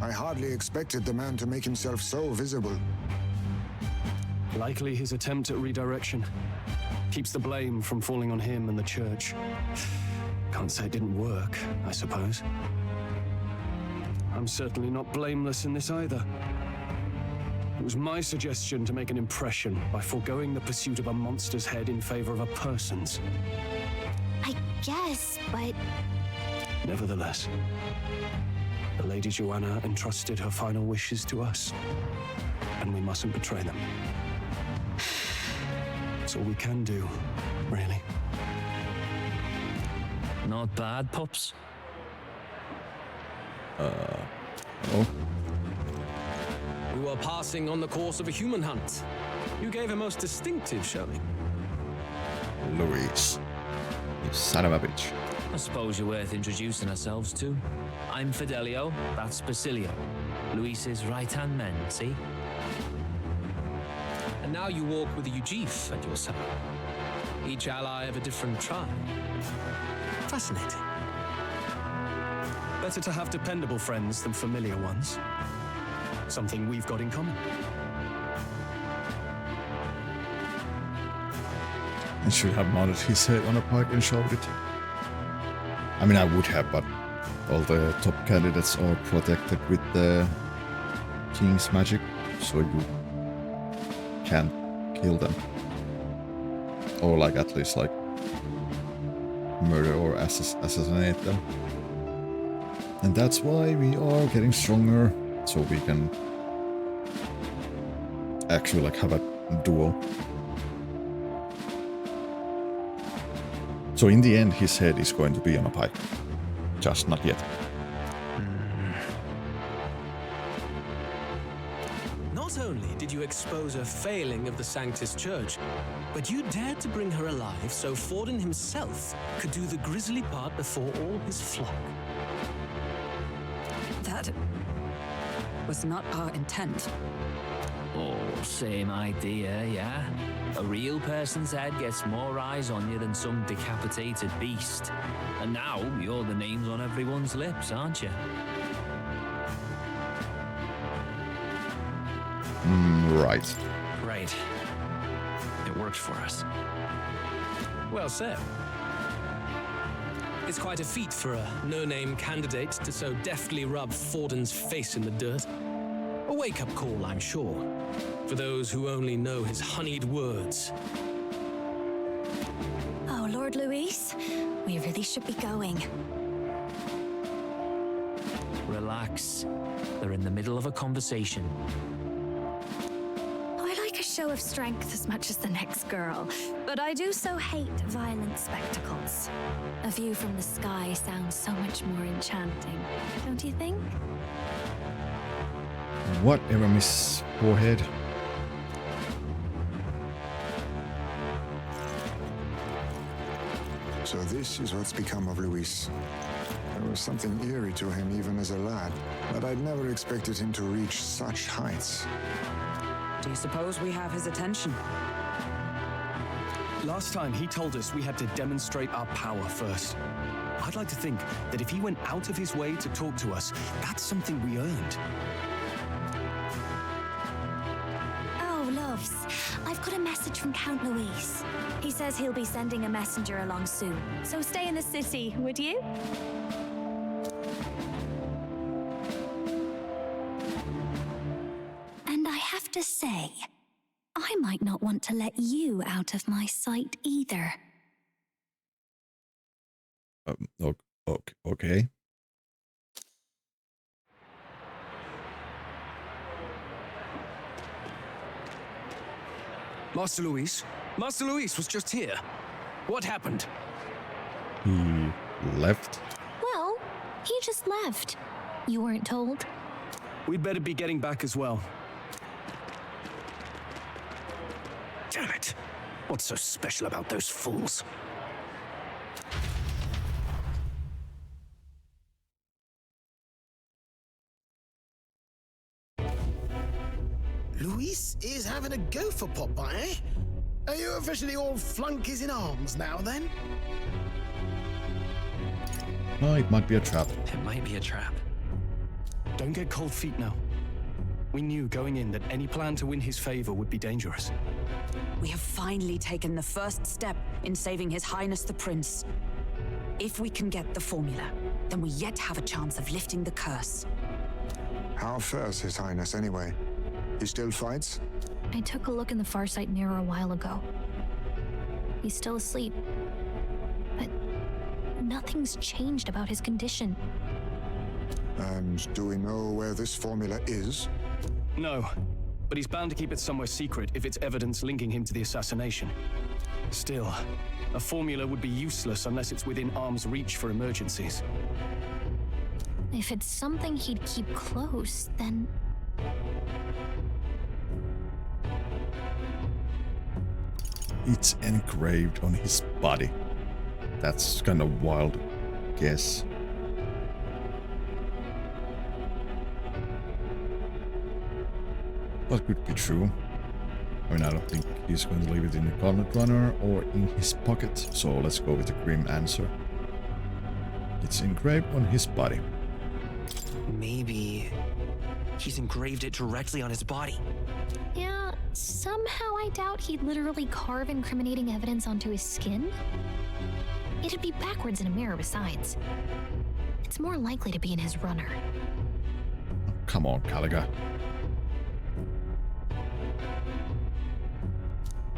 I hardly expected the man to make himself so visible. Likely his attempt at redirection. Keeps the blame from falling on him and the church. Can't say it didn't work, I suppose. I'm certainly not blameless in this either. It was my suggestion to make an impression by foregoing the pursuit of a monster's head in favor of a person's. I guess, but Nevertheless, the Lady Joanna entrusted her final wishes to us, and we mustn't betray them. It's all we can do, really. Not bad, pups. Oh. We were passing on the course of a human hunt. You gave a most distinctive showing. Luis. You son of a bitch. I suppose you're worth introducing ourselves to. I'm Fidelio, that's Basilio. Luis's right-hand man, see? And now you walk with a Ujif at your side. Each ally of a different tribe. Fascinating. Better to have dependable friends than familiar ones. Something we've got in common. I should have mounted his head on a pike and showed it. I mean, I would have, but all the top candidates are protected with the king's magic, so you can't kill them. Or like at least like murder or assassinate them. And that's why we are getting stronger, so we can actually like have a duel. So in the end, his head is going to be on a pike. Just not yet. Not only did you expose a failing of the Sanctus Church, but you dared to bring her alive so Forden himself could do the grisly part before all his flock. That was not our intent. Oh, same idea, yeah? A real person's head gets more eyes on you than some decapitated beast. And now you're the names on everyone's lips, aren't you? Right. Right. It worked for us. Well said. It's quite a feat for a no-name candidate to so deftly rub Forden's face in the dirt. A wake-up call, I'm sure, for those who only know his honeyed words. Oh, Lord Luis, we really should be going. Relax. They're in the middle of a conversation. I like a show of strength as much as the next girl, but I do so hate violent spectacles. A view from the sky sounds so much more enchanting, don't you think? Whatever, Miss Forehead. So this is what's become of Luis. There was something eerie to him even as a lad, but I'd never expected him to reach such heights. Do you suppose we have his attention? Last time he told us we had to demonstrate our power first. I'd like to think that if he went out of his way to talk to us, that's something we earned. Oh, loves, I've got a message from Count Luis. He says he'll be sending a messenger along soon, so stay in the city, would you? And I have to say, I might not want to let you out of my sight either. Okay. Master Luis? Master Luis was just here. What happened? He left? Well, he just left. You weren't told? We'd better be getting back as well. Damn it. What's so special about those fools? Luis is having a go for Popeye, eh? Are you officially all flunkies in arms now, then? Oh, it might be a trap. It might be a trap. Don't get cold feet now. We knew going in that any plan to win his favor would be dangerous. We have finally taken the first step in saving His Highness the Prince. If we can get the formula, then we yet have a chance of lifting the curse. How fares His Highness anyway? He still fights? I took a look in the Farsight mirror a while ago. He's still asleep. But nothing's changed about his condition. And do we know where this formula is? No, but he's bound to keep it somewhere secret if it's evidence linking him to the assassination. Still, a formula would be useless unless it's within arm's reach for emergencies. If it's something he'd keep close, then... It's engraved on his body. That's kind of wild guess. But could be true. I mean, I don't think he's going to leave it in the Gauntlet Runner or in his pocket, so let's go with the grim answer. It's engraved on his body. Maybe he's engraved it directly on his body. Yeah, somehow I doubt he'd literally carve incriminating evidence onto his skin. It'd be backwards in a mirror besides. It's more likely to be in his runner. Come on, Caliga.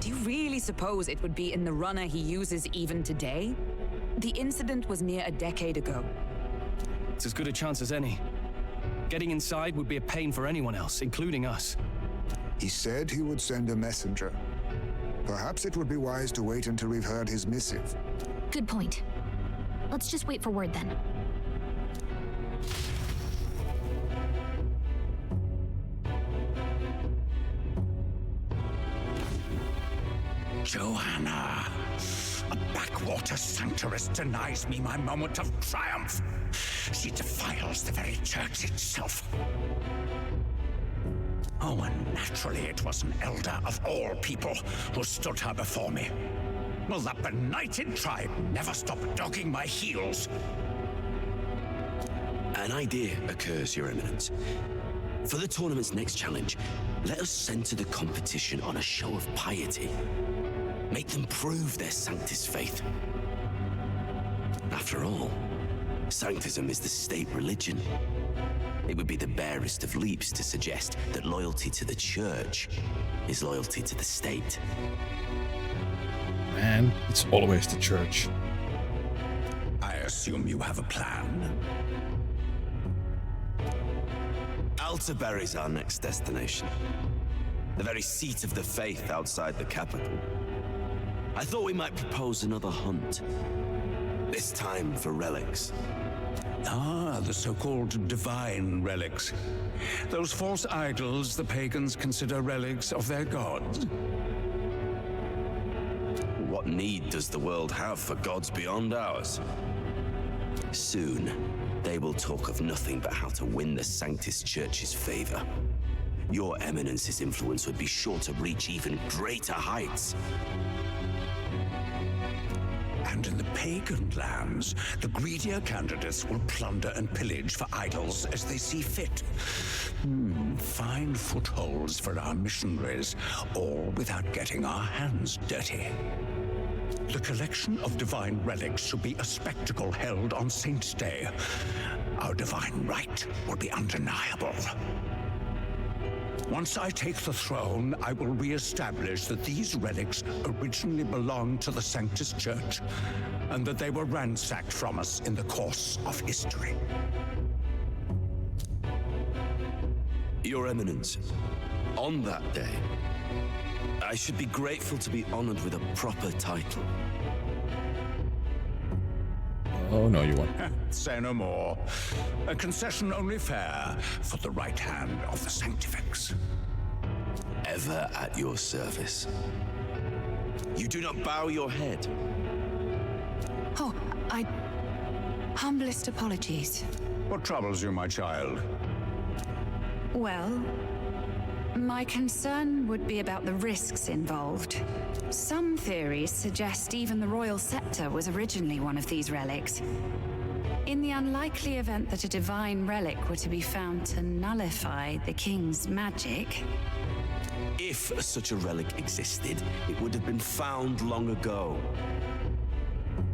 Do you really suppose it would be in the runner he uses even today? The incident was near a decade ago. It's as good a chance as any. Getting inside would be a pain for anyone else, including us. He said he would send a messenger. Perhaps it would be wise to wait until we've heard his missive. Good point. Let's just wait for word then. Joanna, a backwater sanctuarist denies me my moment of triumph. She defiles the very church itself. Oh, and naturally it was an elder of all people who stood her before me. Will that benighted tribe never stop dogging my heels? An idea occurs, Your Eminence. For the tournament's next challenge, let us center the competition on a show of piety. Make them prove their Sanctus faith. After all, Sanctism is the state religion. It would be the barest of leaps to suggest that loyalty to the church is loyalty to the state. Man, it's always the church. I assume you have a plan. Altaberry's our next destination. The very seat of the faith outside the capital. I thought we might propose another hunt. This time for relics. Ah, the so-called divine relics. Those false idols the pagans consider relics of their gods. What need does the world have for gods beyond ours? Soon, they will talk of nothing but how to win the Sanctus Church's favor. Your Eminence's influence would be sure to reach even greater heights. And in the pagan lands, the greedier candidates will plunder and pillage for idols as they see fit. Fine footholds for our missionaries, all without getting our hands dirty. The collection of divine relics should be a spectacle held on Saint's Day. Our divine right will be undeniable. Once I take the throne, I will re-establish that these relics originally belonged to the Sanctus Church, and that they were ransacked from us in the course of history. Your Eminence, on that day, I should be grateful to be honored with a proper title. Oh, no, you won't. Say no more. A concession only fair for the right hand of the Sanctifex. Ever at your service. You do not bow your head. Oh, humblest apologies. What troubles you, my child? Well, my concern would be about the risks involved. Some theories suggest even the royal scepter was originally one of these relics. In the unlikely event that a divine relic were to be found to nullify the king's magic... If such a relic existed, it would have been found long ago.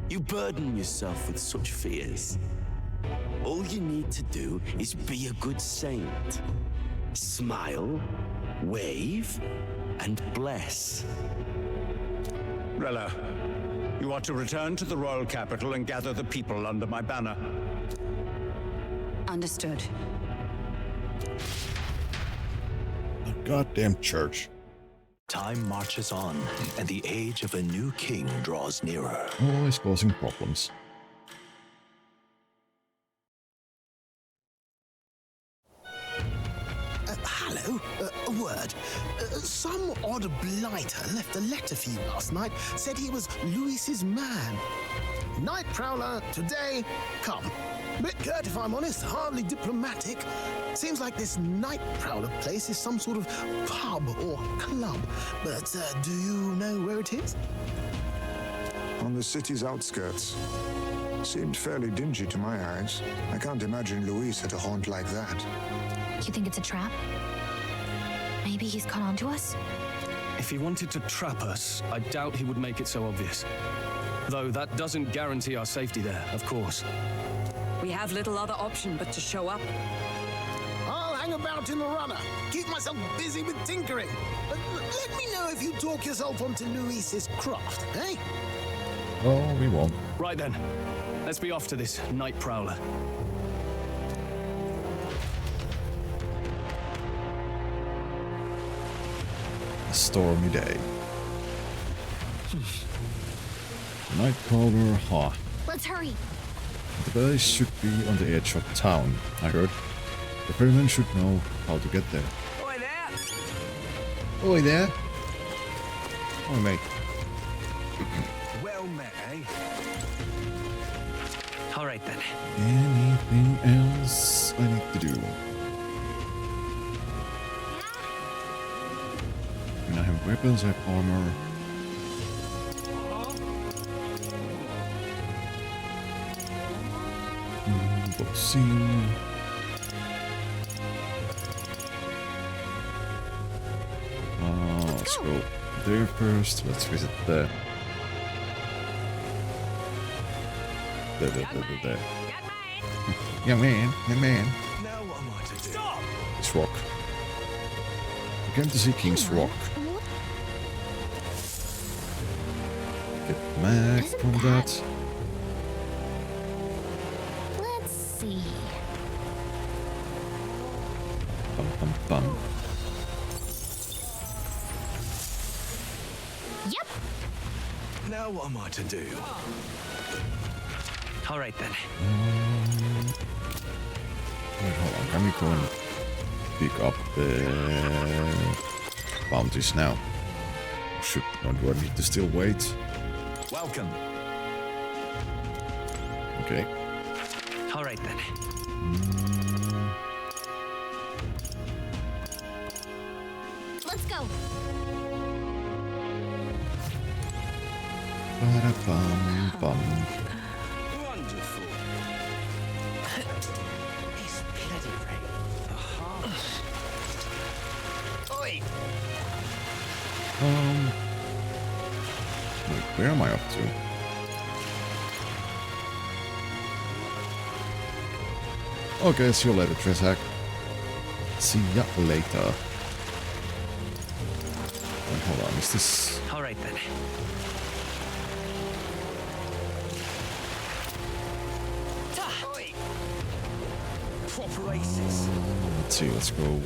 You burden yourself with such fears. All you need to do is be a good saint. Smile, wave, and bless. Rella, You are to return to the royal capital and gather the people under my banner. Understood. A goddamn church. Time marches on, and the age of a new king draws nearer. Always causing problems. Hello? A word. Some odd blighter left a letter for you last night. Said he was Louis's man. Night Prowler, today, come. Bit curt if I'm honest, hardly diplomatic. Seems like this Night Prowler place is some sort of pub or club. But do you know where it is? On the city's outskirts. Seemed fairly dingy to my eyes. I can't imagine Louis at a haunt like that. You think it's a trap? Maybe he's caught on to us? If he wanted to trap us, I doubt he would make it so obvious. Though that doesn't guarantee our safety there, of course. We have little other option but to show up. I'll hang about in the runner. Keep myself busy with tinkering. Let me know if you talk yourself onto Louis's craft, eh? Oh, we won't. Right then. Let's be off to this Night Prowler. A stormy day. Nightcrawler, huh? Let's hurry. The place should be on the edge of town, I heard. The ferryman should know how to get there. Oi there! Oi there! Oh, mate. Well met, eh? All right then. Anything else I need to do? I mean, I have weapons, I have armor. Boxing. Let's go there first. Let's visit the there. Yeah, man. Now what am I to do? Stop! It's rock. I came to see King's Rock. Get mag from that. Let's see. Bum bum bum. Yep. Now what am I to do? All right then. Wait, hold on. Can we go and pick up the bounties now? Should or do I need to still wait? Welcome. Okay. All right then. Let's go. Ba-da-bum, bum. Wonderful. He's bloody right. Oi! Wait, where am I up to? Okay, see you later, Tresac. See ya later. Wait, hold on, is this... All right then. Oi! Proper aces. Let's see, let's go.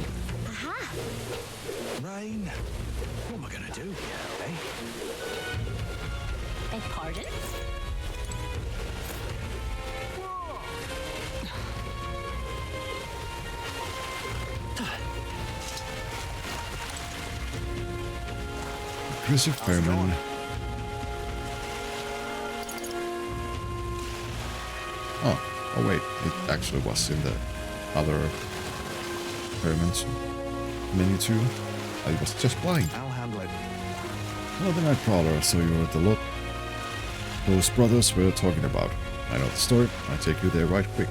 Aha. Rain. What am I gonna do? Eh? Beg pardon? Aggressive fireman. Oh wait, it actually was in the other experiments menu too. I was just blind. I'll handle it. Hello, the Nightcrawler, so you're the lot those brothers were talking about. I know the story, I'll take you there right quick.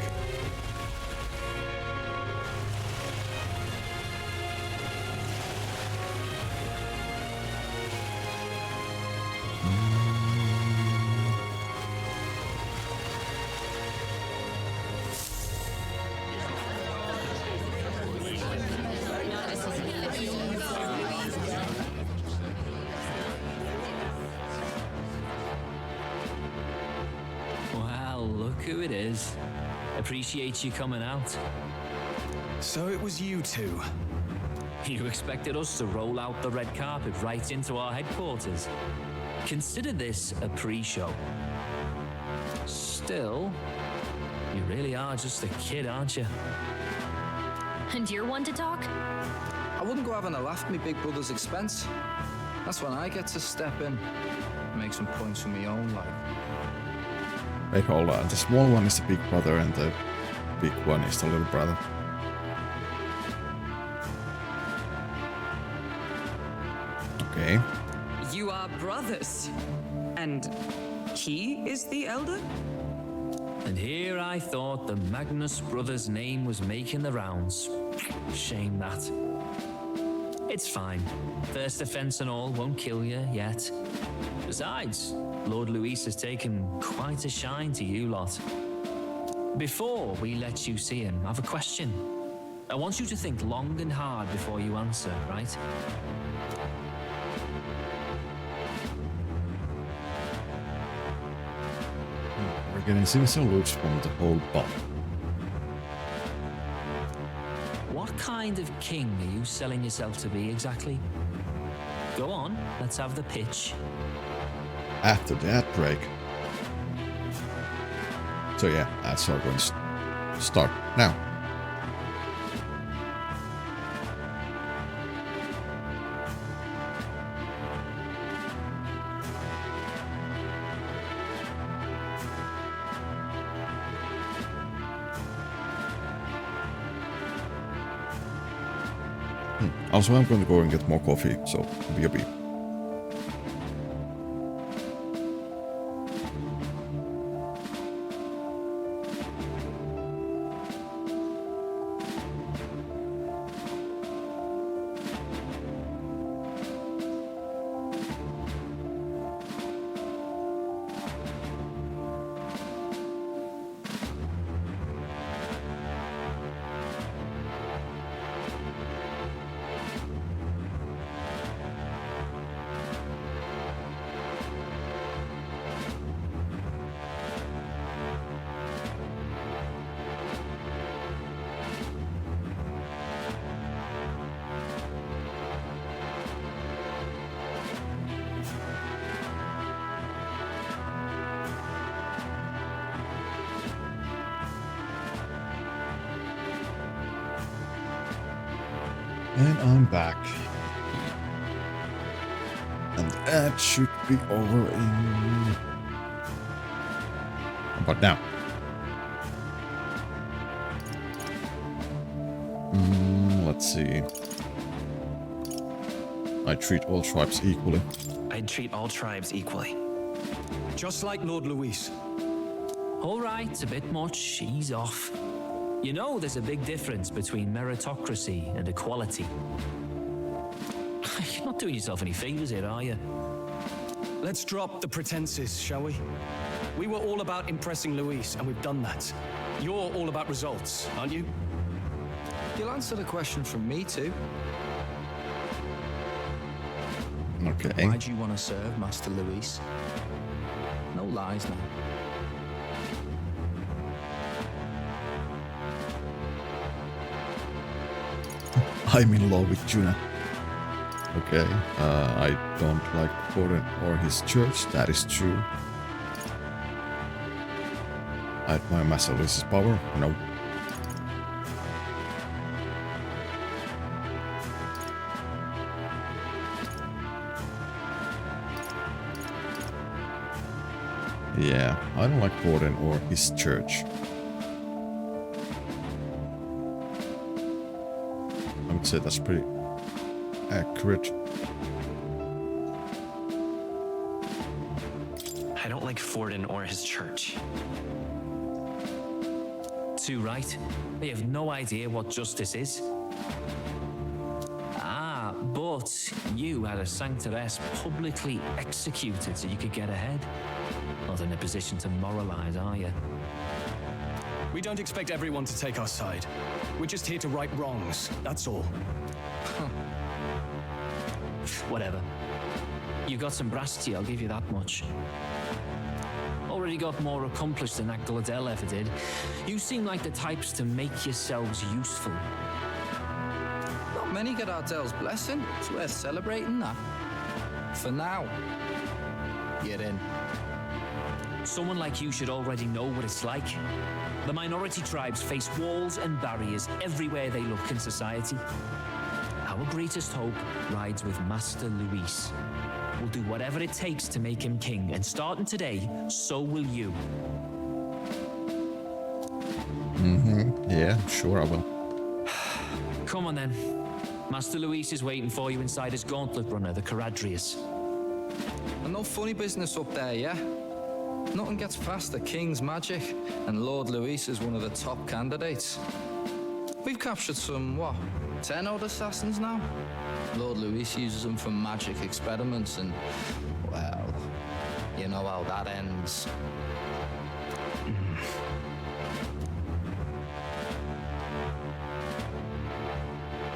look who it is. Appreciate you coming out. So it was you two. You expected us to roll out the red carpet right into our headquarters. Consider this a pre-show. Still, you really are just a kid, aren't you? And you're one to talk? I wouldn't go having a laugh at me big brother's expense. That's when I get to step in and make some points for my own life. Wait, hold on. The small one is the big brother and the big one is the little brother. Okay. You are brothers. And he is the elder? And here I thought the Magnus brothers' name was making the rounds. Shame that. It's fine. First offense and all won't kill you yet. Besides, Lord Luis has taken quite a shine to you lot. Before we let you see him, I have a question. I want you to think long and hard before you answer, right? We're getting sinister looks from the whole bunch. What kind of king are you selling yourself to be exactly? Go on, let's have the pitch. After that break. So yeah, that's how we're going to start now. Also, I'm going to go and get more coffee, so BRB. And I'm back. And that should be over in... About now. Let's see. I treat all tribes equally. I'd treat all tribes equally. Just like Lord Luis. All right, a bit much. He's off. You know there's a big difference between meritocracy and equality. You're not doing yourself any favors here, are you? Let's drop the pretenses, shall we? We were all about impressing Luis, and we've done that. You're all about results, aren't you? You'll answer the question from me too. Okay. Why do you want to serve Master Luis? No lies now. I'm in love with Juna. Okay, I don't like Gordon or his church, that is true. I admire Master Luis's power, no. Yeah, I don't like Gordon or his church. I would say that's pretty accurate. I don't like Forden or his church. Too right. They have no idea what justice is. Ah, but you had a sanctoress publicly executed so you could get ahead. Not in a position to moralize, are you? We don't expect everyone to take our side. We're just here to right wrongs, that's all. Whatever. You got some brass to you, I'll give you that much. Already already got more accomplished than that Gladell ever did. You seem like the types to make yourselves useful. Not many get Ardell's blessing. It's worth celebrating that. For now, you're in. Someone like you should already know what it's like. The minority tribes face walls and barriers everywhere they look in society. Our greatest hope rides with Master Luis. We'll do whatever it takes to make him king, and starting today, so will you. Yeah, sure I will. Come on then. Master Luis is waiting for you inside his gauntlet runner, the Caradrius. And no funny business up there, yeah? Nothing gets past the King's magic, and Lord Luis is one of the top candidates. We've captured some, 10 odd assassins now? Lord Luis uses them for magic experiments, and, well, you know how that ends.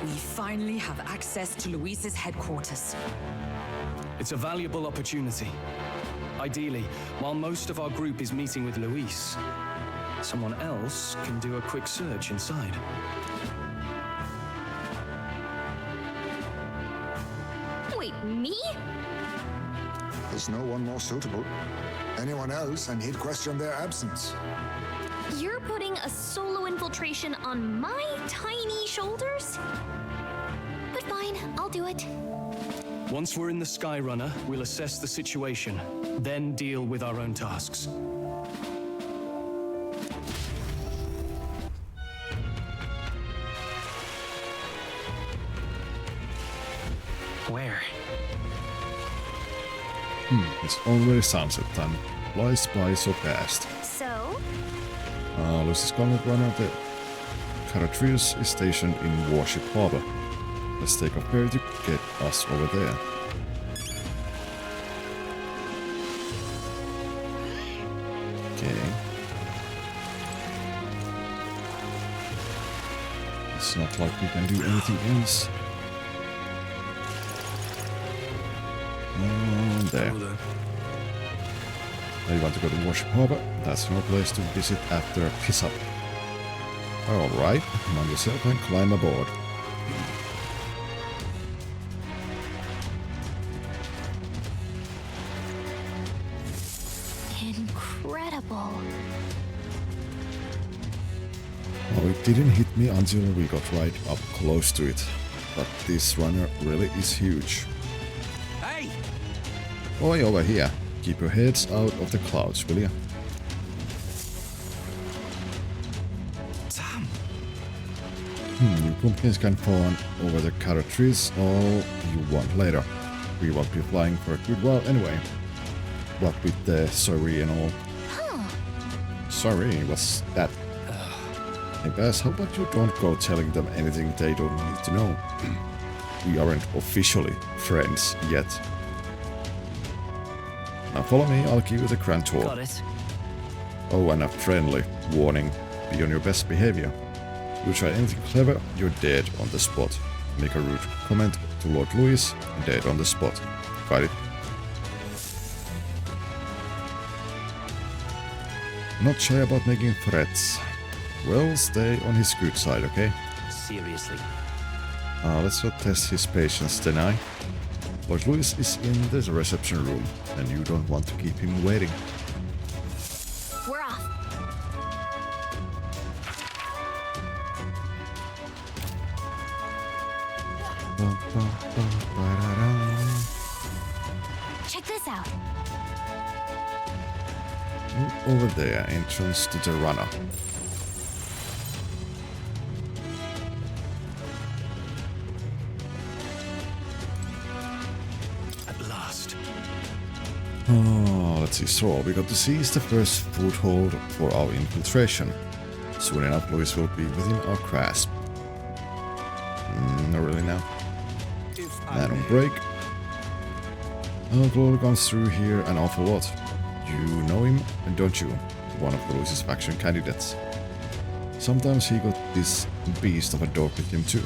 We finally have access to Luis's headquarters. It's a valuable opportunity. Ideally, while most of our group is meeting with Luis, someone else can do a quick search inside. Wait, me? There's no one more suitable. Anyone else, and he'd question their absence. You're putting a solo infiltration on my tiny shoulders? But fine, I'll do it. Once we're in the Skyrunner, we'll assess the situation, then deal with our own tasks. Where? It's already sunset time. Flies by so fast. So? Lucy's gauntlet runner, the Caradrius, is stationed in Warship Harbor. Let's take a ferry to get us over there. Okay. It's not like we can do anything else. There. Now you want to go to Warship Harbor? That's no place to visit after a piss up. Alright, mind yourself and climb aboard. Incredible. Oh, it didn't hit me until we got right up close to it. But this runner really is huge. Hey! Oi, over here. Keep your heads out of the clouds, will ya? Damn! You pumpkins can fawn over the carrot trees all you want later. We won't be flying for a good while anyway. What with the sorry and all. Sorry, what's that? Hey Bass, how about you don't go telling them anything they don't need to know? We aren't officially friends yet. Now follow me, I'll give you the grand tour. Got it. Oh, and a friendly warning. Be on your best behavior. You try anything clever, you're dead on the spot. Make a rude comment to Lord Luis, dead on the spot. Got it? Not shy about making threats. Well, stay on his good side, okay? Seriously. Let's not test his patience, then I. Lord Luis is in the reception room, and you don't want to keep him waiting. We're off. Check this out. Over there, entrance to the runner. At last. Oh, let's see. So, we got to seize the first foothold for our infiltration. Soon enough, Luis will be within our grasp. Not really now. Man on break. Glory comes through here an awful lot. You know him, don't you? One of Luis's faction candidates. Sometimes he got this beast of a dog with him too.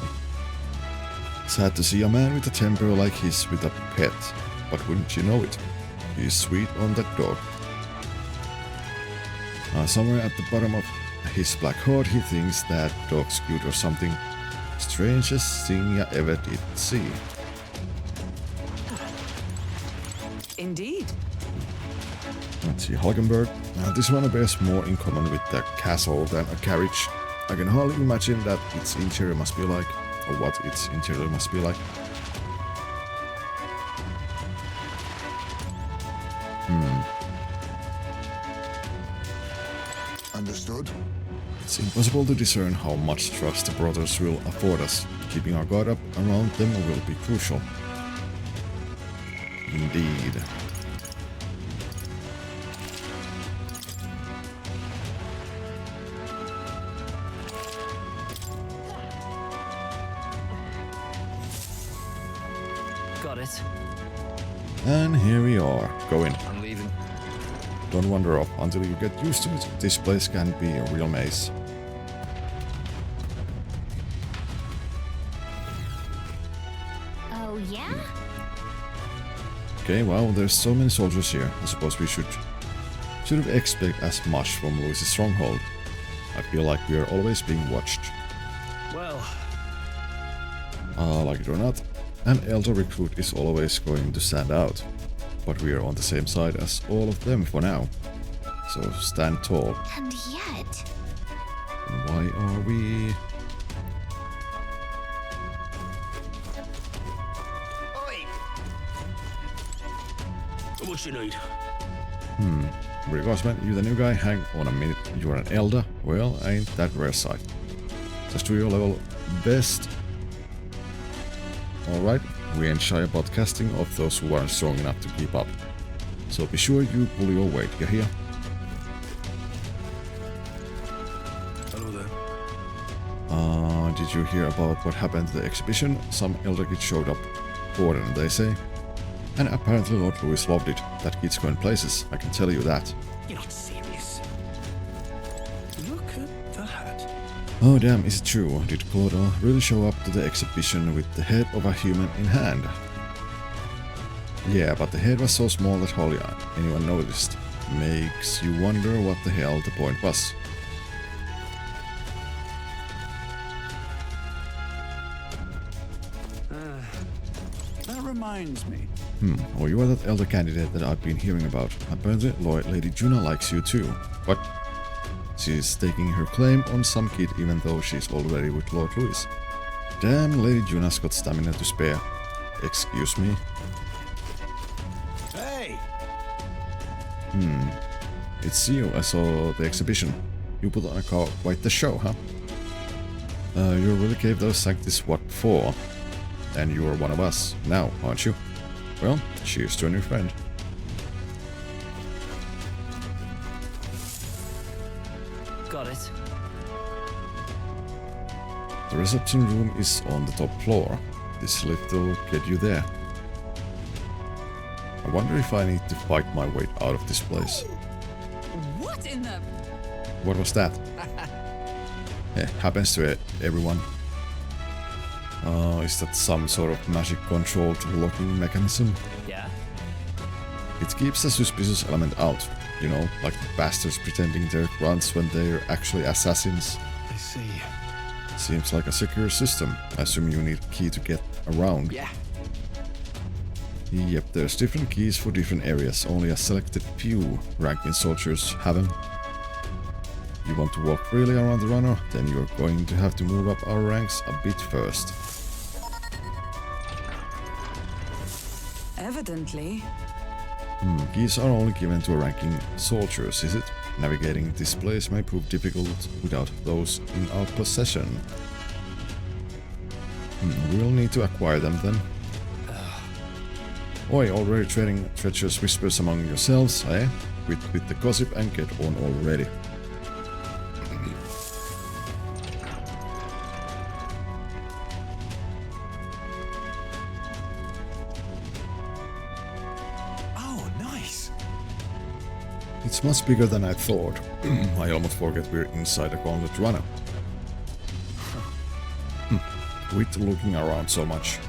Sad to see a man with a temper like his with a pet, but wouldn't you know it? He's sweet on that dog. Somewhere at the bottom of his black heart he thinks that dog's cute or something. Strangest thing I ever did see. Indeed. Let's see, Hulkenberg. This one bears more in common with the castle than a carriage. I can hardly imagine that its interior must be like, or what its interior must be like. Understood. It's impossible to discern how much trust the brothers will afford us. Keeping our guard up around them will be crucial. Indeed. Got it. And here we are, going. I'm leaving. Don't wander off until you get used to it. This place can be a real maze. Oh, yeah? Okay, well, there's so many soldiers here. I suppose we should have expect as much from Louis's stronghold. I feel like we are always being watched. Well, Like it or not, an elder recruit is always going to stand out. But we are on the same side as all of them for now. So stand tall. And yet... And why are we... What you need? Reinforcement, you the new guy? Hang on a minute, you're an elder? Well, ain't that rare sight. Just do your level best. Alright, we ain't shy about casting off those who aren't strong enough to keep up. So be sure you pull your weight, you hear? Hello there. Did you hear about what happened to the exhibition? Some elder kid showed up. Important, they say. And apparently Lord Louis loved it. That kid's going places, I can tell you that. You're not serious. Look at that. Oh damn, is it true? Did Claude really show up to the exhibition with the head of a human in hand? Yeah, but the head was so small that hardly anyone noticed. Makes you wonder what the hell the point was. That reminds me. Oh, you are that elder candidate that I've been hearing about. Apparently Lady Juna likes you too. What? She's staking her claim on some kid even though she's already with Lord Louis. Damn, Lady Juna's got stamina to spare. Excuse me? Hey! It's you, I saw the exhibition. You put on quite the show, huh? You really gave those sanctis what for? And you're one of us now, aren't you? Well, cheers to a new friend. Got it. The reception room is on the top floor. This lift will get you there. I wonder if I need to fight my way out of this place. What in the... What was that? Happens to everyone. Is that some sort of magic controlled locking mechanism? Yeah. It keeps the suspicious element out. You know, like the bastards pretending they're grunts when they're actually assassins. I see. Seems like a secure system. I assume you need a key to get around. Yeah. Yep, there's different keys for different areas. Only a selected few ranking soldiers have them. You want to walk freely around the runner? Then you're going to have to move up our ranks a bit first. Evidently. Keys are only given to ranking soldiers, is it? Navigating this place may prove difficult without those in our possession. We'll need to acquire them then. Oi, already trading treacherous whispers among yourselves, eh? Quit the gossip and get on already. It's much bigger than I thought. I almost forget we're inside a gauntlet runner. Quit looking around so much.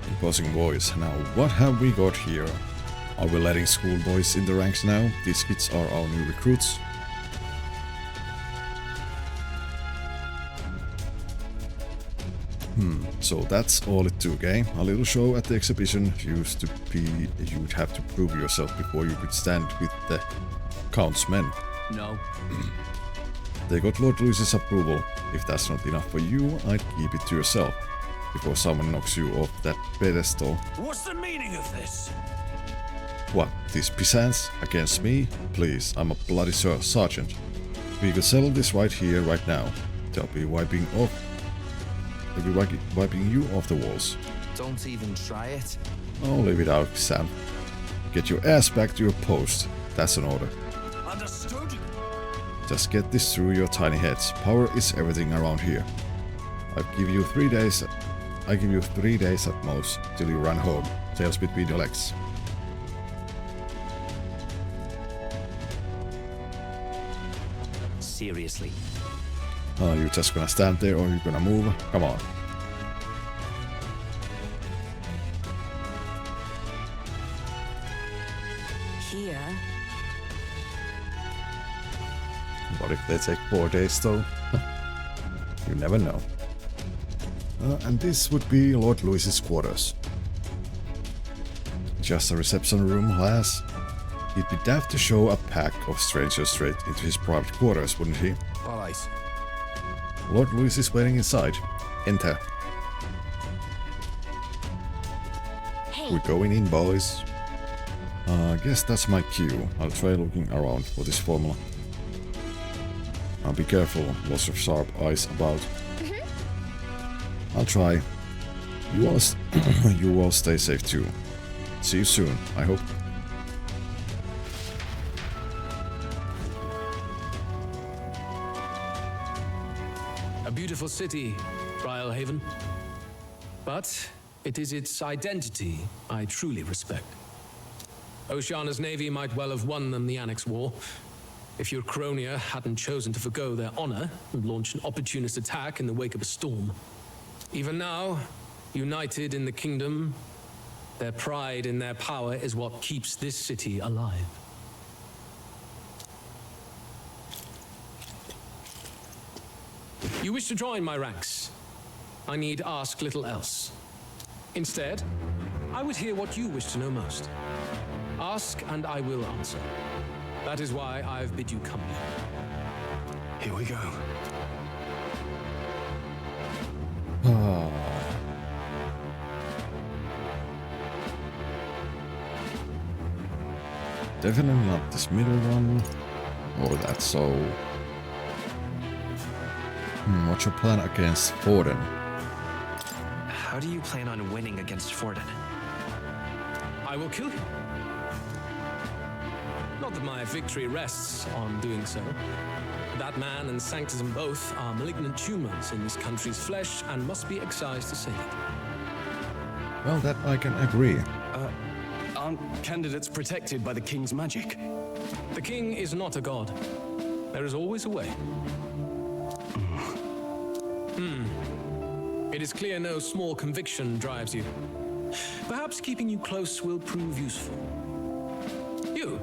Imposing voice. Now, what have we got here? Are we letting schoolboys in the ranks now? These kids are our new recruits. So that's all it took, eh? A little show at the exhibition used to be you'd have to prove yourself before you could stand with the Count's men. No. They got Lord Louis's approval. If that's not enough for you, I'd keep it to yourself before someone knocks you off that pedestal. What's the meaning of this? What, these peasants against me? Please, I'm a bloody sergeant. We could settle this right here, right now. They'll be wiping you off the walls. Don't even try it. Oh, leave it out, Sam. Get your ass back to your post. That's an order. Understood? Just get this through your tiny heads. Power is everything around here. I give you 3 days at most, till you run home. Tails between your legs. Seriously. Oh, you just gonna stand there or you gonna move? Come on. Here. What if they take 4 days though? You never know. And this would be Lord Louis's quarters. Just a reception room, lass. He'd be daft to show a pack of strangers straight into his private quarters, wouldn't he? All right. Lord Louis is waiting inside. Enter. Hey. We're going in, boys. Guess that's my cue. I'll try looking around for this formula. Be careful, lots of sharp eyes about. I'll try. You all stay safe too. See you soon, I hope. A beautiful city, Brylehaven. But it is its identity I truly respect. Oceana's navy might well have won them the Annex War, if your Cronia hadn't chosen to forgo their honor and launch an opportunist attack in the wake of a storm. Even now, united in the kingdom, their pride in their power is what keeps this city alive. You wish to join my ranks. I need ask little else. Instead, I would hear what you wish to know most. Ask and I will answer. That is why I've bid you come here. Here we go. Definitely not this middle one. Or that, so... what's your plan against Forden? How do you plan on winning against Forden? I will kill him. Not that my victory rests on doing so. That man and Sanctism both are malignant tumors in this country's flesh and must be excised to save it. Well, that I can agree. Aren't candidates protected by the king's magic? The king is not a god. There is always a way. It is clear no small conviction drives you. Perhaps keeping you close will prove useful. You,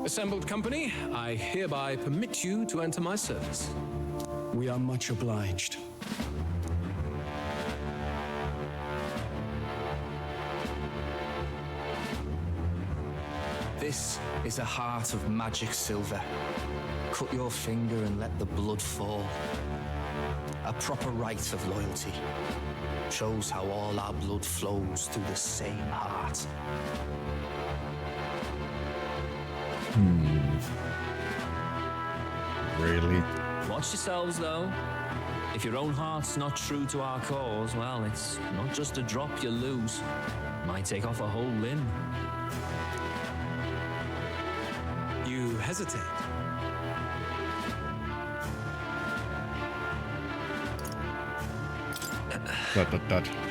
assembled company, I hereby permit you to enter my service. We are much obliged. This is a heart of magic silver. Cut your finger and let the blood fall. A proper rite of loyalty. Shows how all our blood flows through the same heart. Really? Watch yourselves, though. If your own heart's not true to our cause, well, it's not just a drop you lose. Might take off a whole limb. You hesitate.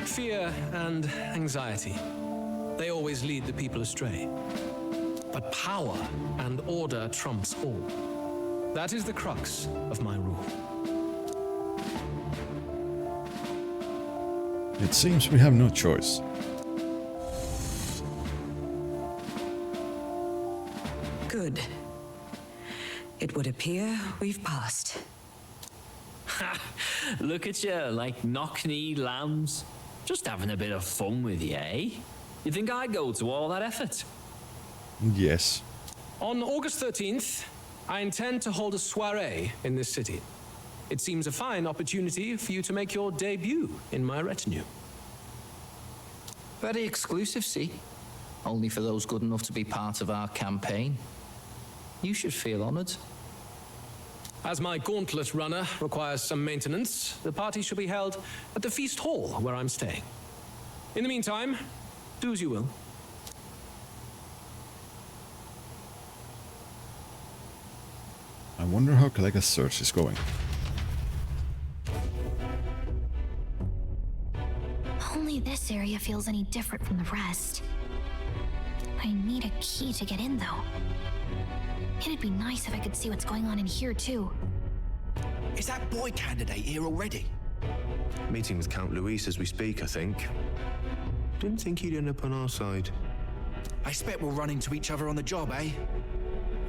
Fear and anxiety. They always lead the people astray. But power and order trumps all. That is the crux of my rule. It seems we have no choice. Good. It would appear we've passed. Ha! Look at you, like knock-kneed lambs. Just having a bit of fun with you, eh? You think I'd go to all that effort? Yes. On August 13th, I intend to hold a soiree in this city. It seems a fine opportunity for you to make your debut in my retinue. Very exclusive, see? Only for those good enough to be part of our campaign. You should feel honored. As my gauntlet runner requires some maintenance, the party shall be held at the feast hall where I'm staying. In the meantime, do as you will. I wonder how Kalega's search is going. Only this area feels any different from the rest. I need a key to get in, though. It'd be nice if I could see what's going on in here, too. Is that boy candidate here already? Meeting with Count Luis as we speak, I think. Didn't think he'd end up on our side. I expect we'll run into each other on the job, eh?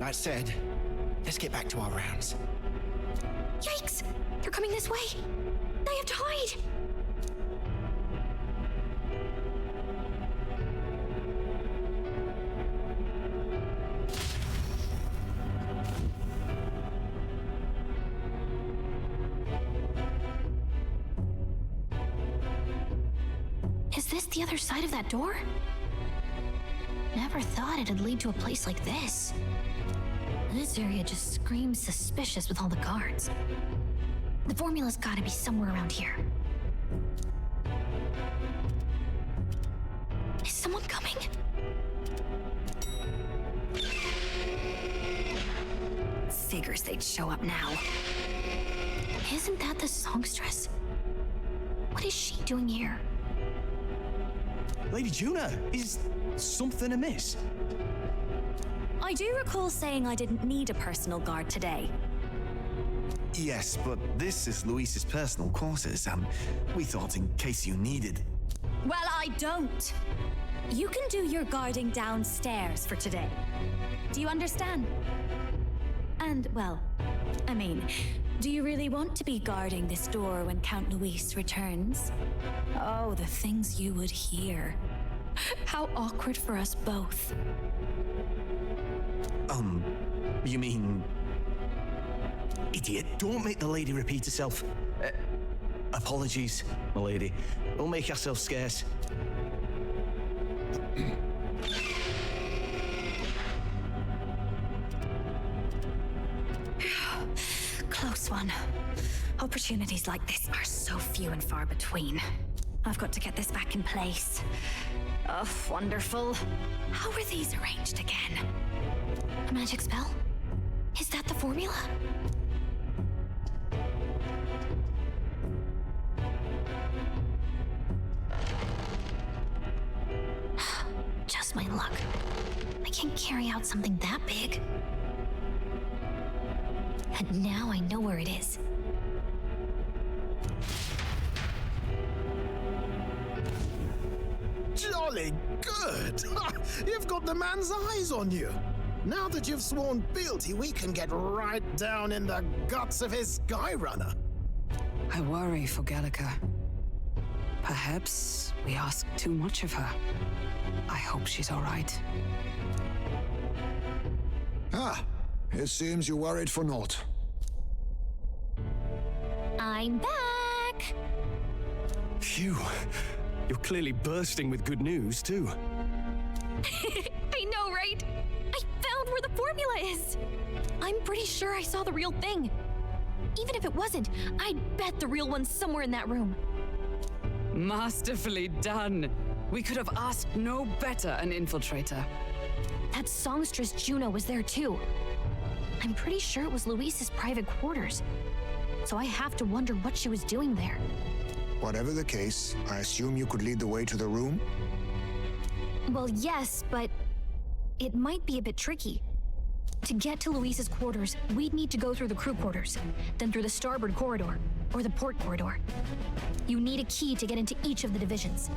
That said, let's get back to our rounds. Yikes! They're coming this way! I have to hide! Is this the other side of that door? Never thought it'd lead to a place like this. This area just screams suspicious with all the guards. The formula's gotta be somewhere around here. Is someone coming? Figures they'd show up now. Isn't that the songstress? What is she doing here? Lady Juno, is something amiss? I do recall saying I didn't need a personal guard today. Yes, but this is Luis's personal quarters, and we thought in case you needed. Well, I don't. You can do your guarding downstairs for today. Do you understand? And, well, I mean, do you really want to be guarding this door when Count Luis returns? Oh, the things you would hear. How awkward for us both. You mean... Idiot, don't make the lady repeat herself. Apologies, my lady. Don't make yourself scarce. Close one. Opportunities like this are so few and far between. I've got to get this back in place. Oh, wonderful. How were these arranged again? A magic spell? Is that the formula? Just my luck. I can't carry out something that big. And now I know where it is. Jolly good! You've got the man's eyes on you. Now that you've sworn fealty, we can get right down in the guts of his Skyrunner. I worry for Gallica. Perhaps we ask too much of her. I hope she's all right. Ah, it seems you worried for naught. I'm back! Phew. You're clearly bursting with good news, too. I know, right? I found where the formula is! I'm pretty sure I saw the real thing. Even if it wasn't, I'd bet the real one's somewhere in that room. Masterfully done. We could have asked no better an infiltrator. That songstress Juno was there too. I'm pretty sure it was Luis's private quarters. So I have to wonder what she was doing there. Whatever the case, I assume you could lead the way to the room? Well, yes, but it might be a bit tricky. To get to Luis's quarters, we'd need to go through the crew quarters, then through the starboard corridor, or the port corridor. You need a key to get into each of the divisions.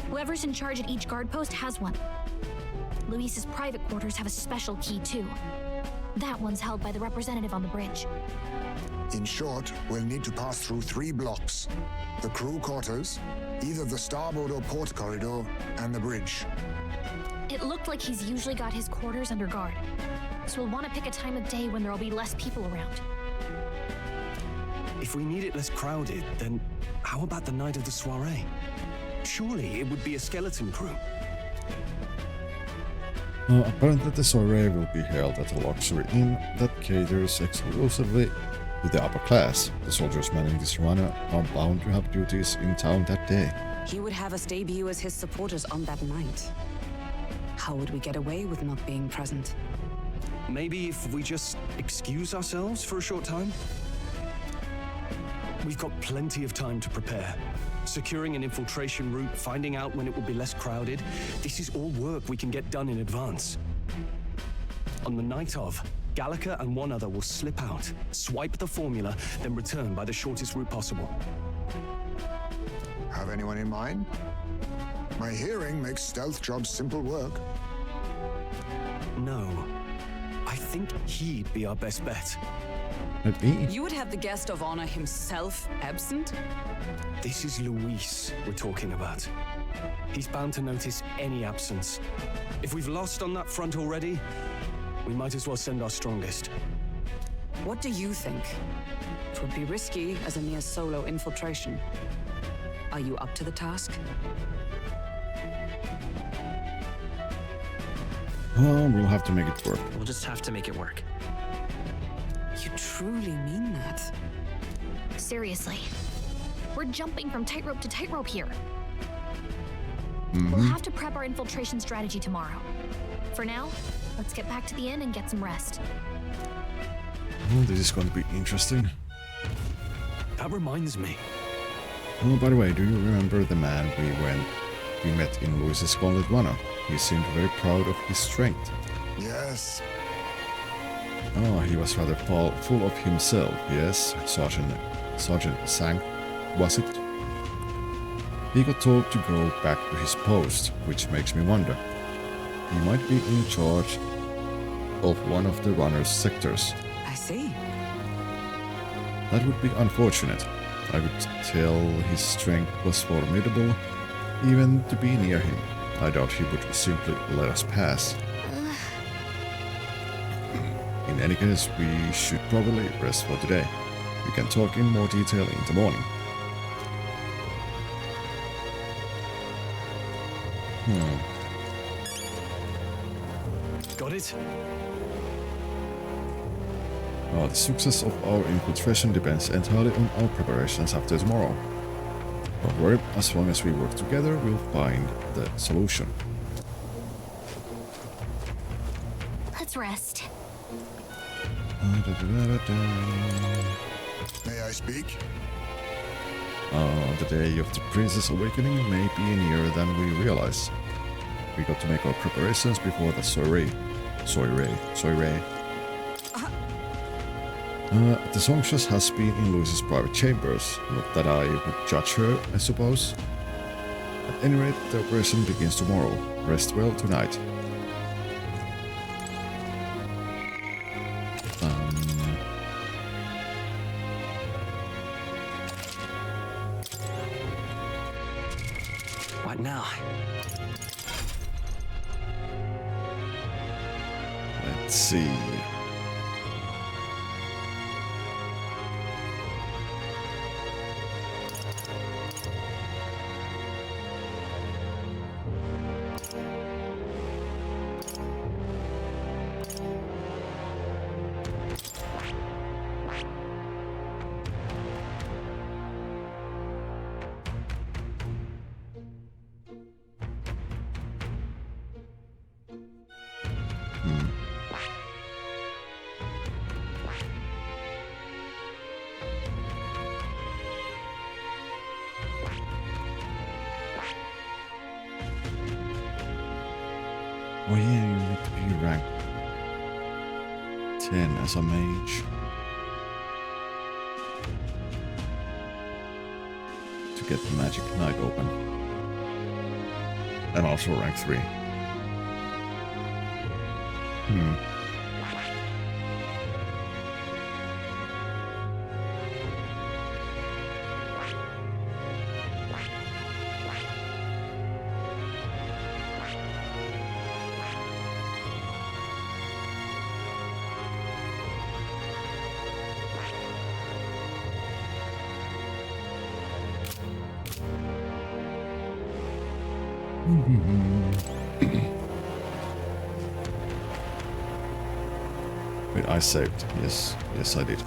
Whoever's in charge at each guard post has one. Luis's private quarters have a special key too. That one's held by the representative on the bridge. In short, we'll need to pass through 3 blocks. The crew quarters, either the starboard or port corridor, and the bridge. It looked like he's usually got his quarters under guard, so we'll want to pick a time of day when there'll be less people around. If we need it less crowded, then how about the night of the soiree? Surely it would be a skeleton crew. Apparently the soiree will be held at a luxury inn that caters exclusively to the upper class. The soldiers manning this runner are bound to have duties in town that day. He would have us debut as his supporters on that night. How would we get away with not being present? Maybe if we just excuse ourselves for a short time? We've got plenty of time to prepare. Securing an infiltration route, finding out when it will be less crowded. This is all work we can get done in advance. On the night of, Gallica and one other will slip out, swipe the formula, then return by the shortest route possible. Have anyone in mind? My hearing makes stealth jobs simple work. No. I think he'd be our best bet. You would have the guest of honor himself absent? This is Luis we're talking about. He's bound to notice any absence. If we've lost on that front already, we might as well send our strongest. What do you think? It would be risky as a mere solo infiltration. Are you up to the task? Well, we'll have to make it work. We'll just have to make it work. You truly mean that? Seriously. We're jumping from tightrope to tightrope here. Mm-hmm. We'll have to prep our infiltration strategy tomorrow. For now, let's get back to the inn and get some rest. Oh, this is going to be interesting. That reminds me. Oh, by the way, do you remember the man we met in Luis's Gauntlet Runner? He seemed very proud of his strength. Yes. Oh, he was rather full of himself, yes, Sergeant Sang, was it? He got told to go back to his post, which makes me wonder. He might be in charge of one of the runner's sectors. I see. That would be unfortunate. I could tell his strength was formidable, even to be near him. I doubt he would simply let us pass. In any case, we should probably rest for today. We can talk in more detail in the morning. Got it? Well, the success of our infiltration depends entirely on our preparations after tomorrow. Don't worry, as long as we work together, we'll find the solution. Let's rest. May I speak? The day of the Princess Awakening may be nearer than we realize. We got to make our preparations before the soiree. The songstress has been in Luis's private chambers. Not that I would judge her, I suppose. At any rate, the operation begins tomorrow. Rest well tonight. What now? Let's see. Oh yeah, you need to be ranked 10 as a mage. To get the Magic Knight open. And also rank 3. Wait, I saved. Yes, yes, I did.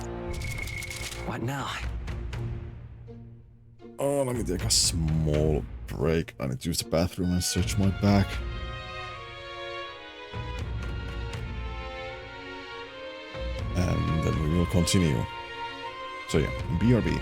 What now? Oh, let me take a small break. I need to use the bathroom and stretch my back. And then we will continue. So yeah, BRB.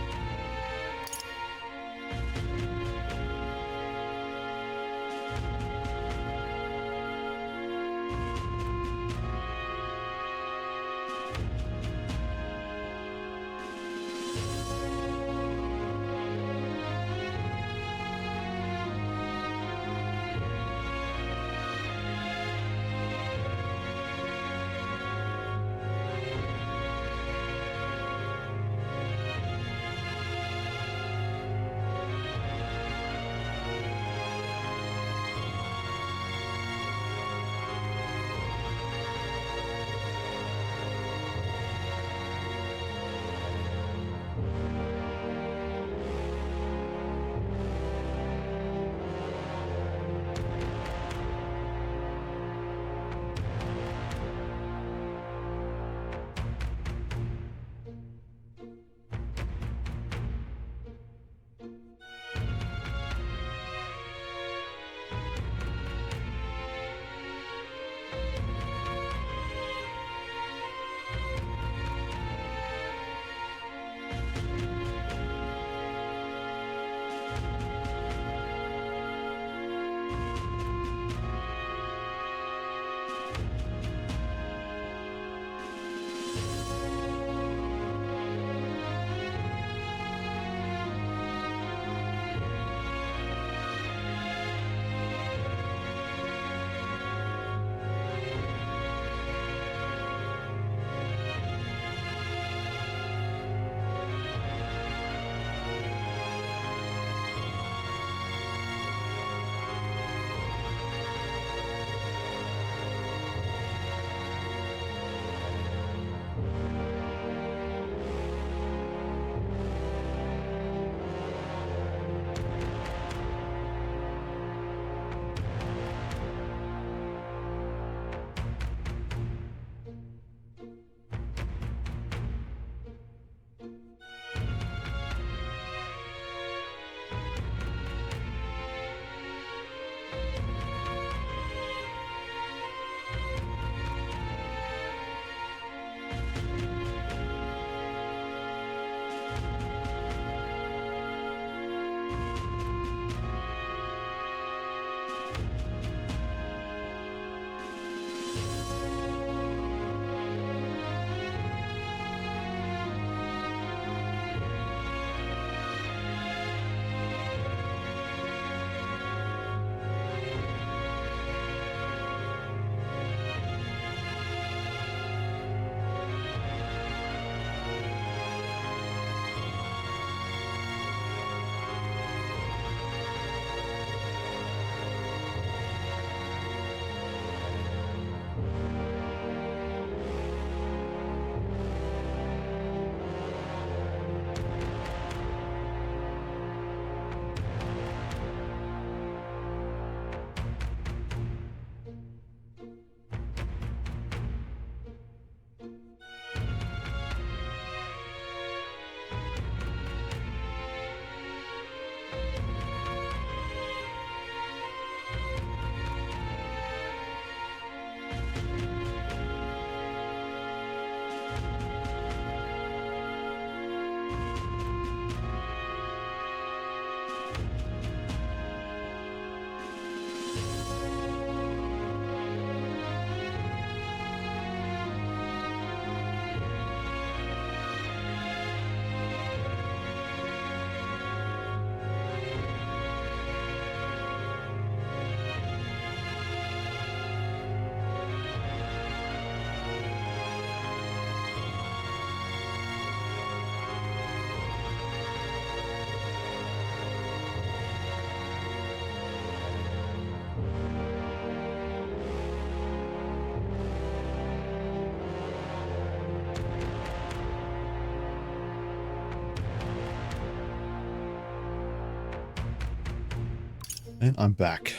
And I'm back.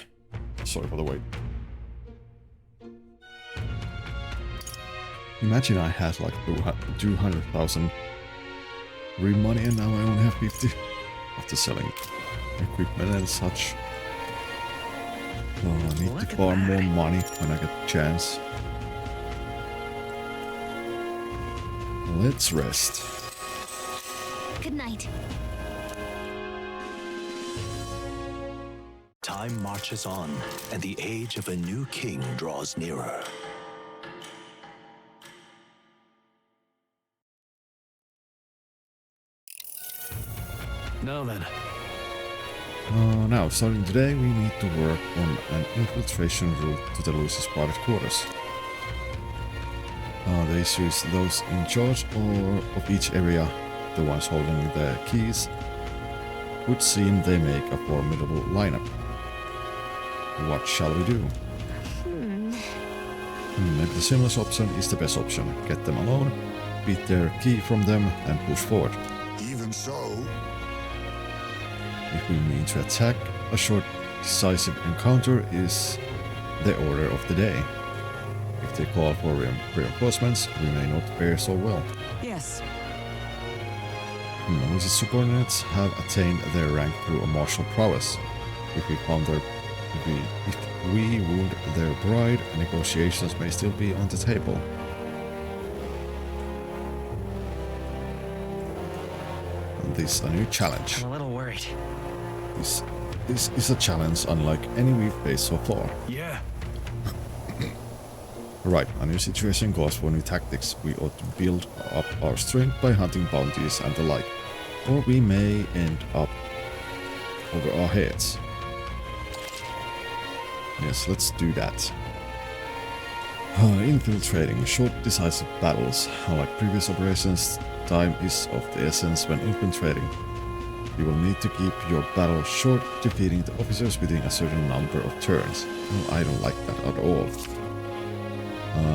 Sorry for the wait. Imagine I had like 200,000 real money and now I only have 50 after selling equipment and such. Oh, I need to farm more money when I get the chance. Let's rest. Good night. Time marches on, and the age of a new king draws nearer. Now then. Now, starting today, we need to work on an infiltration route to the Lucy's private quarters. The issue is those in charge of each area, the ones holding the keys, would seem they make a formidable lineup. What shall we do? Maybe the simplest option is the best option. Get them alone, beat their key from them, and push forward. Even so, if we mean to attack, a short, decisive encounter is the order of the day. If they call for reinforcements, we may not fare so well. Yes. Lucy's subordinates have attained their rank through a martial prowess. If we wound their bride, negotiations may still be on the table. And this is a new challenge. I'm a little worried. This is a challenge unlike any we've faced so far. Yeah. Right, a new situation calls for new tactics. We ought to build up our strength by hunting bounties and the like. Or we may end up over our heads. Yes, let's do that. Infiltrating. Short, decisive battles. Unlike previous operations, time is of the essence when infiltrating. You will need to keep your battle short, defeating the officers within a certain number of turns. Well, I don't like that at all.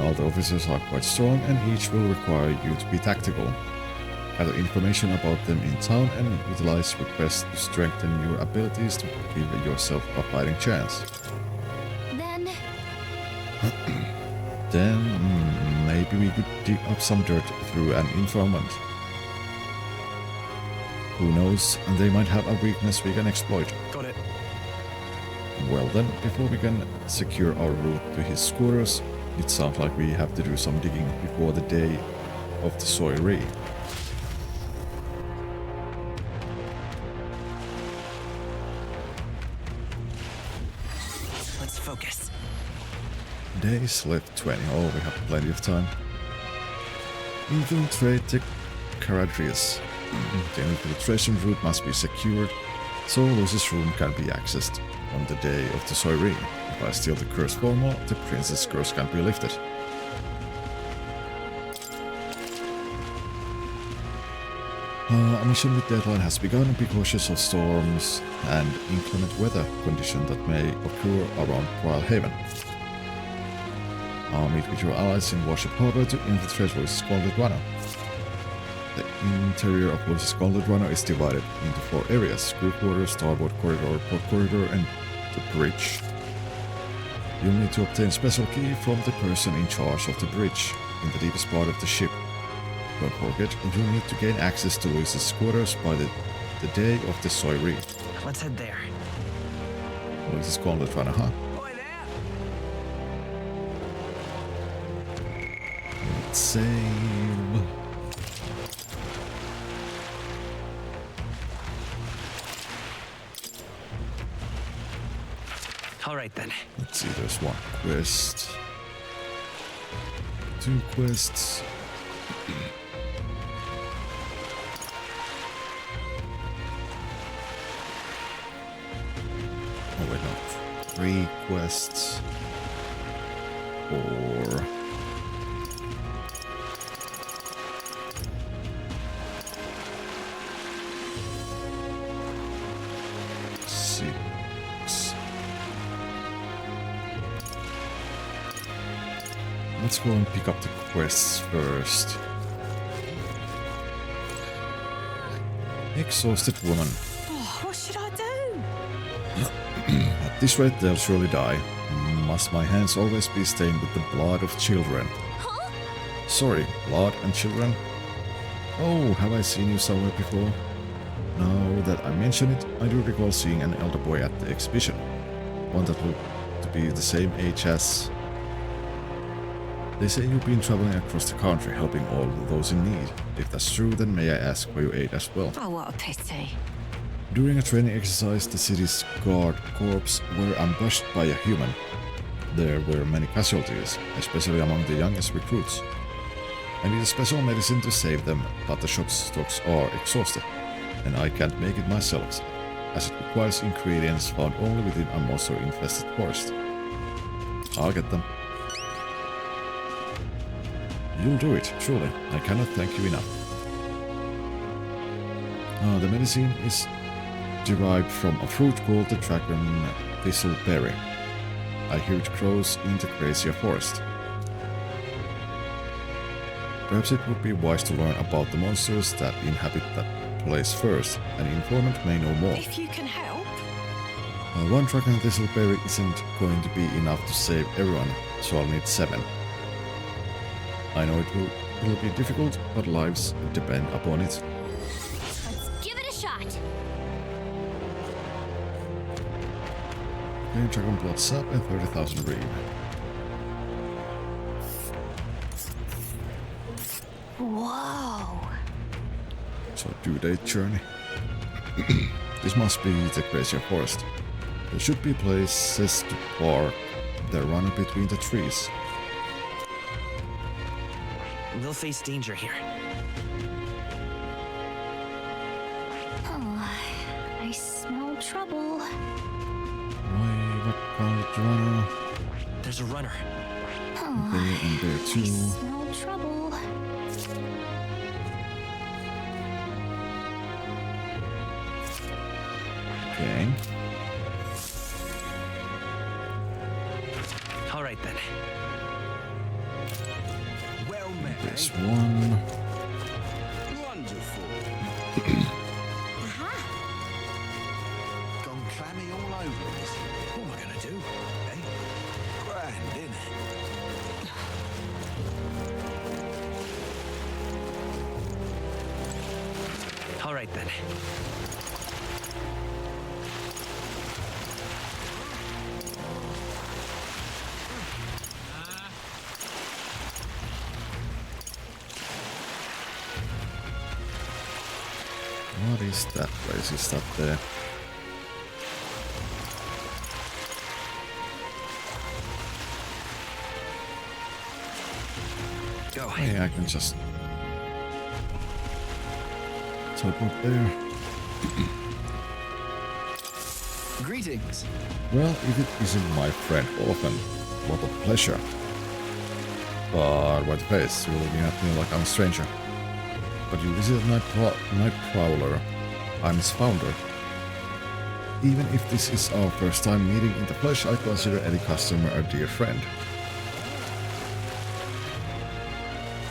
All the officers are quite strong and each will require you to be tactical. Gather information about them in town and utilize requests to strengthen your abilities to give yourself a fighting chance. Then maybe we could dig up some dirt through an informant. Who knows, they might have a weakness we can exploit. Got it. Well then, before we can secure our route to his quarters, it sounds like we have to do some digging before the day of the soiree. Let's focus. Days left 20. Oh, we have plenty of time. Infiltrate the Caradrius. The infiltration route must be secured, so Lucy's room can be accessed on the day of the soiree. If I steal the curse formula, the princess curse can be lifted. A mission with deadline has begun. Be cautious of storms and inclement weather conditions that may occur around Brilehaven. Meet with your allies in Warship Harbor to infiltrate Lucy's Gauntlet Runner. The interior of Lucy's Gauntlet Runner is divided into 4 areas: crew quarters, starboard corridor, port corridor, and the bridge. You'll need to obtain special key from the person in charge of the bridge in the deepest part of the ship. Don't forget, you'll need to gain access to Lucy's quarters by the day of the soiree. Let's head there. Lucy's Gauntlet Runner, huh? Let's save. All right then. Let's see, there's 1 quest. 2 quests. Oh wait, no. 3 quests. 4. 6. Let's go and pick up the quests first. Exhausted woman. Oh, what should I do? A this rate they'll surely die. Must my hands always be stained with the blood of children? Huh? Sorry, blood and children? Oh, have I seen you somewhere before? Now that I mention it, I do recall seeing an elder boy at the exhibition. One that looked to be the same age as... They say you've been traveling across the country helping all those in need. If that's true, then may I ask for your aid as well? Oh, what a pity. During a training exercise, the city's guard corps were ambushed by a human. There were many casualties, especially among the youngest recruits. I need a special medicine to save them, but the shop's stocks are exhausted, and I can't make it myself, as it requires ingredients found only within a monster-infested forest. I'll get them. You'll do it, truly. I cannot thank you enough. The medicine is derived from a fruit called the dragon thistleberry. I hear it grows in the Gracia forest. Perhaps it would be wise to learn about the monsters that inhabit that place first. An informant may know more. If you can help. One dragon thistleberry isn't going to be enough to save everyone, so I'll need 7. I know it will be difficult, but lives depend upon it. Let's give it a shot. Okay, dragon blood sap and 30,000 ream. Whoa. So 2-day journey. This must be the Gracia forest. There should be places to park the runner between the trees. We'll face danger here. Oh, I smell trouble. Why, what kind of runner? There's a runner. Oh, Okay, and there too. I smell trouble. Okay. All right then. Well met. There's one. Wonderful. Gone clammy all over us. What am I gonna do? Eh? Grand, innit? All right then. What is that place? Is that there? Go. Yeah, I can just teleport there. Greetings. Well, if it isn't my friend Orphan, what a pleasure. But what face? You're looking at me like I'm a stranger. But you visited Night Prowler. I'm his founder. Even if this is our first time meeting in the flesh, I consider any customer a dear friend.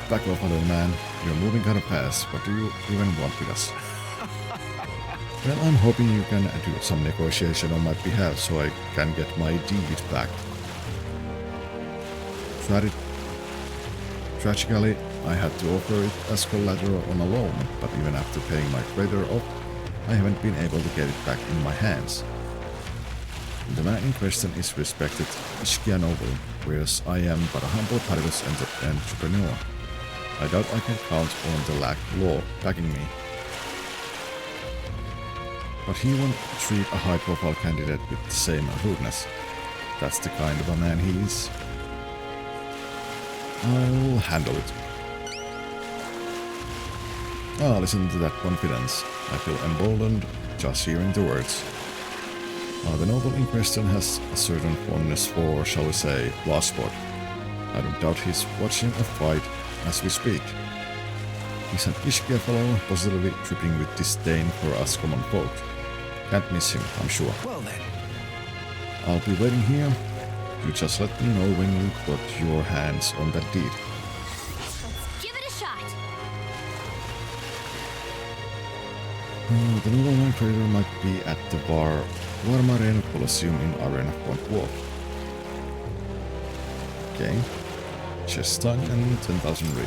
Back off, little man. You're moving kind of fast. What do you even want with us? Well, I'm hoping you can do some negotiation on my behalf so I can get my deed back. Tragically, I had to offer it as collateral on a loan, but even after paying my creditor off, I haven't been able to get it back in my hands. The man in question is respected Ishkia noble, whereas I am but a humble parish entrepreneur. I doubt I can count on the law backing me. But he won't treat a high-profile candidate with the same rudeness. That's the kind of a man he is. I'll handle it. Ah, listen to that confidence. I feel emboldened just hearing the words. The noble in question has a certain fondness for, shall we say, bloodsport. I don't doubt he's watching a fight as we speak. He's an Ishkia fellow, positively dripping with disdain for us common folk. Can't miss him, I'm sure. Well then. I'll be waiting here. You just let me know when you got your hands on that deed. Let's give it a shot. The noble man trader might be at the bar Warm Colosseum in Arena Front Wall. Okay. Chest tongue and 10,000 real.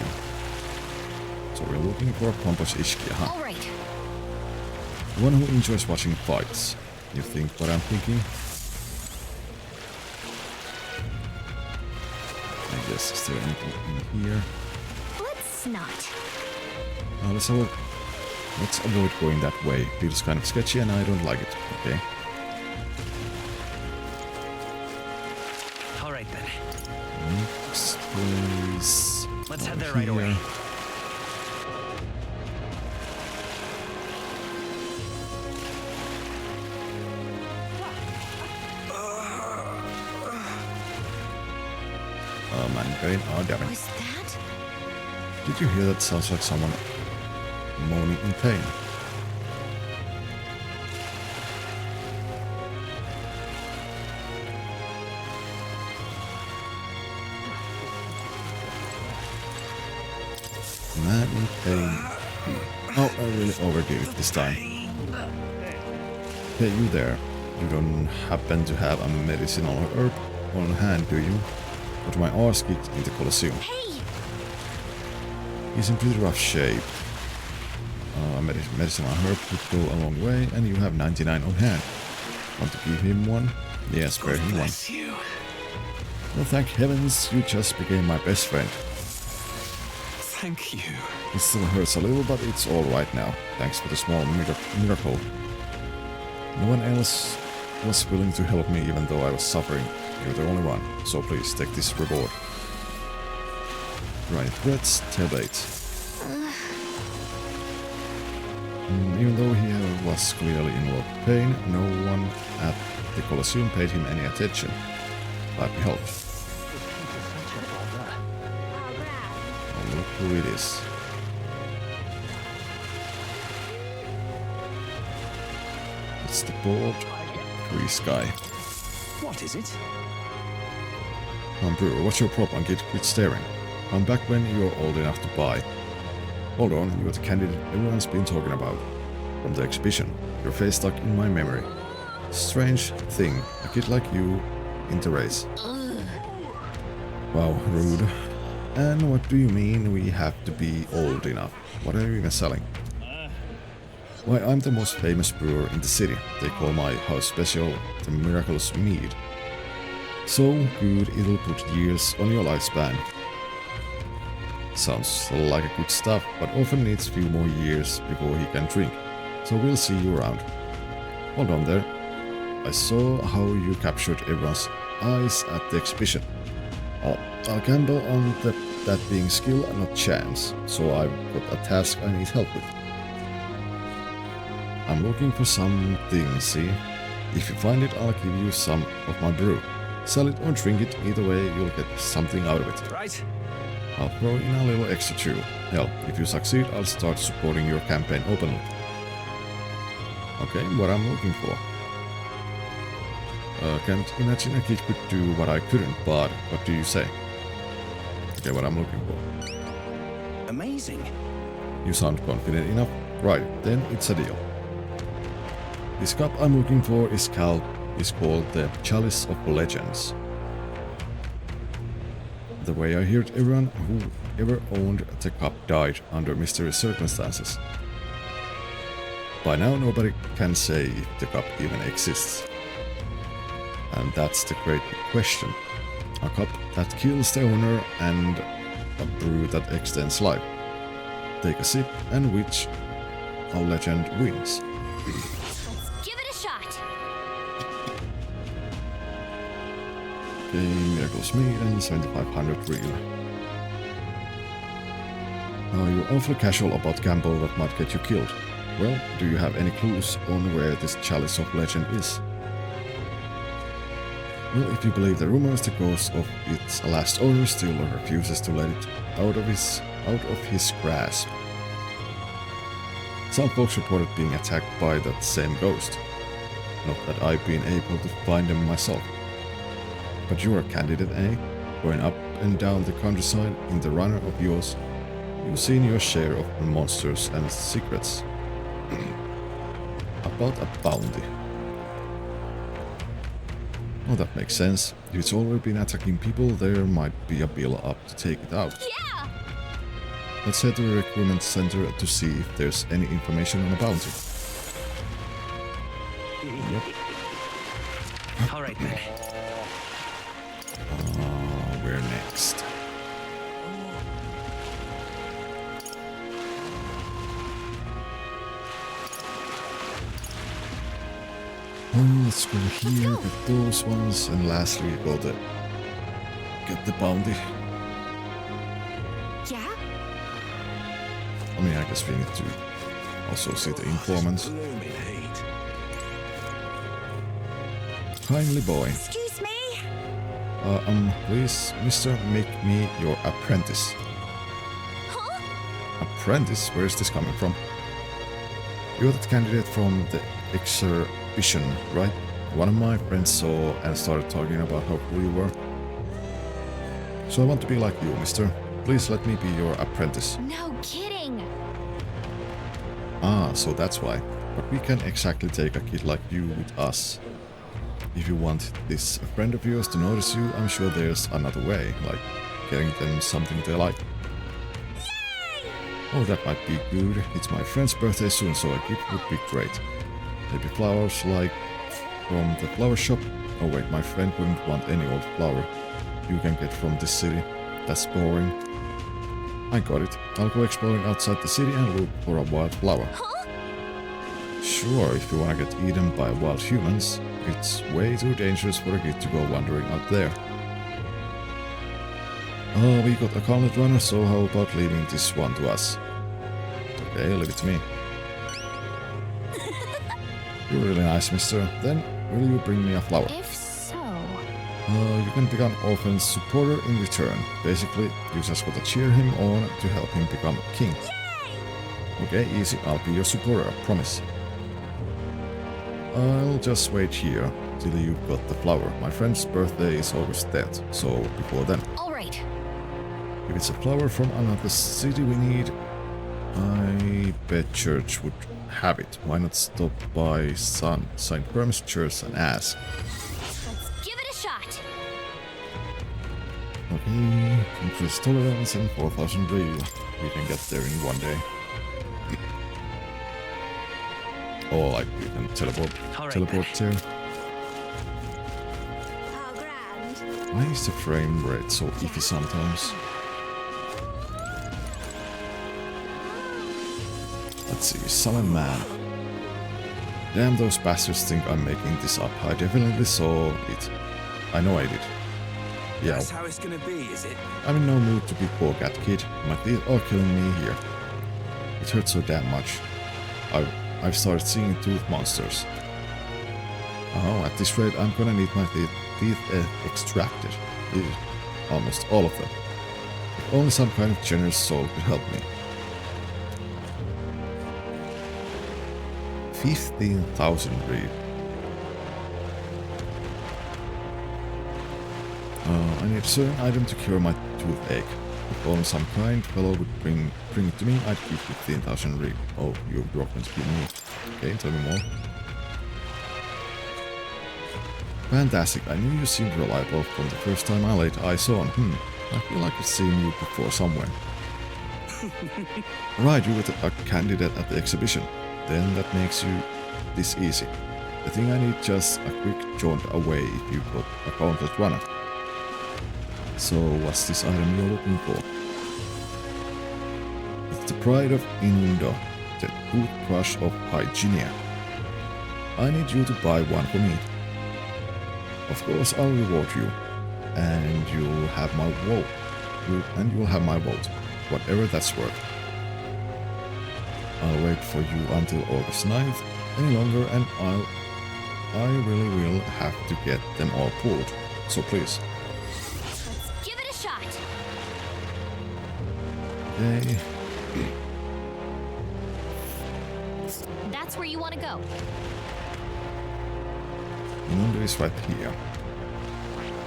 So we're looking for a pompous Ishki, huh? All right. One who enjoys watching fights. You think what I'm thinking? I guess, is there anything in here? Let's not. Let's avoid going that way. Feels kind of sketchy and I don't like it. Okay. All right then. Next place. Let's head there right away. Oh man, brain. Oh damn it. Was that? Did you hear that? Sounds like someone moaning in pain. Man in pain. Oh, I really overdid it this time. Hey, you there. You don't happen to have a medicinal herb on hand, do you? But my arse kicked in the Colosseum. Hey! He's in pretty rough shape. Medicinal herb could go a long way, and you have 99 on hand. Want to give him one? Yes, spare him one. You. Well, thank heavens, you just became my best friend. Thank you. It still hurts a little, but it's alright now. Thanks for the small miracle. No one else was willing to help me even though I was suffering. You're the only one, so please take this reward. Right, threats, tailbait. Even though he was clearly in a lot of pain, no one at the Colosseum paid him any attention. Glad we helped. Oh, look who it is. It's the bald, grease guy. What is it? Brewer, what's your problem? Quit staring. I'm back when you're old enough to buy. Hold on, you're the candidate everyone's been talking about. From the exhibition. Your face stuck in my memory. Strange thing, a kid like you in the race. Wow, rude. And what do you mean we have to be old enough? What are you even selling? Why, I'm the most famous brewer in the city. They call my house special the Miraculous Mead. So good it'll put years on your lifespan. Sounds like a good stuff, but often needs a few more years before he can drink. So we'll see you around. Hold on there. I saw how you captured everyone's eyes at the exhibition. I'll gamble on that being skill and not chance, so I've got a task I need help with. I'm looking for something, see? If you find it, I'll give you some of my brew. Sell it or drink it, either way you'll get something out of it. Right. I'll throw in a little extra too. Hell, if you succeed, I'll start supporting your campaign openly. Okay, what I'm looking for. Can't imagine a kid could do what I couldn't, but what do you say? Okay, what I'm looking for. Amazing. You sound confident enough. Right, then it's a deal. This cup I'm looking for is called the Chalice of Legends. The way I heard, everyone who ever owned the cup died under mysterious circumstances. By now nobody can say if the cup even exists. And that's the great question. A cup that kills the owner and a brew that extends life. Take a sip and which a legend wins. Let's give it a shot. Okay, Miracle's Mead and 7,500 real. Now you're awfully casual about gamble that might get you killed. Well, do you have any clues on where this Chalice of Legend is? Well, if you believe the rumors, the ghost of its last owner still refuses to let it out of his grasp. Some folks reported being attacked by that same ghost. Not that I've been able to find them myself. But you're a candidate, eh? Going up and down the countryside in the runner of yours. You've seen your share of monsters and secrets. About a bounty. Oh, that makes sense. If it's already been attacking people, there might be a bill up to take it out. Yeah! Let's head to the recruitment center to see if there's any information on a bounty. Yep. All right, then. Where next? Oh, let's go here, get those ones, and lastly go to get the bounty. Yeah? I mean, I guess we need to also see the informant. Kindly boy. Excuse me? Please, mister, make me your apprentice. Huh? Apprentice? Where is this coming from? You're that candidate from the exhibition, right? One of my friends saw and started talking about how cool you were. So I want to be like you, mister. Please let me be your apprentice. No kidding! Ah, so that's why. But we can exactly take a kid like you with us. If you want this friend of yours to notice you, I'm sure there's another way, like getting them something they like. Oh, that might be good. It's my friend's birthday soon, so a gift would be great. Maybe flowers like from the flower shop. Oh wait, my friend wouldn't want any old flower you can get from this city. That's boring. I got it. I'll go exploring outside the city and look for a wild flower. Huh? Sure, if you wanna get eaten by wild humans, it's way too dangerous for a kid to go wandering out there. Oh, we got a gauntlet runner, so how about leaving this one to us? Okay, leave it to me. You're really nice, mister. Then, will you bring me a flower? If so... You can become Orphan's supporter in return. Basically, you just gotta cheer him on to help him become king. Yay! Okay, easy. I'll be your supporter, I promise. I'll just wait here till you've got the flower. My friend's birthday is August 10th, so before then. Alright. If it's a flower from another city we need, I bet church would have it. Why not stop by St. Herm's Church and ask? Let's give it a shot. Okay, increase tolerance and 4,000 real. We can get there in one day. Oh, like we can teleport there. How grand. Why is the frame rate so iffy sometimes? Let's see, summon man. Damn, those bastards think I'm making this up. I definitely saw it. I know I did. Yeah. That's how it's gonna be, is it? I'm in no mood to be poor cat kid. My teeth are killing me here. It hurts so damn much. I've started seeing tooth monsters. Oh, at this rate, I'm gonna need my teeth extracted. Ew, almost all of them. If only some kind of generous soul could help me. 15,000 real. I need a certain item to cure my toothache. If only some kind fellow would bring it to me, I'd give 15,000 real. Oh, you're broken to give me. Okay, tell me more. Fantastic, I knew you seemed reliable from the first time I laid eyes on. I feel like I've seen you before somewhere. Right, you were a candidate at the exhibition. Then that makes you this easy. I think I need just a quick jaunt away if you've got a gauntlet runner. So what's this item you're looking for? It's the pride of Inundo, the toothbrush of Hygienia. I need you to buy one for me. Of course I'll reward you, and you'll have my vote. Whatever that's worth. I'll wait for you until August 9th. Any longer and I really will have to get them all pulled. So please. Let's give it a shot. Okay. That's where you want to go. Number is right here.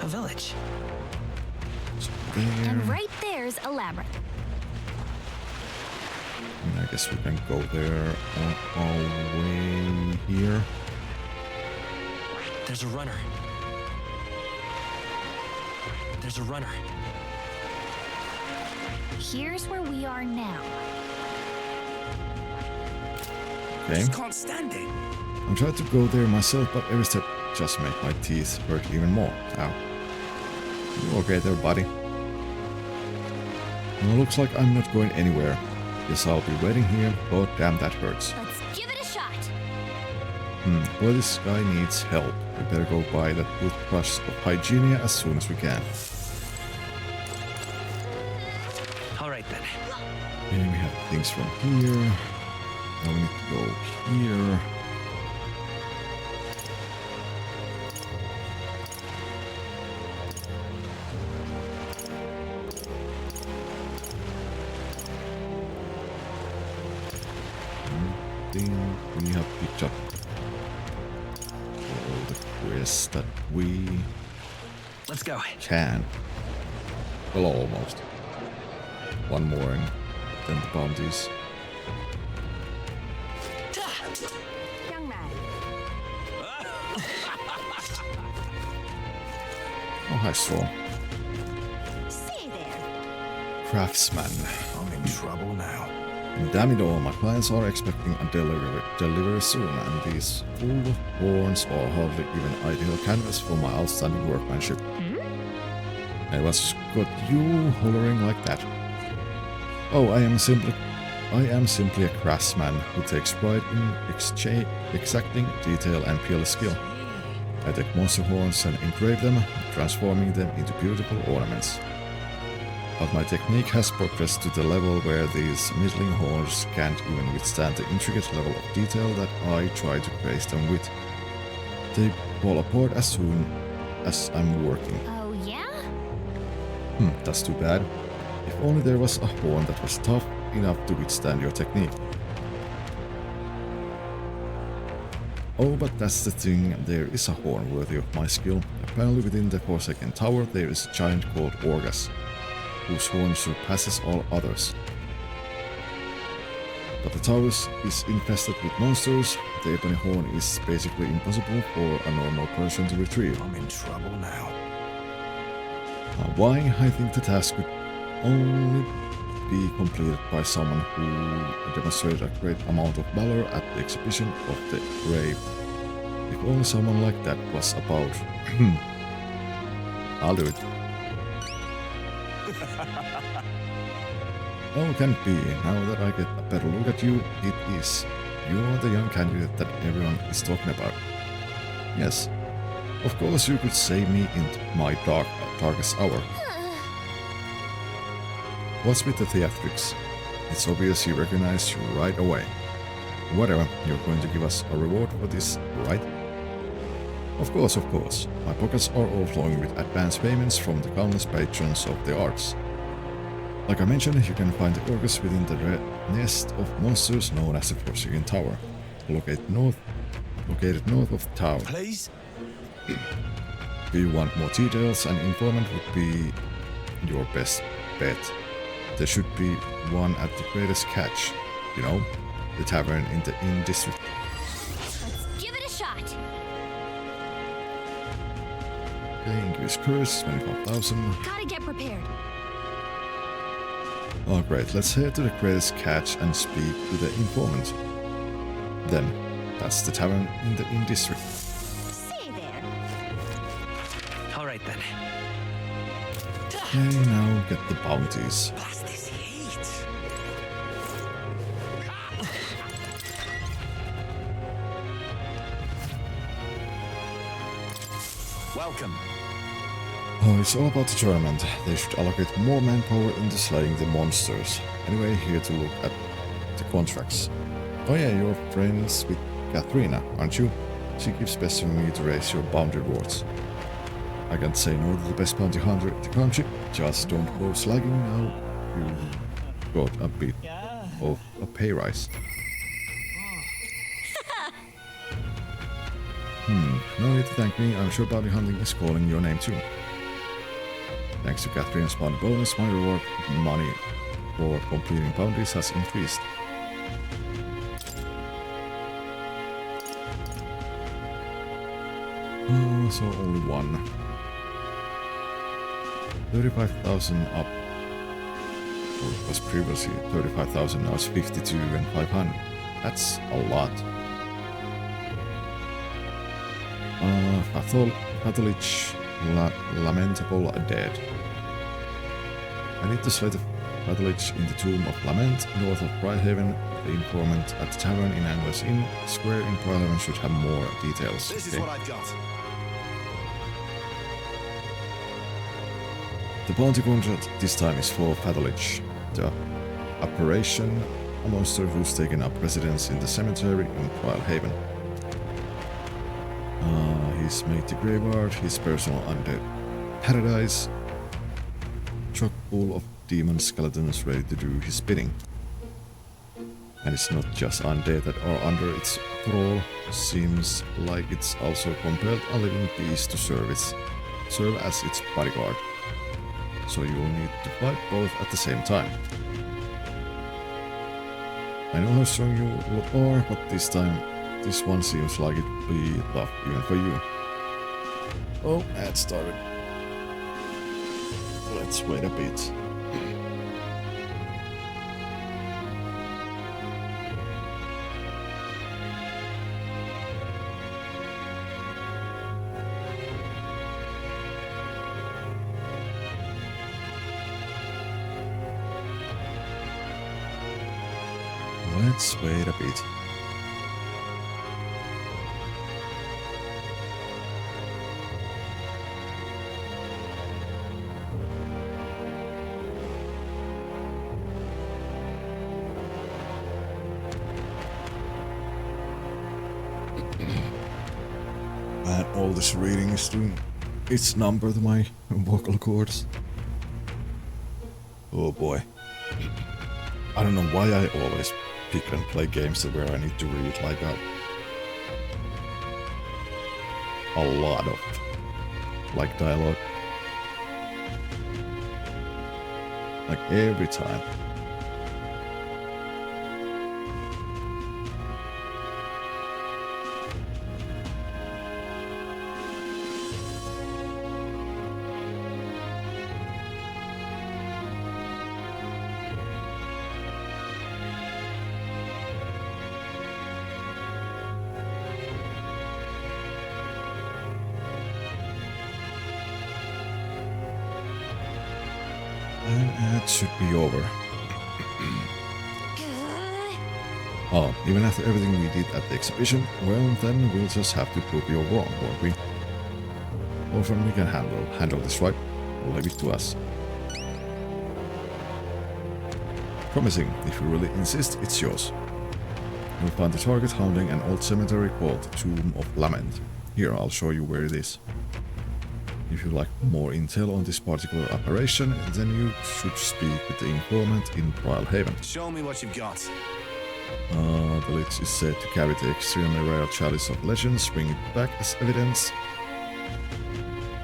A village. So there. And right there's a labyrinth. I guess we can go there on our way here. There's a runner. There's a runner. Here's where we are now. Okay. Just can't stand it. I'm trying to go there myself, but every step just make my teeth hurt even more. Ow. You okay there, buddy? Well, looks like I'm not going anywhere. Guess I'll be waiting here. Oh, damn, that hurts. Let's give it a shot. Well, this guy needs help. We better go buy that toothbrush of Hygienia as soon as we can. All right, then. Okay, we have things from here. Now we need to go here. We have picked up all the quests that we Let's go. can. Well, almost. One more and then the bounties. Young man. Oh, hi, Straw. Stay there. Craftsman. I'm in trouble now. And damn it all, my clients are expecting a delivery soon, and these full horns are hardly even ideal canvas for my outstanding workmanship. And what's got you hollering like that? Oh, I am simply a craftsman who takes pride in exacting detail and pure skill. I take monster horns and engrave them, transforming them into beautiful ornaments. But my technique has progressed to the level where these middling horns can't even withstand the intricate level of detail that I try to grace them with. They fall apart as soon as I'm working. Oh, yeah? That's too bad. If only there was a horn that was tough enough to withstand your technique. Oh, but that's the thing, there is a horn worthy of my skill. Apparently within the Forsaken Tower there is a giant called Orgas, whose horn surpasses all others. But the tower is infested with monsters. The ebony horn is basically impossible for a normal person to retrieve. I'm in trouble now. Why? I think the task could only be completed by someone who demonstrated a great amount of valor at the exhibition of the grave. If only someone like that was about. I'll do it. Oh, can it be? Now that I get a better look at you, it is. You're the young candidate that everyone is talking about. Yes. Of course you could save me in my darkest hour. What's with the theatrics? It's obvious you recognize you right away. Whatever, you're going to give us a reward for this, right? Of course, of course. My pockets are overflowing with advance payments from the countless patrons of the arts. Like I mentioned, you can find the Orcus within the nest of monsters known as the Forsaken Tower, located north of town. Please? Do you want more details? An informant would be your best bet. There should be one at the Greatest Catch, you know, the tavern in the Inn District. Let's give it a shot. Okay, increase curse, 25,000. Gotta get prepared. Oh great, let's head to the Greatest Catch and speak to the informant. Then, that's the tavern in the Inn District. Stay there. All right, then. Okay, now get the bounties. Blast this heat. Welcome. Oh, it's all about the tournament. They should allocate more manpower into slaying the monsters. Anyway, here to look at the contracts. Oh yeah, you're friends with Katharina, aren't you? She keeps pestering me to raise your bounty rewards. I can't say no to the best bounty hunter in the country. Just don't go slagging now. You got a bit of a pay rise. No need to thank me. I'm sure bounty hunting is calling your name too. Thanks to Katharina's bounty bonus, my reward money for completing bounties has increased. Oh, so only one. 35,000 up. Well, it was previously 35,000, now it's 52 and 500. That's a lot. Patholich, lamentable, dead. I need to slay the Patholich in the Tomb of Lament, north of Bridehaven. The informant at the tavern in Angler's Inn Square in Bridehaven should have more details. This is what I've got. The bounty contract this time is for Patholich, the apparition, a monster who's taken up residence in the cemetery in Bridehaven. He's made the graveyard his personal undead paradise, chock full of demon skeletons ready to do his bidding. And it's not just undead that are under its thrall, seems like it's also compelled a living beast to serve as its bodyguard. So you'll need to fight both at the same time. I know how strong you are, but this time, this one seems like it'd be tough even for you. Oh, ad started. Let's wait a bit. Let's wait a bit. Man, all this reading is doing its number to my vocal cords. Oh boy. I don't know why I always pick and play games where I need to read like a lot of like dialogue. Like every time. And it should be over. Oh, even after everything we did at the exhibition, well then we'll just have to prove you're wrong, won't we? Often we can handle this, right? Leave it to us. Promising, if you really insist, it's yours. You'll find the target hounding an old cemetery called the Tomb of Lament. Here, I'll show you where it is. If you like more intel on this particular operation, then you should speak with the informant in Bridehaven. Show me what you've got. The Lich is said to carry the extremely rare Chalice of Legends, bring it back as evidence.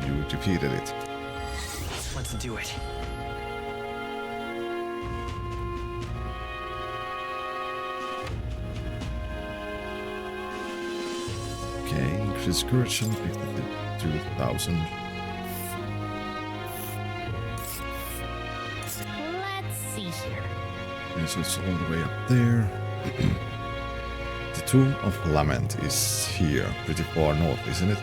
You defeated it. Let's do it. Okay, increase courage and 52,000. Let's see here. Okay, so it's all the way up there. The Tomb of Lament is here, pretty far north, isn't it?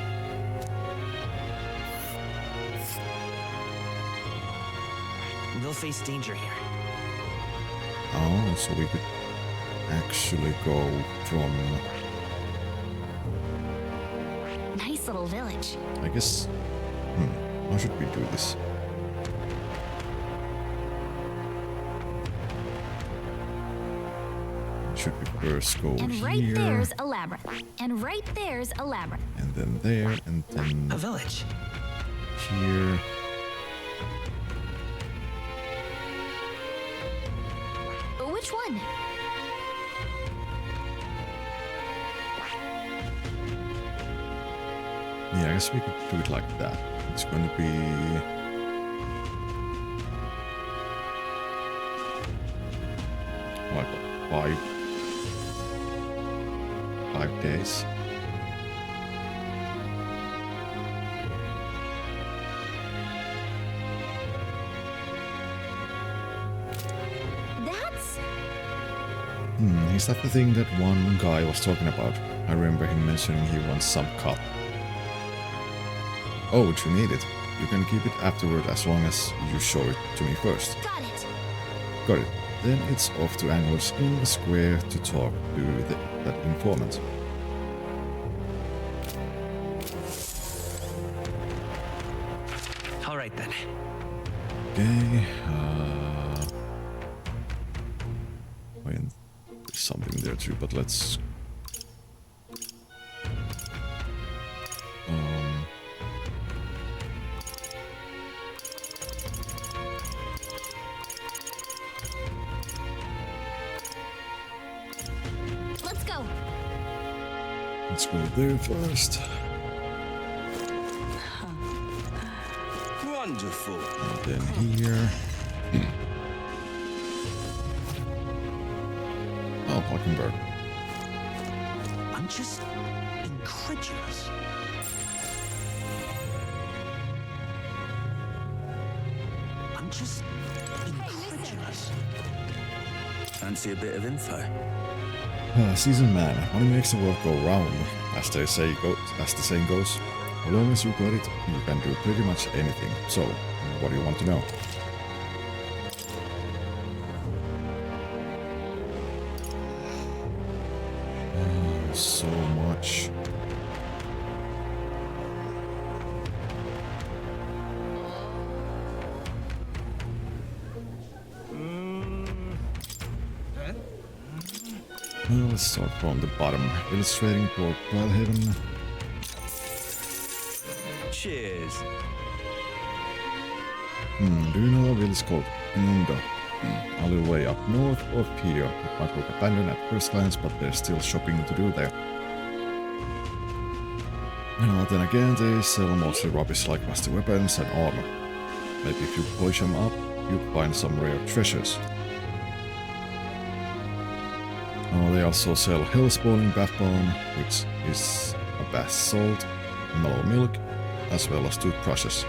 We'll face danger here. Oh, so we could actually go from... Nice little village. I guess... how should we do this? Should we first go And right here, there's a labyrinth. And right there's a labyrinth. and then there, and then A village. here. Which one? Yeah, I guess we could do it like that. It's going to be... like 5 days. Is that the thing that one guy was talking about? I remember him mentioning he wants some cut. Oh, do you need it? You can keep it afterward as long as you show it to me first. Got it. Got it. Then it's off to Angler's in the square to talk to that informant. All right then. Okay. Wait, there's something there too, but let's. Let's go. Let's go there first. Wonderful. And then here. Oh, Hockenberg. I'm just incredulous. I'm just incredulous. Fancy a bit of info? Seasoned man, money makes the world go round, as the saying goes. As long as you got it, you can do pretty much anything. So, what do you want to know? So much. Well, let's start from the bottom. Illustrating Port Bellhaven. Cheers. Do you know a village called Nunda? A little way up north of here. It might look abandoned at first glance, but there's still shopping to do there. Then again, they sell mostly rubbish like rusty weapons and armor. Maybe if you polish them up, you'd find some rare treasures. They also sell hell's-boiling bath bomb, which is a bath salt, mellow milk, as well as toothbrushes,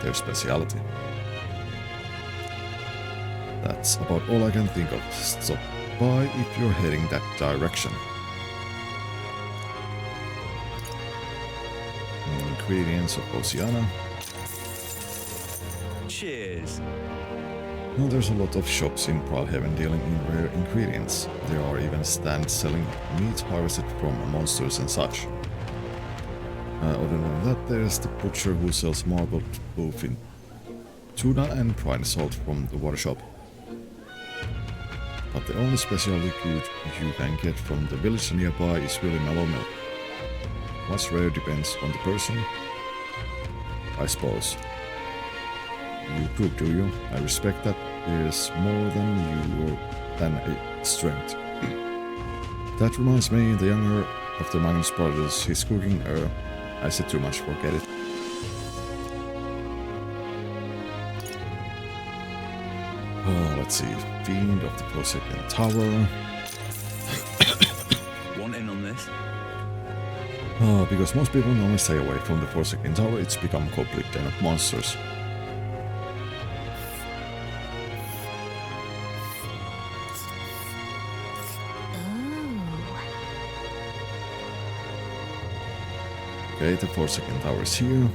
their specialty. That's about all I can think of. Stop by if you're heading that direction. Ingredients of Oceana. Cheers. Well, there's a lot of shops in Brawlhaven dealing in rare ingredients. There are even stands selling meat harvested from monsters and such. Other than that, there's the butcher who sells marbled bluefin tuna and brine salt from the water shop. But the only specialty good you can get from the village nearby is really mellow milk. What's rare depends on the person, I suppose. You cook, do you? I respect that. There's more than a strength. That reminds me, the younger of the Magnus brothers, he's cooking I said too much, forget it. Oh, let's see. Fiend of the Forsaken Tower. Want in on this? Because most people normally stay away from the Forsaken Tower, it's become a complete den of monsters. Okay, the Forsaken Tower is here.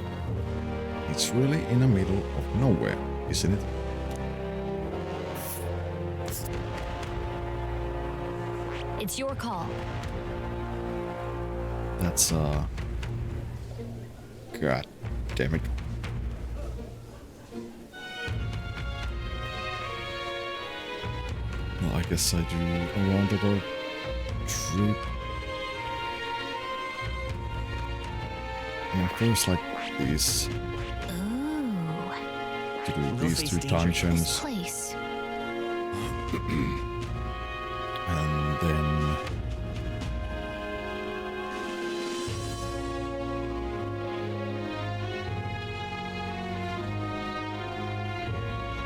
It's really in the middle of nowhere, isn't it? It's your call. That's God damn it. Well, I guess I do a roundabout trip. And first, like these. To do these two dungeons. And then.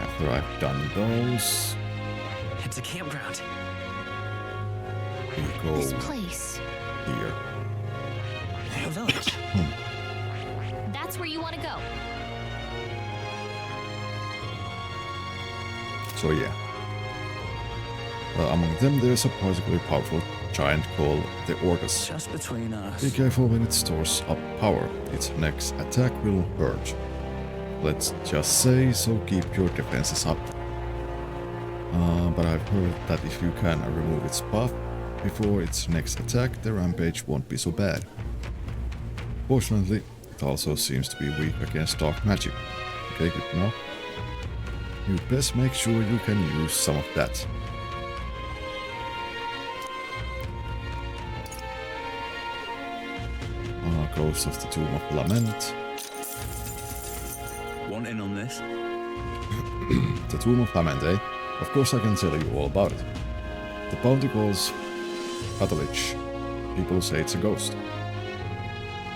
After I've done those. It's a campground. We go This place. here. A village. That's where you want to go. So yeah. Among them there's a particularly powerful giant called the Orcus. Just between us. Be careful when it stores up power. Its next attack will hurt. Let's just say, so keep your defenses up. But I've heard that if you can remove its buff before its next attack, the rampage won't be so bad. Fortunately, it also seems to be weak against dark magic. Okay, good to know. You best make sure you can use some of that. Ghost of the Tomb of Lament. Want in on this? The Tomb of Lament, eh? Of course I can tell you all about it. The bounty calls Fantazio. People say it's a ghost.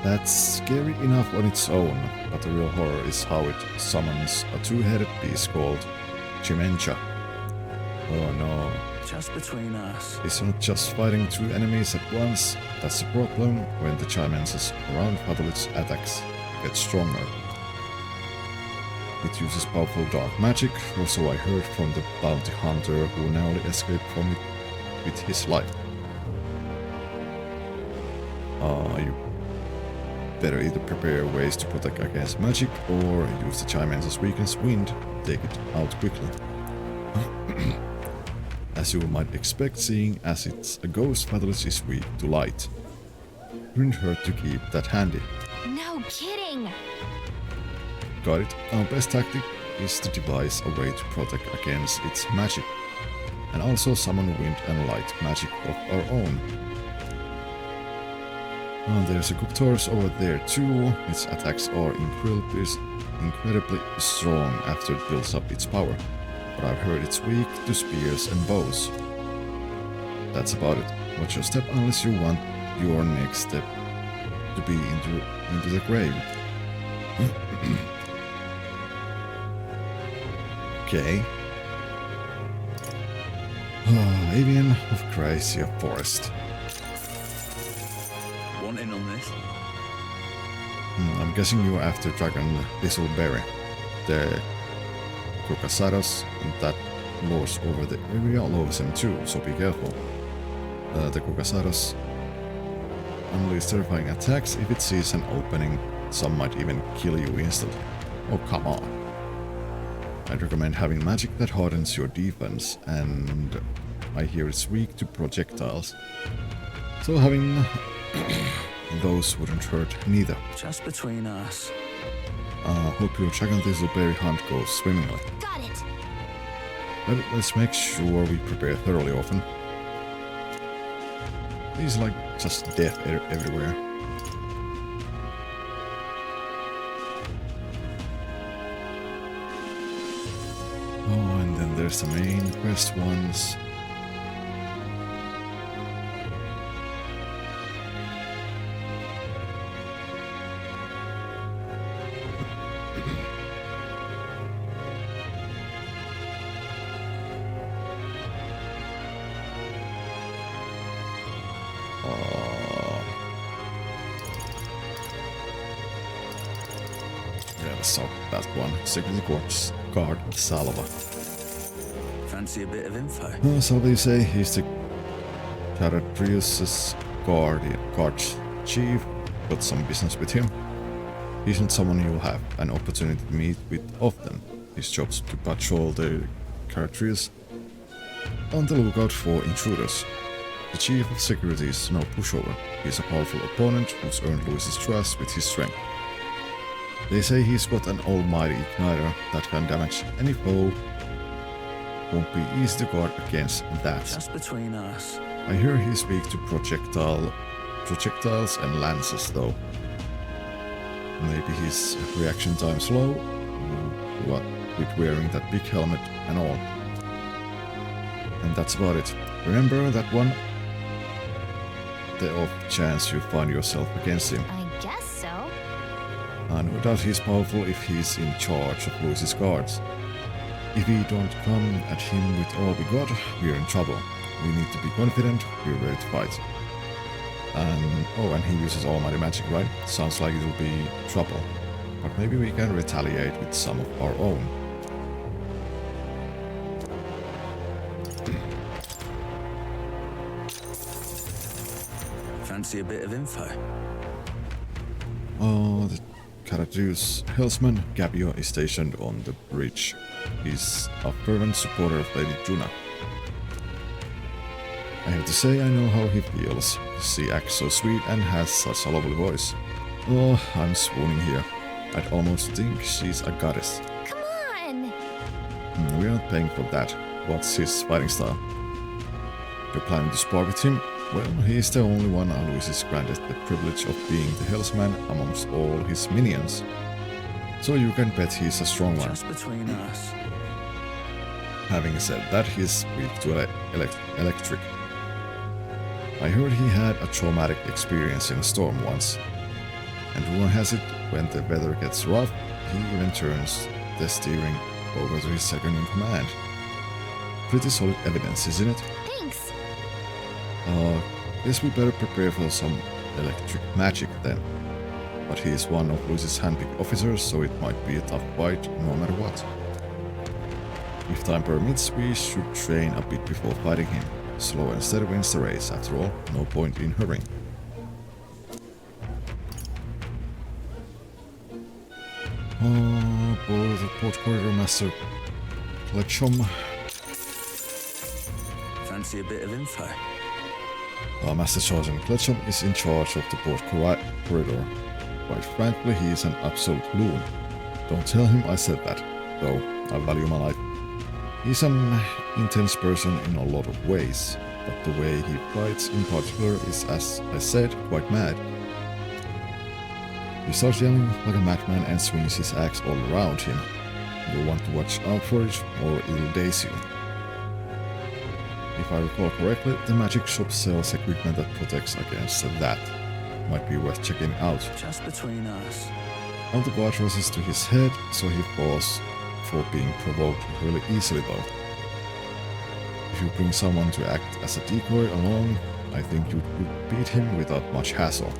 That's scary enough on its own, but the real horror is how it summons a two-headed beast called Chimencha. Oh no. Just between us. It's not just fighting two enemies at once. That's the problem when the Chimensis around Fantazio's attacks get stronger. It uses powerful dark magic, or so I heard from the bounty hunter who narrowly escaped from it with his life. You better either prepare ways to protect against magic, or use the Chimensis weakens wind, take it out quickly. As you might expect, seeing as it's a ghost, Fantazio is weak to light. Wouldn't hurt to keep that handy. No kidding! Got it. Our best tactic is to devise a way to protect against its magic, and also summon wind and light magic of our own. There's a Guptorus over there too. Its attacks are incredibly strong after it builds up its power, but I've heard it's weak to spears and bows. That's about it. Watch your step unless you want your next step to be into the grave. Okay. Avian of Gracia Forest. Want in on this? I'm guessing you're after Dragon Thistleberry. The Kokasaros that lures over the area loves him too, so be careful. The Kokasaros unleashes terrifying attacks if it sees an opening. Some might even kill you instantly. Oh, come on. I'd recommend having magic that hardens your defense, and I hear it's weak to projectiles. So having those wouldn't hurt neither. Just between us. Hope your Dragon Thistleberry hunt goes swimmingly. Got it! But let's make sure we prepare thoroughly often. He's like just death everywhere. Oh, and then there's the main quest ones. Yeah, so that one. Security Corps Guard Salva. Fancy a bit of info? So they say he's the Caratrius' guard chief. Got some business with him. He's not someone you'll have an opportunity to meet with often. His job's to patrol the Caratrius on the lookout for intruders. The chief of security is no pushover. He's a powerful opponent who's earned Louis's trust with his strength. They say he's got an almighty igniter that can damage any foe. Won't be easy to guard against that. Just between us. I hear he's weak to projectiles and lances though. Maybe his reaction time's low, what with wearing that big helmet and all. And that's about it. Remember that one? The off chance you find yourself against him. I guess so. No doubt he's powerful if he's in charge of Louis's guards. If we don't come at him with all we got, we're in trouble. We need to be confident, we're ready to fight. And he uses almighty magic, right? Sounds like it'll be trouble. But maybe we can retaliate with some of our own. Fancy a bit of info? Oh, the Caradrius Hellsman Gabio is stationed on the bridge. He's a fervent supporter of Lady Juna. I have to say I know how he feels. She acts so sweet and has such a lovely voice. Oh, I'm swooning here. I'd almost think she's a goddess. Come on! We're not paying for that. What's his fighting style? You're planning to spar with him? Well, he's the only one Alois is granted the privilege of being the Hellsman amongst all his minions. So you can bet he's a strong one. Just between us. Having said that, he's weak to electric. I heard he had a traumatic experience in a storm once. And rumor has it, when the weather gets rough, he even turns the steering over to his second-in-command. Pretty solid evidence, isn't it? Thanks! Guess we better prepare for some electric magic then. But he is one of Luis's handpicked officers, so it might be a tough fight no matter what. If time permits, we should train a bit before fighting him. Slow and steady wins the race, after all, no point in hurrying. Board the Port Corridor Master Klechom. Fancy a bit of info? Master Sergeant Klechom is in charge of the Port Corridor. Quite frankly, he is an absolute loon. Don't tell him I said that, though I value my life. He's an intense person in a lot of ways, but the way he fights in particular is, as I said, quite mad. He starts yelling like a madman and swings his axe all around him. You'll want to watch out for it, or it'll daze you. If I recall correctly, the magic shop sells equipment that protects against that. Might be worth checking out. Just between us. All the guard rushes to his head, so he falls for being provoked really easily though. If you bring someone to act as a decoy along, I think you could beat him without much hassle.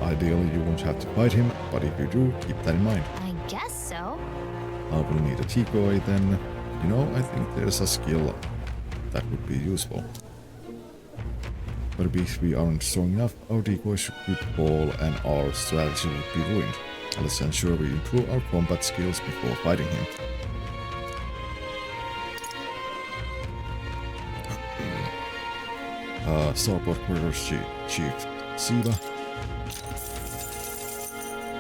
Ideally you won't have to fight him, but if you do, keep that in mind. I guess so. I will need a decoy then. You know, I think there's a skill that would be useful. But if we aren't strong enough, our decoys could fall and our strategy would be ruined. Let's ensure we improve our combat skills before fighting him. Starport Corridor's Chief Siva.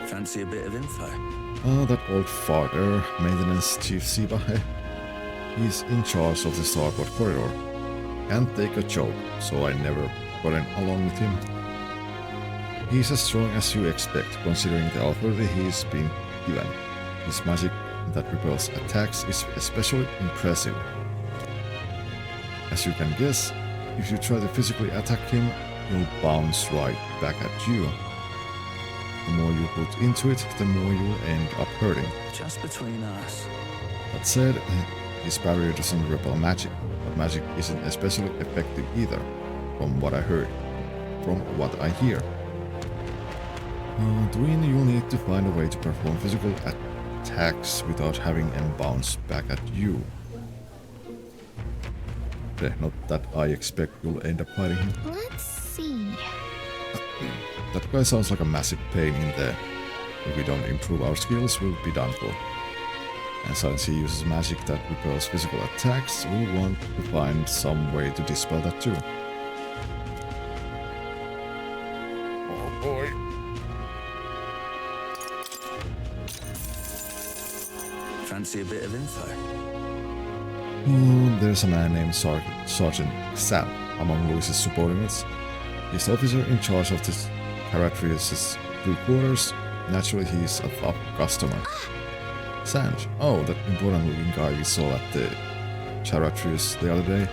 Fancy a bit of info? That old farter, Maintenance Chief Siva, he's in charge of the Starport Corridor. Can't take a joke, so I never got along with him. He's as strong as you expect, considering the authority he's been given. His magic that repels attacks is especially impressive. As you can guess, if you try to physically attack him, he'll bounce right back at you. The more you put into it, the more you'll end up hurting. Just between us. That said, his barrier doesn't repel magic, but magic isn't especially effective either, from what I hear. Dwayne, you'll need to find a way to perform physical attacks without having them bounce back at you. Not that I expect you'll end up fighting him. Let's see. That guy sounds like a massive pain in there. If we don't improve our skills, we'll be done for. And since he uses magic that repels physical attacks, we'll want to find some way to dispel that too. Oh boy. Fancy a bit of info? There's a man named Sergeant Sam among Luis's subordinates. He's the officer in charge of the Caradrius' crew quarters. Naturally, he's a top customer. Sanj, oh, that important looking guy we saw at the Caradrius the other day.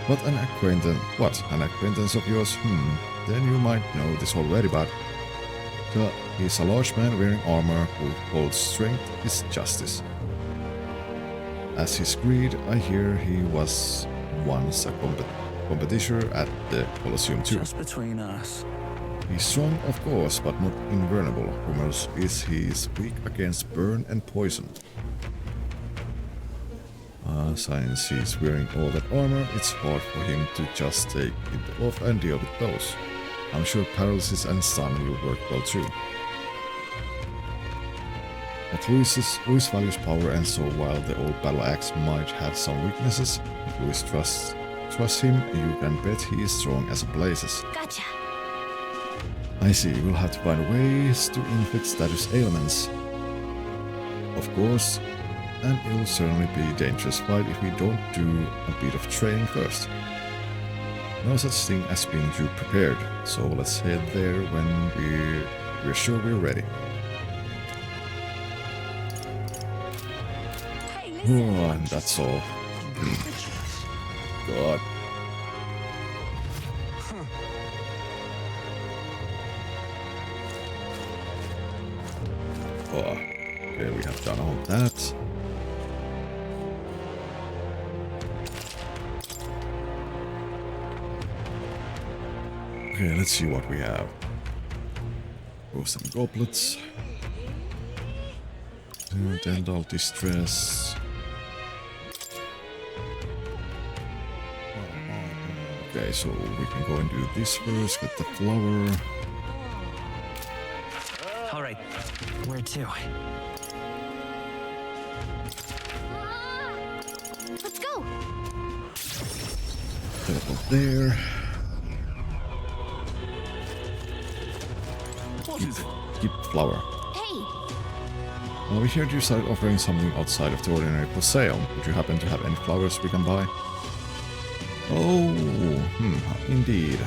An acquaintance of yours? Then you might know this already, but he's a large man wearing armor who holds strength is justice. As his greed, I hear he was once a competitor at the Colosseum too. Just between us. He's strong, of course, but not invulnerable. Rumors is he's weak against burn and poison. Since he's wearing all that armor, it's hard for him to just take it off and deal with those. I'm sure paralysis and stun will work well too. But Luis values power, and so while the old battle axe might have some weaknesses, if Luis trusts him, you can bet he is strong as blazes. Gotcha. I see, we'll have to find ways to inflict status ailments. Of course, and it'll certainly be a dangerous fight if we don't do a bit of training first. No such thing as being too prepared, so let's head there when we're sure we're ready. Oh, and that's all. God. Oh, okay, we have done all that. Okay, let's see what we have. Oh, some goblets. Dental distress. Okay, so we can go and do this first, get the flower. All right, where to? Let's go. Teleport there. What is it? Keep flower. Hey. Well, we heard you started offering something outside of the ordinary for sale. Would you happen to have any flowers we can buy? Oh, indeed.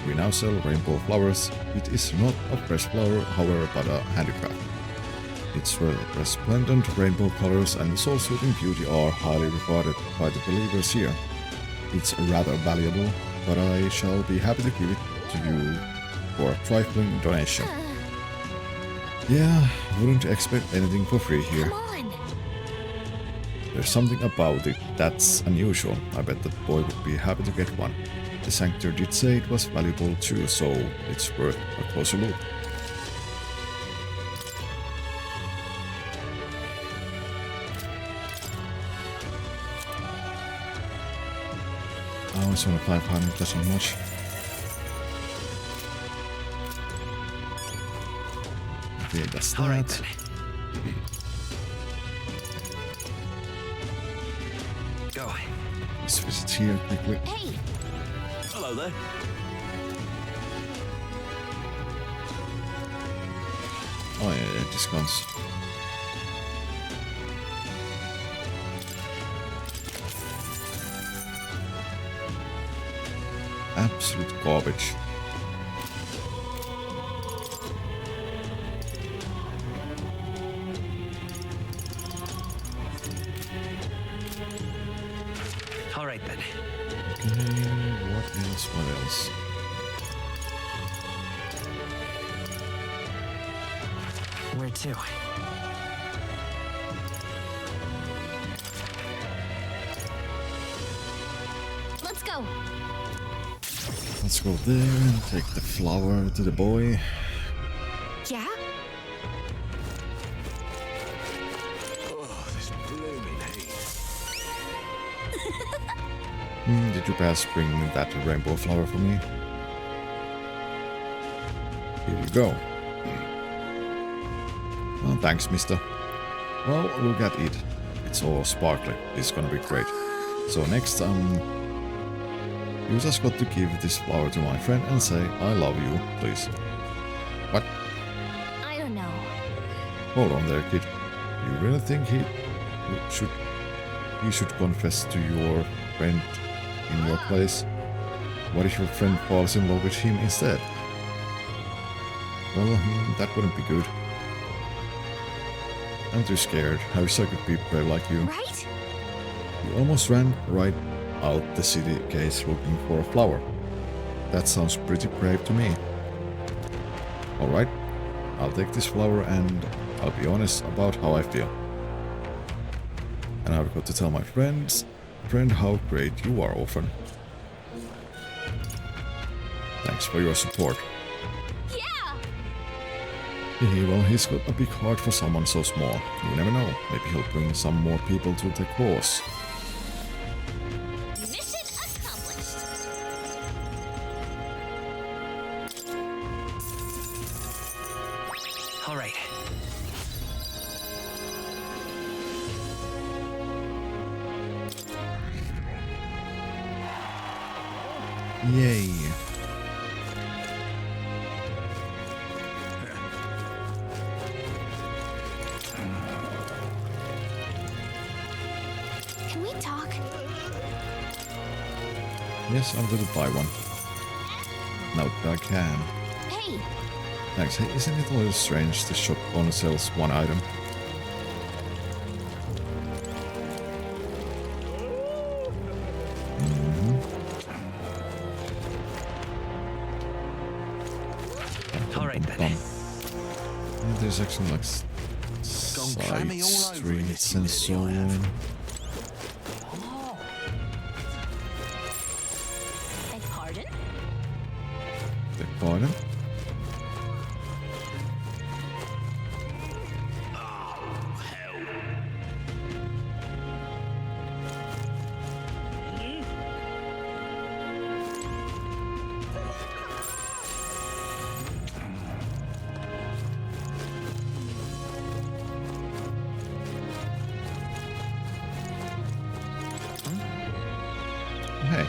We now sell rainbow flowers. It is not a fresh flower, however, but a handicraft. Its resplendent rainbow colors and soul-soothing beauty are highly regarded by the believers here. It's rather valuable, but I shall be happy to give it to you for a trifling donation. Yeah, wouldn't expect anything for free here. Come on. There's something about it that's unusual. I bet that boy would be happy to get one. The sanctuary did say it was valuable too, so it's worth a closer look. Oh, it's only 500, that's not much. Okay, that's that. Right. Go. Let's visit here quickly. Hey. Hello there. Oh yeah, discounts. Absolute garbage. All right then. Okay, what else? What else? Where to? Let's go. Let's go there and take the flower to the boy. Yeah? Oh, this blooming heat. Did you perhaps bring that rainbow flower for me? Here you go. Oh, thanks, mister. Well, look at it. It's all sparkly. It's gonna be great. So next, you just got to give this flower to my friend and say, I love you, please. What? I don't know. Hold on there, kid. You really think he should confess to your friend in your place? What if your friend falls in love with him instead? Well, that wouldn't be good. I'm too scared. I wish I could be brave like you. Right? You almost ran right out the city gates looking for a flower. That sounds pretty brave to me. Alright, I'll take this flower and I'll be honest about how I feel. And I've got to tell my friend how great you are, orphan. Thanks for your support. Well, he's got a big heart for someone so small. You never know. Maybe he'll bring some more people to the cause. Yay. Can we talk? Yes, I'm gonna buy one. No, I can. Hey! Thanks. Hey, isn't it a little strange the shop only sells one item? All right then. And there's actually like side streets and so on. Beg pardon? Beg pardon? Hey.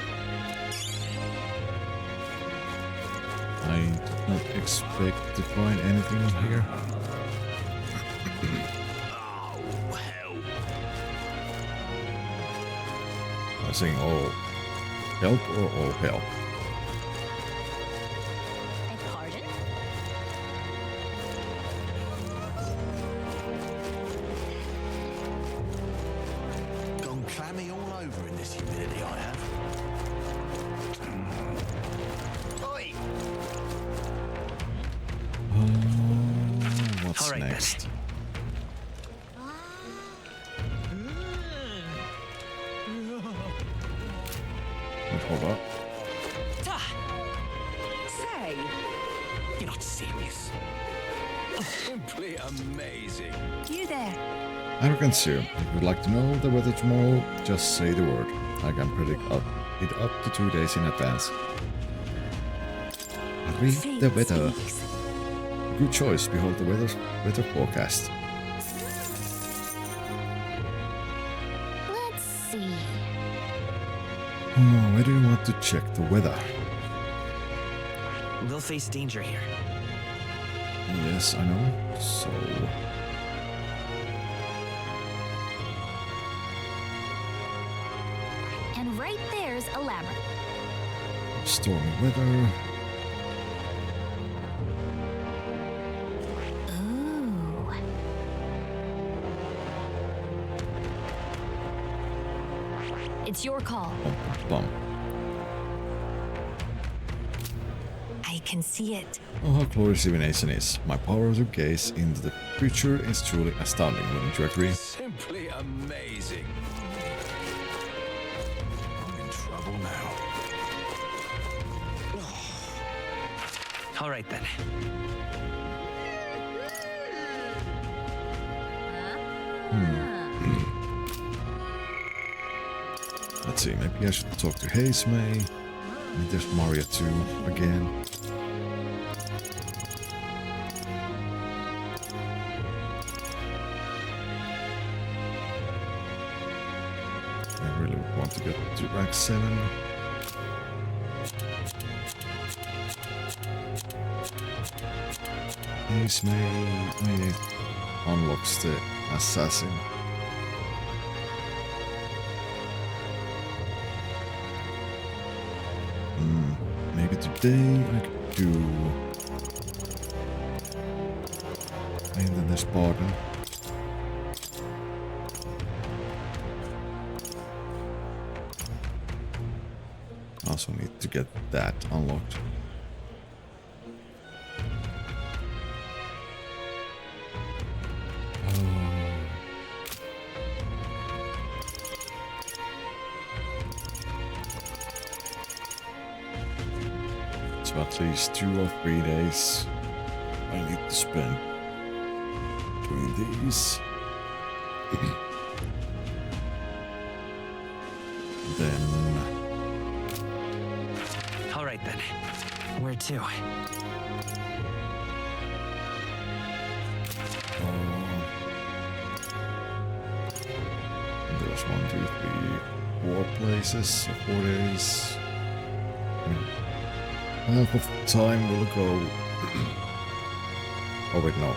I did not expect to find anything here. I was saying all help or all hell? Beg pardon? Gone clammy all over in this humidity I have. Oi! What's All right, then. next? Wait, hold up. Say, You're not serious. Simply amazing. you there. Arrogant Sue, if you'd like to know the weather tomorrow, just say the word. I can predict it up to 2 days in advance. Read the weather. Good choice. Behold the weather forecast. Let's see. Oh, where do you want to check the weather? We'll face danger here. Yes, I know. So, And right there's a labyrinth. stormy weather. Ooh. It's your call. Bum. I can see it. Oh, how glorious divination is. My power to gaze into the future is truly astounding, wouldn't you agree? Simply amazing. I'm in trouble now. All right then. Let's see, maybe I should talk to Haze May. And there's Maria too, again. I really want to get to rank 7. Haze May unlocks the assassin. Maybe today I could do. And then there's Barden. Also need to get that unlocked. So at least 2 or 3 days I need to spend doing these. Then All right then. Where to? there's 1, 2, 3, 4 places, 4 days. I mean, Half of time will go. Oh wait, no.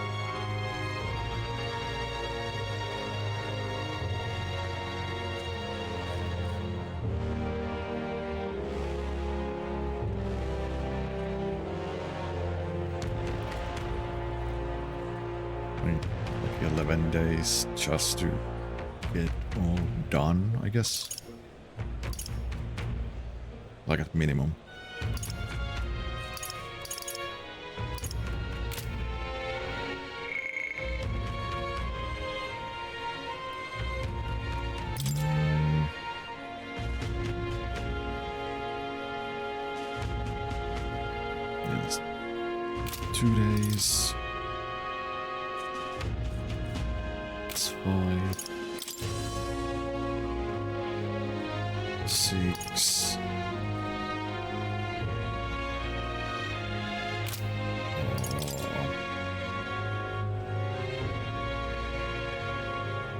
Like 11 days just to get all done, I guess. Like at minimum. Yes. 2 days. It's 5. 6.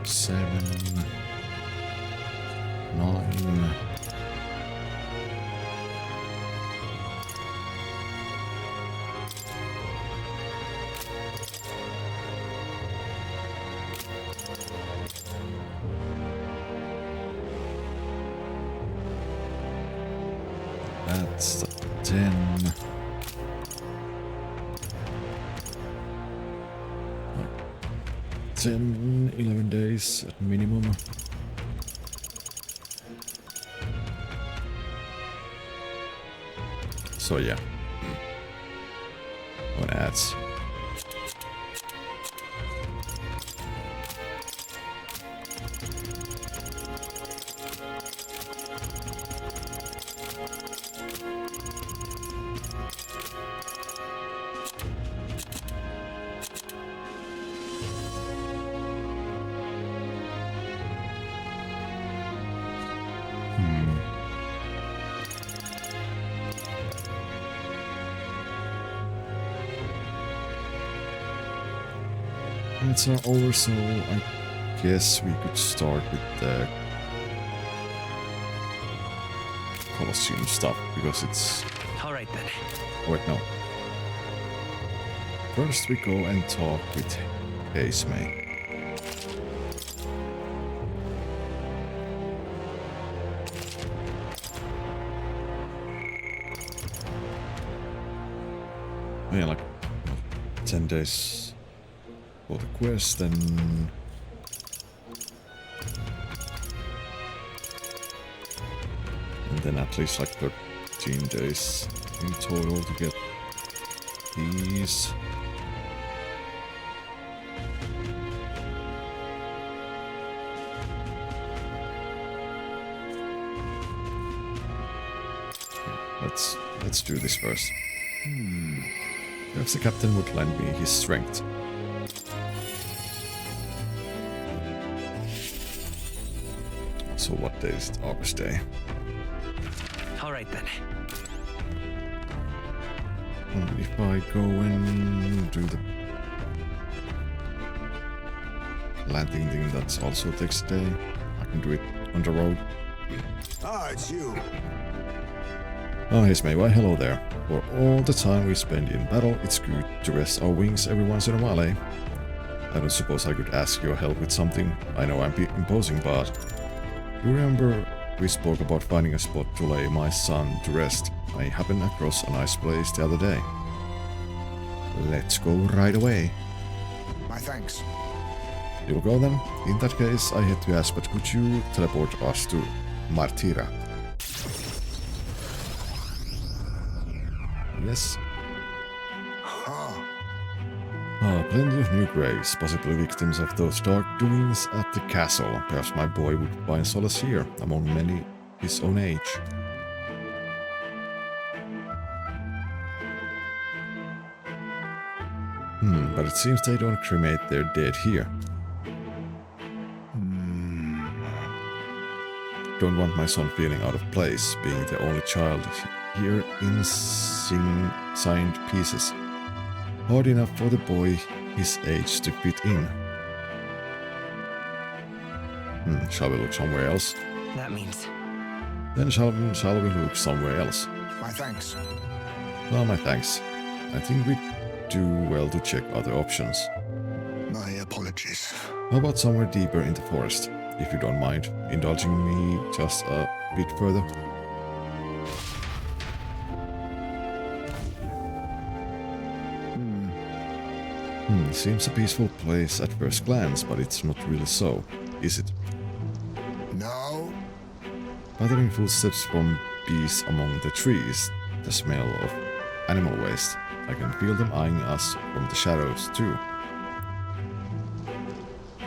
Seven, 9. That's 10. Like 10, 11 days at minimum. So yeah. On ads. It's over, so I guess we could start with the Colosseum stuff, because it's... Alright then. Oh, wait, no. First we go and talk with May. Yeah, like 10 days for the quest, and then at least like 13 days in total to get these. Let's do this first. Perhaps the captain would lend me his strength. So what day is it? August Day. Alright then. And if I go and do the landing thing, that also takes a day. I can do it on the road. Ah, it's you. Oh, here's May. Why, hello there. For all the time we spend in battle, it's good to rest our wings every once in a while, eh? I don't suppose I could ask your help with something. I know I'm imposing, but... You remember we spoke about finding a spot to lay my son to rest? I happened across a nice place the other day. Let's go right away. My thanks. You'll go then? In that case, I hate to ask, but could you teleport us to Martira? Yes. Plenty of new graves, possibly victims of those dark doings at the castle. Perhaps my boy would find solace here, among many his own age. But it seems they don't cremate their dead here. Don't want my son feeling out of place, being the only child here in signed pieces. Hard enough for the boy his age to fit in. Shall we look somewhere else? That means... Then shall we look somewhere else? My thanks. Well, my thanks. I think we do well to check other options. My apologies. How about somewhere deeper in the forest, if you don't mind indulging me just a bit further? Seems a peaceful place at first glance, but it's not really so, is it? No. Pattering footsteps from bees among the trees, the smell of animal waste. I can feel them eyeing us from the shadows too.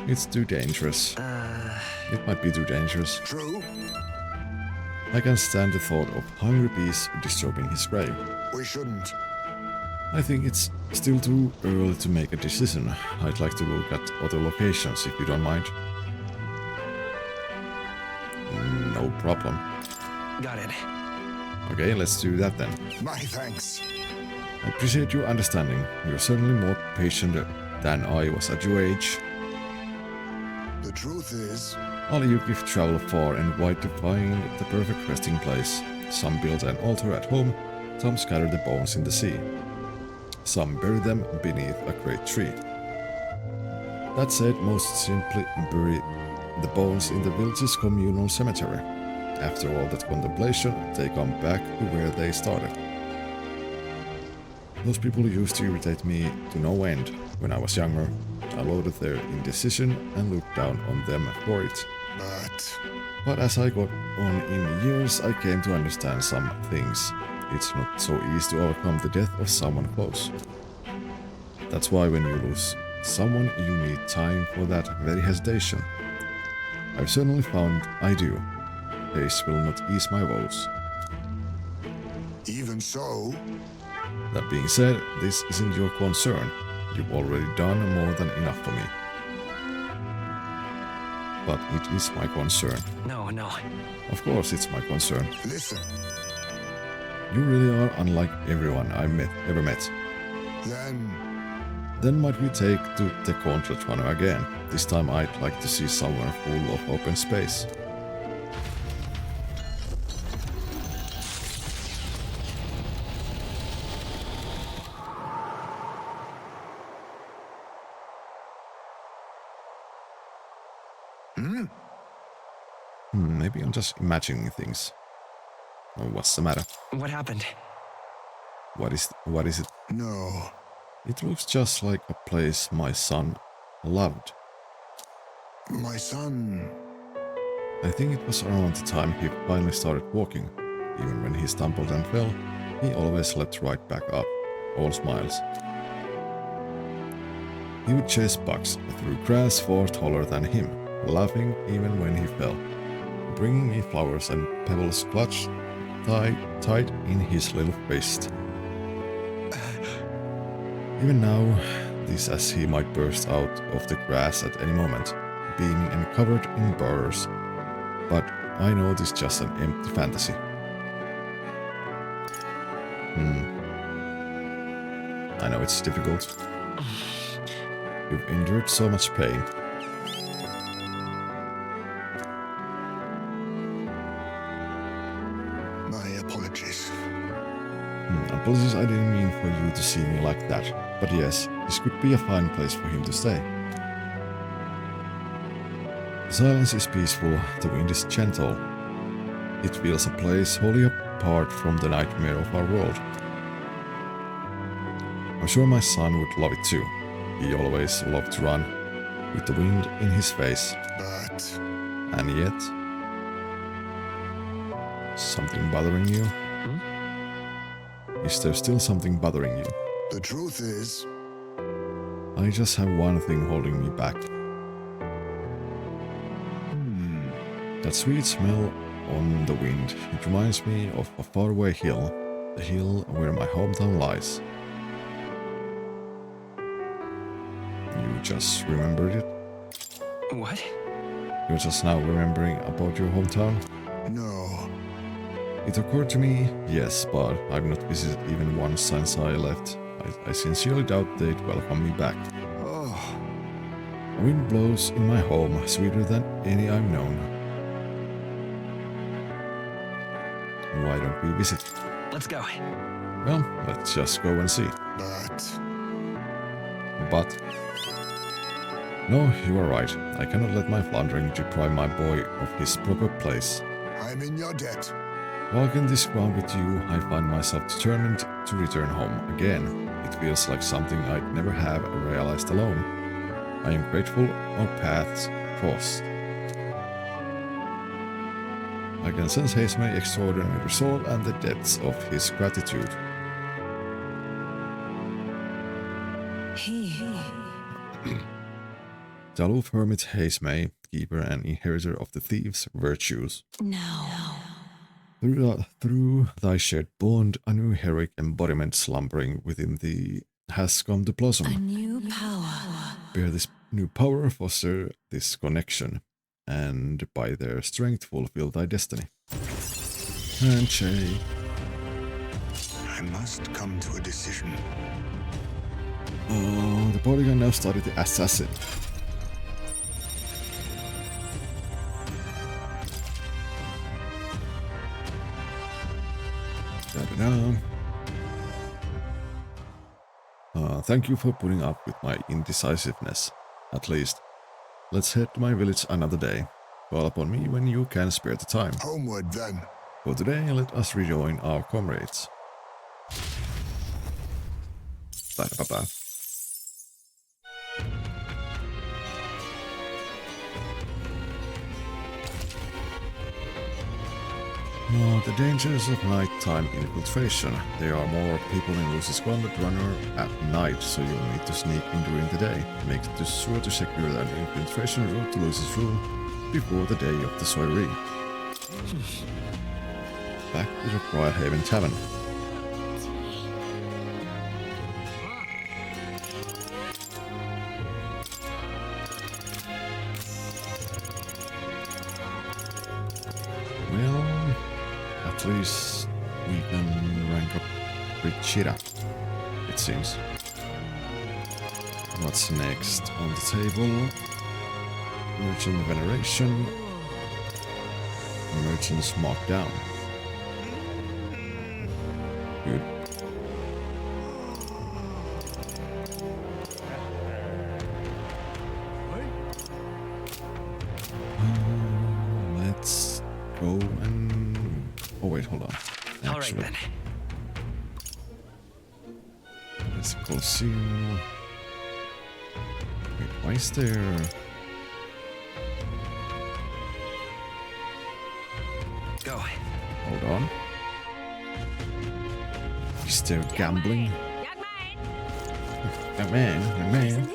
It's too dangerous. It might be too dangerous. True. I can stand the thought of hungry bees disturbing his grave. We shouldn't. I think it's still too early to make a decision. I'd like to look at other locations if you don't mind. No problem. Got it. Okay, let's do that then. My thanks. I appreciate your understanding. You're certainly more patient than I was at your age. The truth is, All you give travel far and wide to find the perfect resting place. Some build an altar at home, some scatter the bones in the sea. Some bury them beneath a great tree. That said, most simply bury the bones in the village's communal cemetery. After all that contemplation, they come back to where they started. Those people used to irritate me to no end. When I was younger, I loathed their indecision and looked down on them for it. But as I got on in years, I came to understand some things. It's not so easy to overcome the death of someone close. That's why when you lose someone, you need time for that very hesitation. I've certainly found I do. Haste will not ease my woes. even so. That being said, this isn't your concern. You've already done more than enough for me. But it is my concern. No. Of course it's my concern. Listen. You really are unlike everyone I've ever met. Then might we take to the Gauntlet Runner again? This time I'd like to see somewhere full of open space. Maybe I'm just imagining things. Oh, what's the matter? What happened? What is it? No. It looks just like a place my son loved. My son... I think it was around the time he finally started walking. Even when he stumbled and fell, he always leapt right back up, all smiles. He would chase bugs through grass far taller than him, laughing even when he fell, bringing me flowers and pebbles clutched tight in his little fist. Even now, this as he might burst out of the grass at any moment, beaming and covered in burrs. But I know this is just an empty fantasy. I know it's difficult. You've endured so much pain. My apologies. Apologies, I didn't mean for you to see me like that. But yes, this could be a fine place for him to stay. The silence is peaceful, the wind is gentle. It feels a place wholly apart from the nightmare of our world. I'm sure my son would love it too. He always loved to run, with the wind in his face. But... And yet... Something bothering you? Is there still something bothering you? The truth is... I just have one thing holding me back. That sweet smell on the wind, it reminds me of a faraway hill, the hill where my hometown lies. You just remembered it? What? You're just now remembering about your hometown? No. It occurred to me, yes, but I've not visited even once since I left. I sincerely doubt they'd welcome me back. Oh. Wind blows in my home, sweeter than any I've known. Why don't we visit? Let's go. Well, let's just go and see. But... No, you are right. I cannot let my floundering deprive my boy of his proper place. I'm in your debt. Walking this ground with you, I find myself determined to return home again. It feels like something I'd never have realized alone. I am grateful our paths crossed. I can sense Hazemay's extraordinary resolve and the depths of his gratitude. The aloof hermit Hazemay, keeper and inheritor of the thieves' virtues. No. Through thy shared bond, a new heroic embodiment slumbering within thee has come to blossom. A new power. Bear this new power, foster this connection, and by their strength fulfill thy destiny. Handshake. I must come to a decision. Oh, the polygon now study the assassin. Thank you for putting up with my indecisiveness, at least. Let's head to my village another day. Call upon me when you can spare the time. Homeward, then. For today, let us rejoin our comrades. Ba-da-ba-ba. The dangers of nighttime infiltration. There are more people in Lucy's Gauntlet Runner at night, so you'll need to sneak in during the day. Make it sure to secure an infiltration route to Lucy's room before the day of the soiree. Back to the Royal Haven Tavern. Well, at least we can rank up Richira, it seems. What's next on the table? Merchant Veneration. Merchants Marked Down. Good. Let's go and... Oh wait, hold on. Alright then. Let's Colosseum. Wait, why is there... Go. Hold on. Is there gambling? Young man.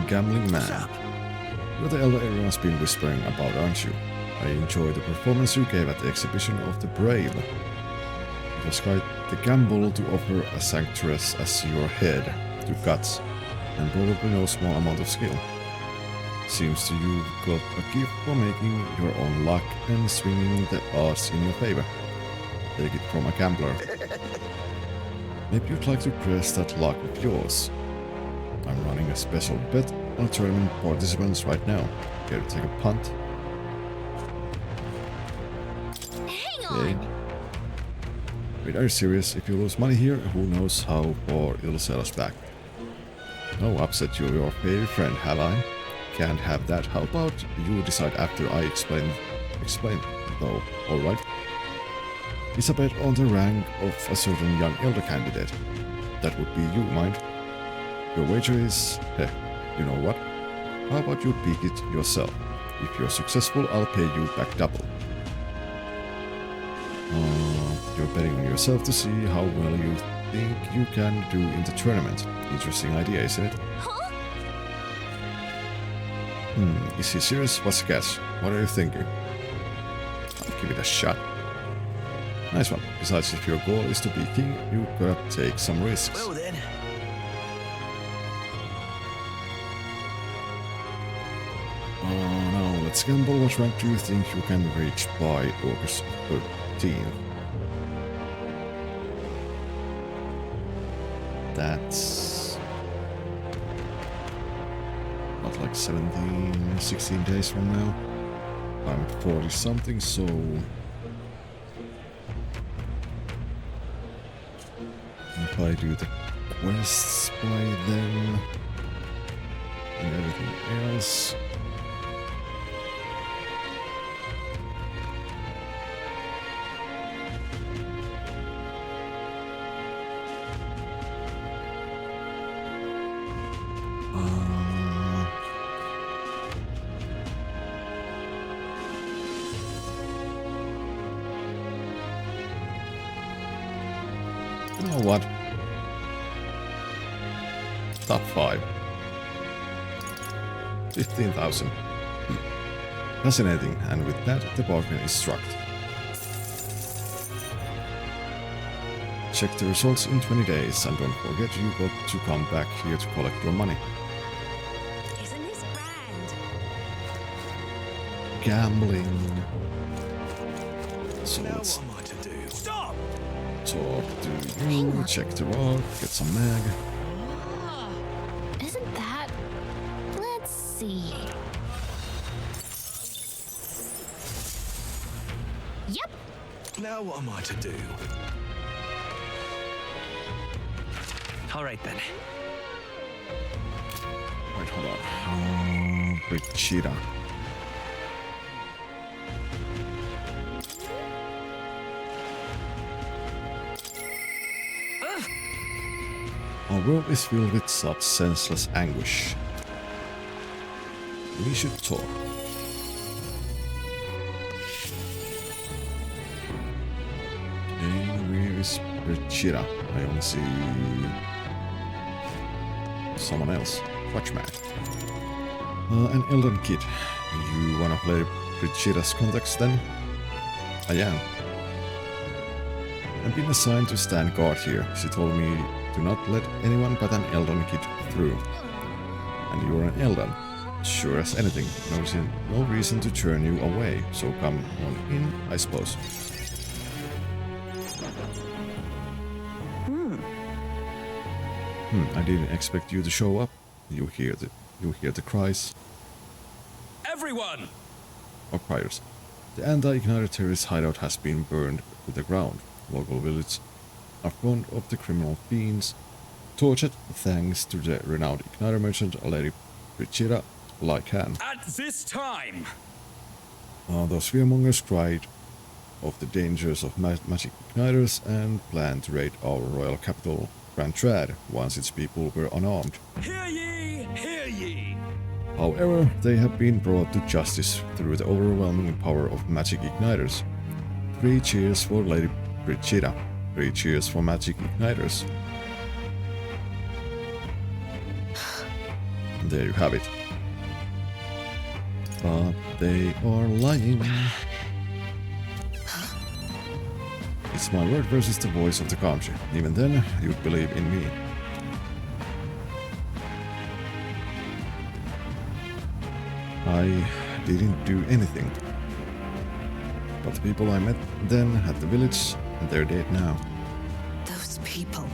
Gambling man. You're the elder everyone's been whispering about, aren't you? I enjoyed the performance you gave at the exhibition of the brave. It was quite the gamble to offer a sanctuary as your head to guts, and probably no small amount of skill. Seems to you got a gift for making your own luck and swinging the odds in your favor. Take it from a gambler. Maybe you'd like to press that luck of yours. I'm running a special bet on tournament participants right now. Care to take a punt? Hang on! Wait, are you serious? If you lose money here, who knows how far it'll set us back. No, upset you, your favorite friend, have I? Can't have that. How about you decide after I explain though, alright? It's a bet on the rank of a certain young elder candidate. That would be you, mind? Your wager is... you know what? How about you pick it yourself? If you're successful, I'll pay you back double. You're betting on yourself to see how well you think you can do in the tournament. Interesting idea, isn't it? Huh? Is he serious? What's the catch? What are you thinking? I'll give it a shot. Nice one. Besides, if your goal is to be king, you gotta take some risks. Well then. Now let's gamble. What rank do you think you can reach by August 13th? That's like 17, 16 days from now. I'm 40 something, so if I do the quests by then and everything else. You know what? Top 5. 15,000. Fascinating, and with that, the bargain is struck. Check the results in 20 days, and don't forget you got to come back here to collect your money. Isn't this grand? Gambling. So Now let's what am I to do? Stop! talk to you, check the rock, get some mag. Isn't that... Let's see... Yep. Now what am I to do? All right then. Wait, hold on. Brigida. Our world is filled with such senseless anguish. We should talk. Hey, where is Brigida? I only see someone else. Watchman. An elder kid. You wanna play Brigida's contacts then? I am. I've been assigned to stand guard here. She told me to not let anyone but an Eldon kid through. And you're an Eldon. Sure as anything. No reason to turn you away. So come on in, I suppose. I didn't expect you to show up. You hear the cries. Everyone! Of cryers. The anti-Igniter terrorist hideout has been burned to the ground. Local village are fond of the criminal fiends, tortured thanks to the renowned Igniter merchant Lady Brigida Lycan. At this time! Those fearmongers cried of the dangers of magic igniters and planned to raid our royal capital, Grand Trad, once its people were unarmed. Hear ye! Hear ye! However, they have been brought to justice through the overwhelming power of magic igniters. 3 cheers for Lady Brigida. 3 cheers for magic igniters. There you have it. But they are lying. It's my word versus the voice of the country. Even then, you'd believe in me. I didn't do anything. But the people I met then at the village, they're dead now. Those people.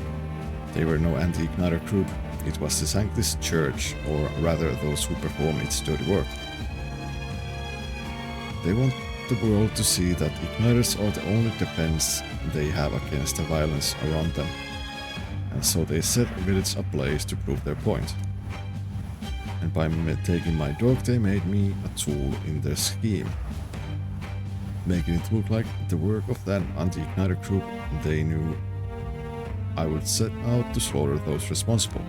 They were no anti-Igniter group. It was the Sanctus Church, or rather those who perform its dirty work. They want the world to see that Igniters are the only defense they have against the violence around them. And so they set the village ablaze to prove their point. And by taking my dog, they made me a tool in their scheme. Making it look like the work of that anti-Igniter group. They knew I would set out to slaughter those responsible.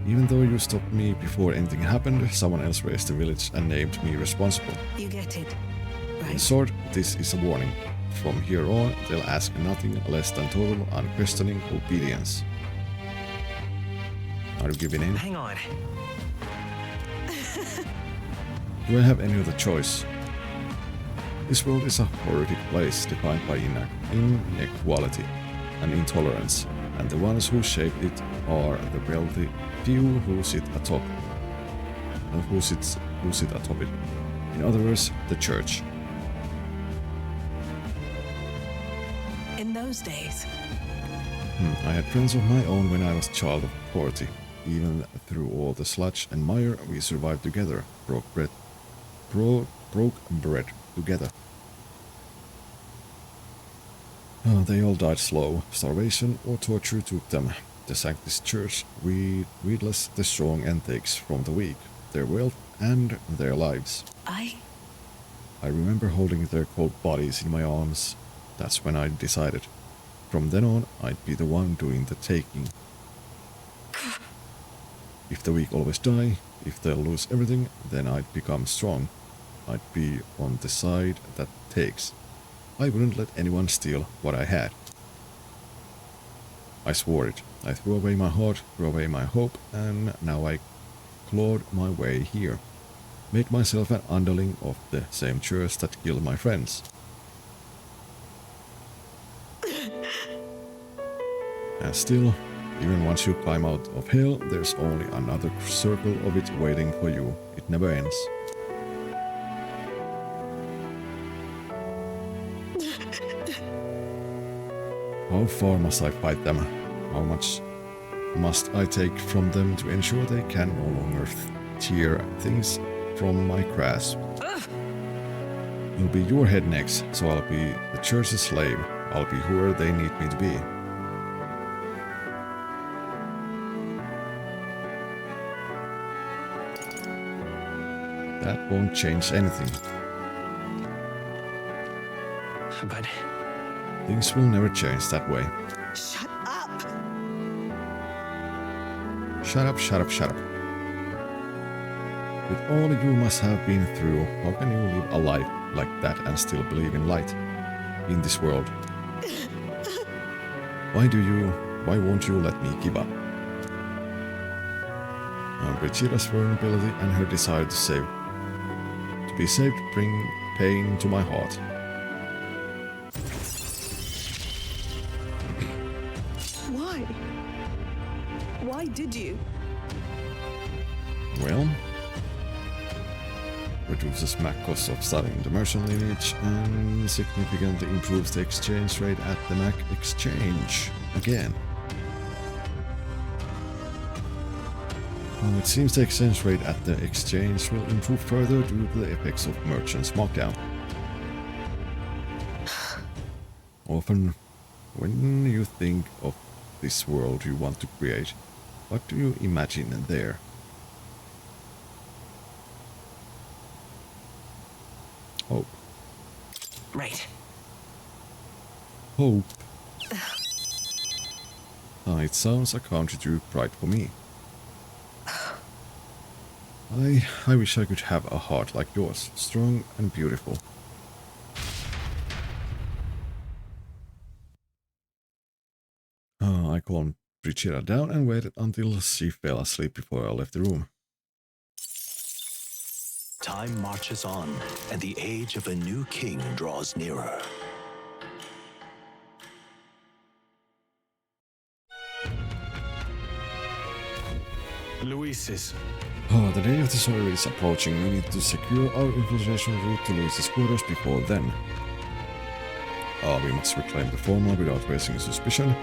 Even though you stopped me before anything happened, someone else raised the village and named me responsible. You get it. In short, this is a warning. From here on, they'll ask nothing less than total unquestioning obedience. Are you giving in? Hang on. Do I have any other choice? This world is a horrific place defined by inequality and intolerance, and the ones who shape it are the wealthy few who sit atop it. In other words, the church. In those days. I had friends of my own when I was a child of poverty. even through all the sludge and mire, we survived together, broke bread together. They all died slow. Starvation or torture took them. The Sanctus Church weedless the strong and takes from the weak, their wealth and their lives. I remember holding their cold bodies in my arms. That's when I decided. From then on, I'd be the one doing the taking. If the weak always die, if they'll lose everything, then I'd become strong. I'd be on the side that takes. I wouldn't let anyone steal what I had. I swore it. I threw away my heart, threw away my hope, and now I clawed my way here. Made myself an underling of the same church that killed my friends. And still, even once you climb out of hell, there's only another circle of it waiting for you. It never ends. How far must I fight them? How much must I take from them to ensure they can no longer tear things from my grasp? You'll be your head next, so I'll be the church's slave. I'll be whoever they need me to be. That won't change anything. But things will never change that way. Shut up! Shut up, shut up, shut up. With all you must have been through, how can you live a life like that and still believe in light? In this world? Why won't you let me give up? Brigida's vulnerability and her desire to be saved bring pain to my heart. Why? Why did you? Well, reduces MAC costs of studying the merchant lineage and significantly improves the exchange rate at the MAC exchange. Again. It seems the exchange rate at the exchange will improve further due to the effects of merchant's markdown. Often, when you think of this world you want to create, what do you imagine there? Hope. Right. Hope. It sounds a country to pride for me. I wish I could have a heart like yours, strong and beautiful. I calmed Brigida down and waited until she fell asleep before I left the room. Time marches on, and the age of a new king draws nearer. Luis's. The day of the soiree is approaching. We need to secure our infiltration route to Luis's quarters before then. We must reclaim the former without raising suspicion.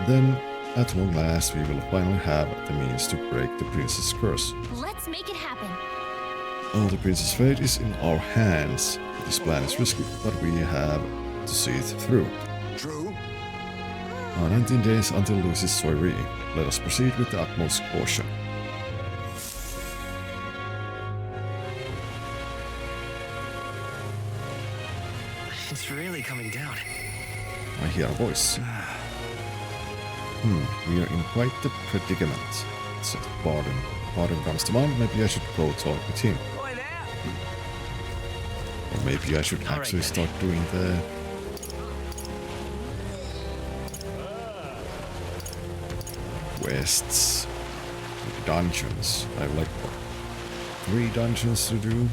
Then, at long last, we will finally have the means to break the prince's curse. Let's make it happen. The prince's fate is in our hands. This plan is risky, but we have to see it through. True. 19 days until Luis's soiree. Let us proceed with the utmost caution. It's really coming down. I hear a voice. We are in quite the predicament. Said Barden. Barden comes to mind. Maybe I should go talk with him. Or maybe I should actually start doing the quests, dungeons. I have like 3 dungeons to do.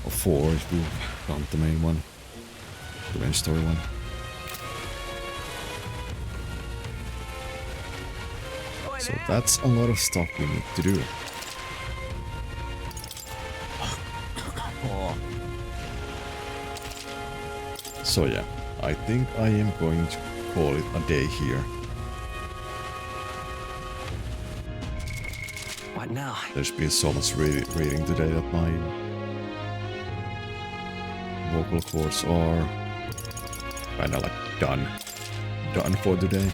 Or 4 if you count the main one. The main story one. So that's a lot of stuff we need to do. So yeah, I think I am going to call it a day here. now. There's been so much reading today that my vocal cords are kinda like done for today.